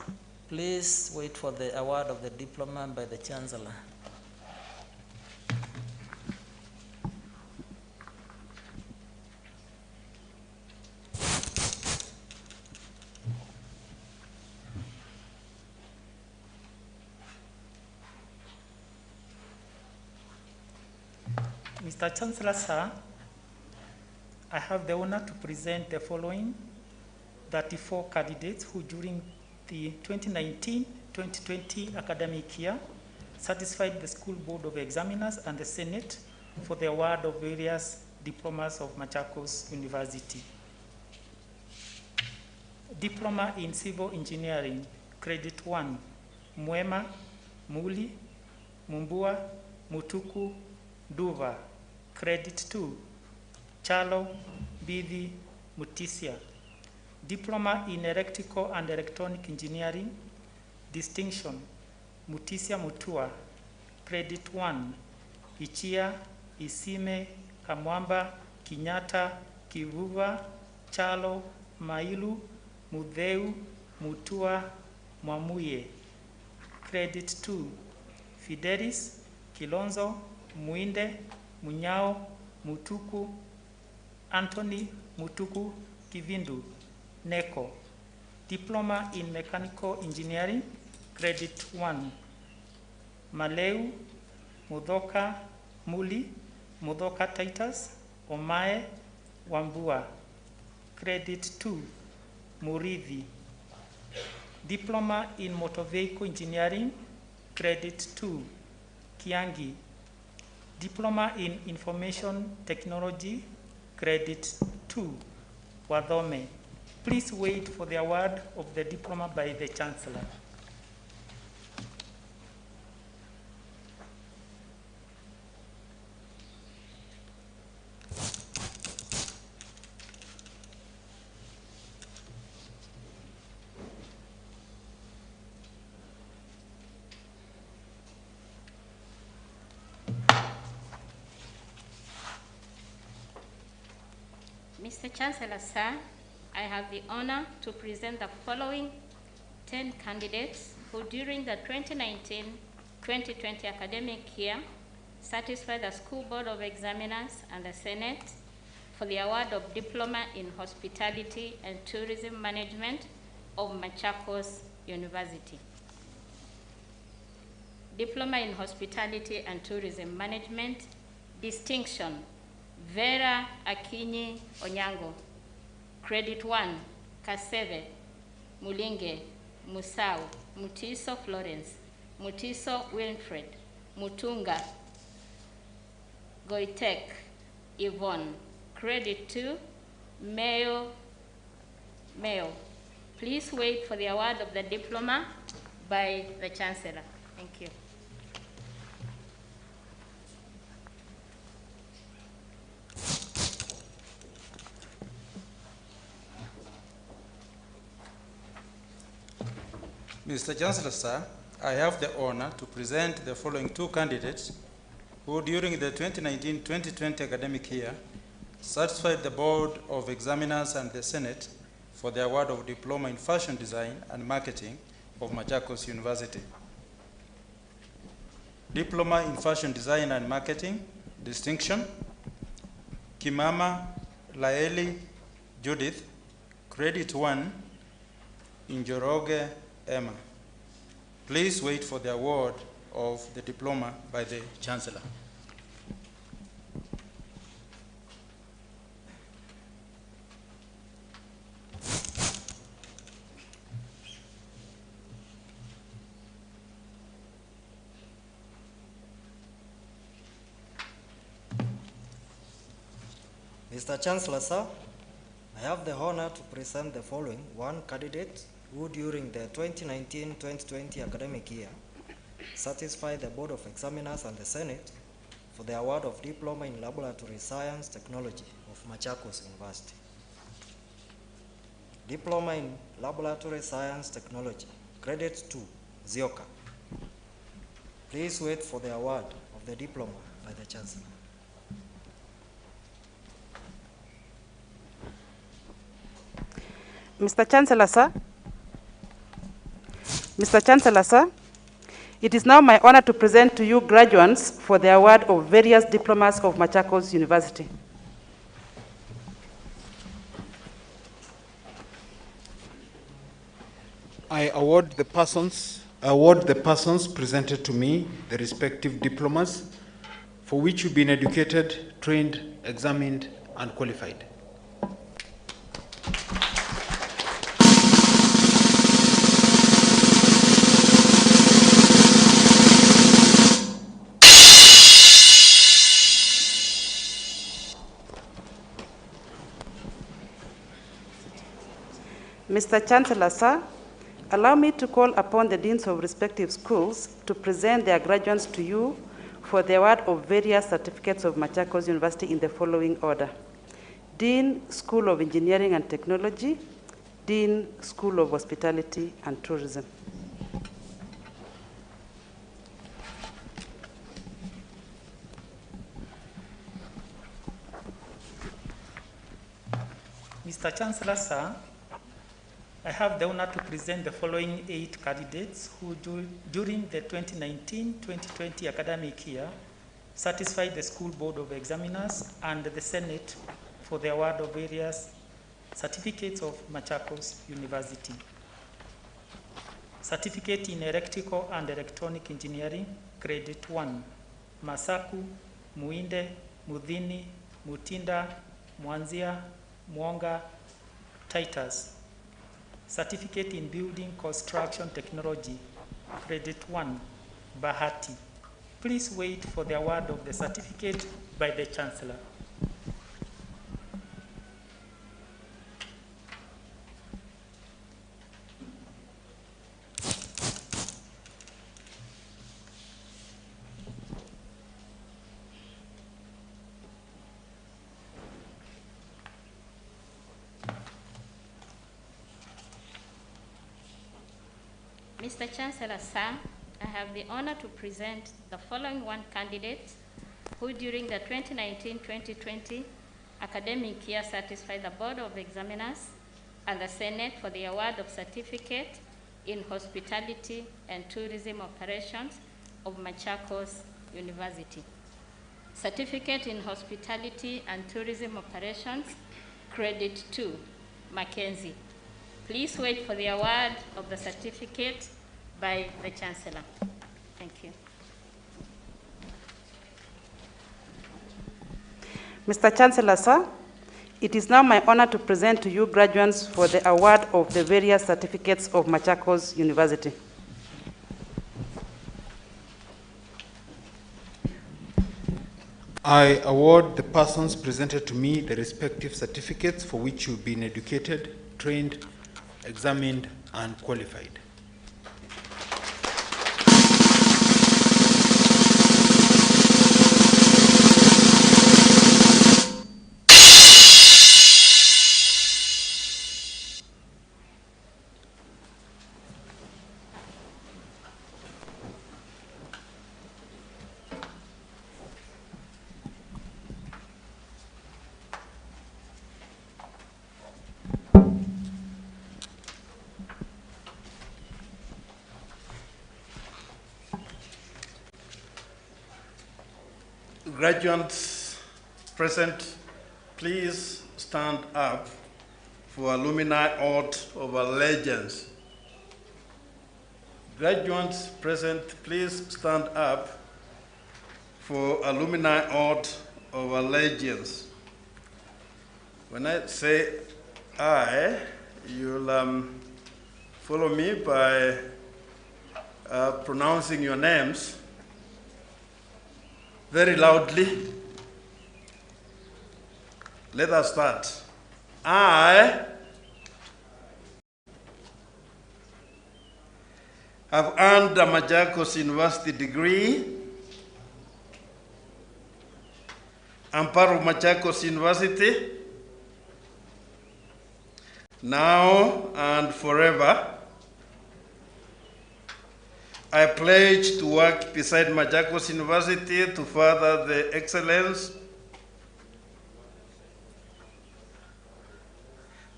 Please wait for the award of the diploma by the Chancellor. Mr. Chancellor, sir, I have the honor to present the following 34 candidates who during the 2019-2020 academic year satisfied the School Board of Examiners and the Senate for the award of various diplomas of Machakos University. Diploma in Civil Engineering, Credit 1, Mwema, Muli, Mumbua, Mutuku, Duva. Credit 2, Chalo, Bidi, Mutisia. Diploma in Electrical and Electronic Engineering, Distinction, Mutisia Mutua. Credit 1, Ichia, Isime, Kamwamba, Kinyata, Kivuva, Chalo, Mailu, Mudheu, Mutua, Mwamuye. Credit 2, Fidelis, Kilonzo, Muinde, Munyao, Mutuku, Anthony, Mutuku, Kivindu, Neko. Diploma in Mechanical Engineering, Credit 1, Maleu, Mudoka, Muli, Mudoka Titus, Omae, Wambua. Credit 2, Muridhi. Diploma in Motor Vehicle Engineering, Credit 2, Kiangi. Diploma in Information Technology, Credit 2, Wadhome. Please wait for the award of the diploma by the Chancellor. Mr. Chancellor, sir, I have the honor to present the following 10 candidates who during the 2019-2020 academic year satisfied the School Board of Examiners and the Senate for the award of Diploma in Hospitality and Tourism Management of Machakos University. Diploma in Hospitality and Tourism Management, Distinction, Vera Akinyi Onyango. Credit 1, Kaseve, Mulinge, Musau, Mutiso Florence, Mutiso Wilfred, Mutunga, Goitek, Yvonne. Credit 2, Mayo. Please wait for the award of the diploma by the Chancellor. Thank you. Mr. Chancellor, sir, I have the honor to present the following two candidates who, during the 2019-2020 academic year, satisfied the Board of Examiners and the Senate for the award of Diploma in Fashion Design and Marketing of Machakos University. Diploma in Fashion Design and Marketing, distinction, Kimama Laeli Judith, Credit 1, Njoroge Emma. Please wait for the award of the diploma by the Chancellor. Mr. Chancellor, sir, I have the honor to present the following one candidate who during the 2019-2020 academic year satisfied the Board of Examiners and the Senate for the award of Diploma in Laboratory Science Technology of Machakos University. Diploma in Laboratory Science Technology, Credit 2, Zioka. Please wait for the award of the diploma by the Chancellor. Mr. Chancellor, sir. Mr. Chancellor, sir, it is now my honor to present to you graduates for the award of various diplomas of Machakos University. I award the persons presented to me the respective diplomas for which you've been educated, trained, examined, and qualified. Mr. Chancellor, sir, allow me to call upon the deans of respective schools to present their graduates to you for the award of various certificates of Machakos University in the following order. Dean, School of Engineering and Technology, Dean, School of Hospitality and Tourism. Mr. Chancellor, sir, I have the honor to present the following 8 candidates who, during the 2019-2020 academic year, satisfied the School Board of Examiners and the Senate for the award of various certificates of Machakos University. Certificate in Electrical and Electronic Engineering, Credit 1, Masaku, Muinde, Mudhini, Mutinda, Mwanzia, Mwonga, Titus. Certificate in Building Construction Technology, Credit 1, Bahati. Please wait for the award of the certificate by the Chancellor. Mr. Chancellor, sir, I have the honor to present the following 1 candidate who during the 2019-2020 academic year satisfied the Board of Examiners and the Senate for the award of Certificate in Hospitality and Tourism Operations of Machakos University. Certificate in Hospitality and Tourism Operations, Credit 2, Mackenzie. Please wait for the award of the certificate by the Chancellor. Thank you. Mr. Chancellor, sir, it is now my honor to present to you graduates for the award of the various certificates of Machakos University. I award the persons presented to me the respective certificates for which you've been educated, trained, examined, and qualified. Graduates present, please stand up for alumni oath of allegiance. Graduates present, please stand up for alumni oath of allegiance. When I say I, you'll follow me by pronouncing your names very loudly. Let us start. I have earned a Machakos University degree. I'm part of Machakos University now and forever. I pledge to work beside Machakos University to further the excellence,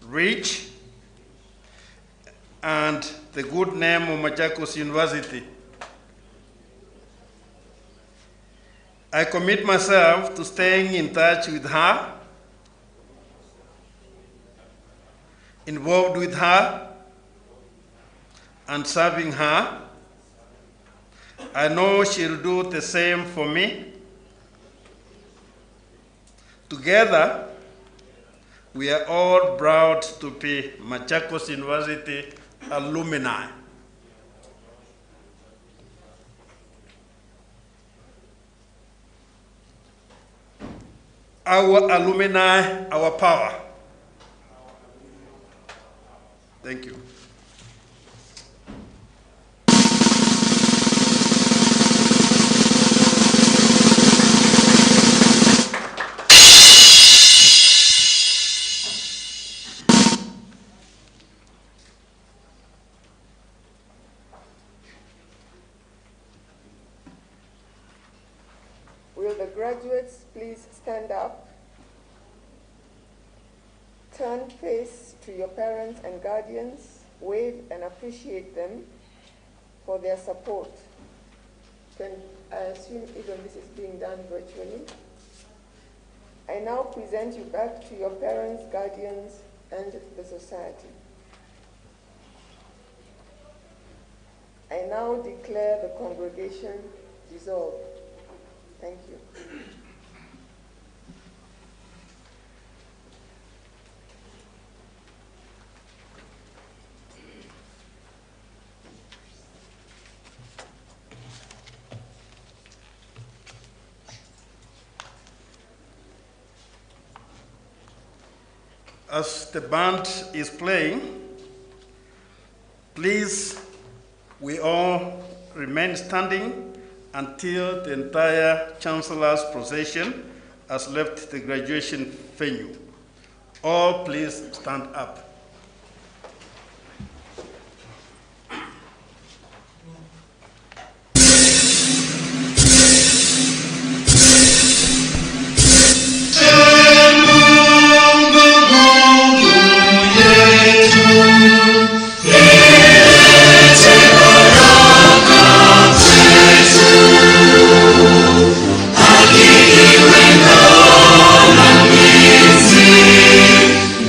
reach, and the good name of Machakos University. I commit myself to staying in touch with her, involved with her, and serving her. I know she'll do the same for me. Together, we are all proud to be Machakos University alumni. Our alumni, our power. Thank you. Will the graduates please stand up? Turn face to your parents and guardians, wave and appreciate them for their support. I assume even this is being done virtually. I now present you back to your parents, guardians, and the society. I now declare the congregation dissolved. Thank you. As the band is playing, please, we all remain standing until the entire Chancellor's procession has left the graduation venue. All please stand up.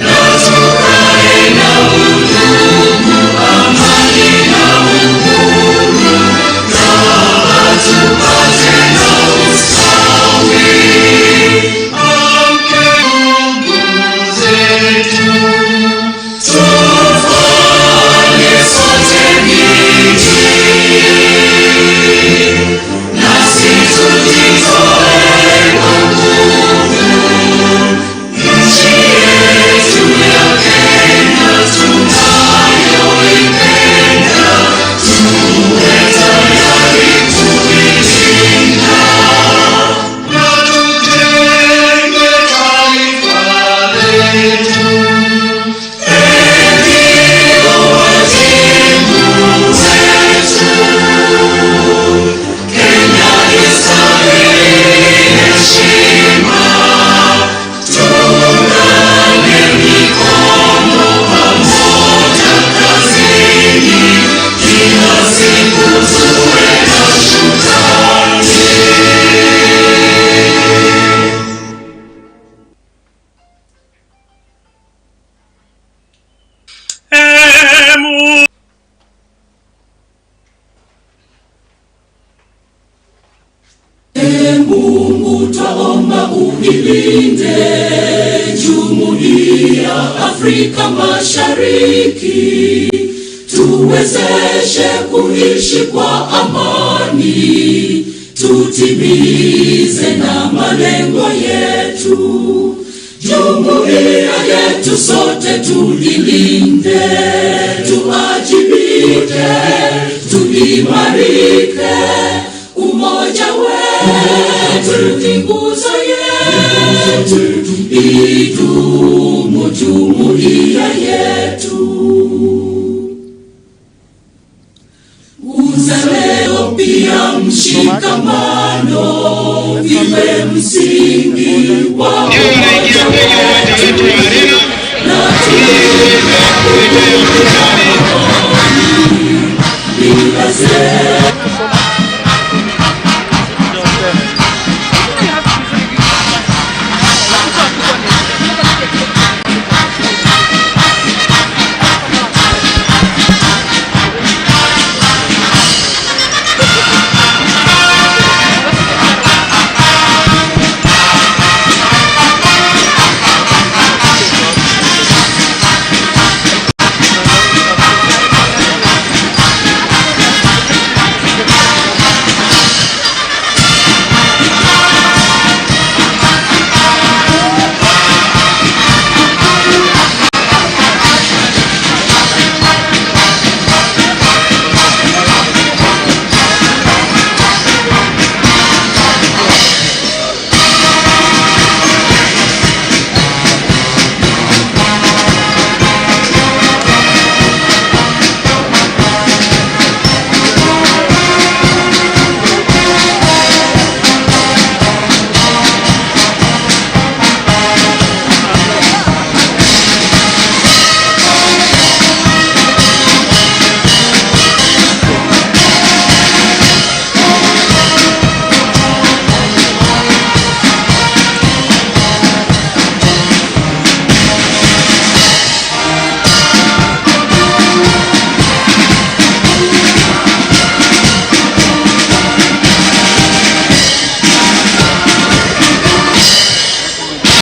That's Mungu twaomba uilinde Jumuiya Afrika Mashariki, tuwezeshe kuishi kwa amani, tutimize na malengo yetu. Jumuiya yetu sote tuilinde, tuajibike, tuimarike. Umoja wetu ni nguzo yetu, idumu jumuiya yetu. Uzalendo pia mshikamano iwe msingi wa umoja wetu, na tuwe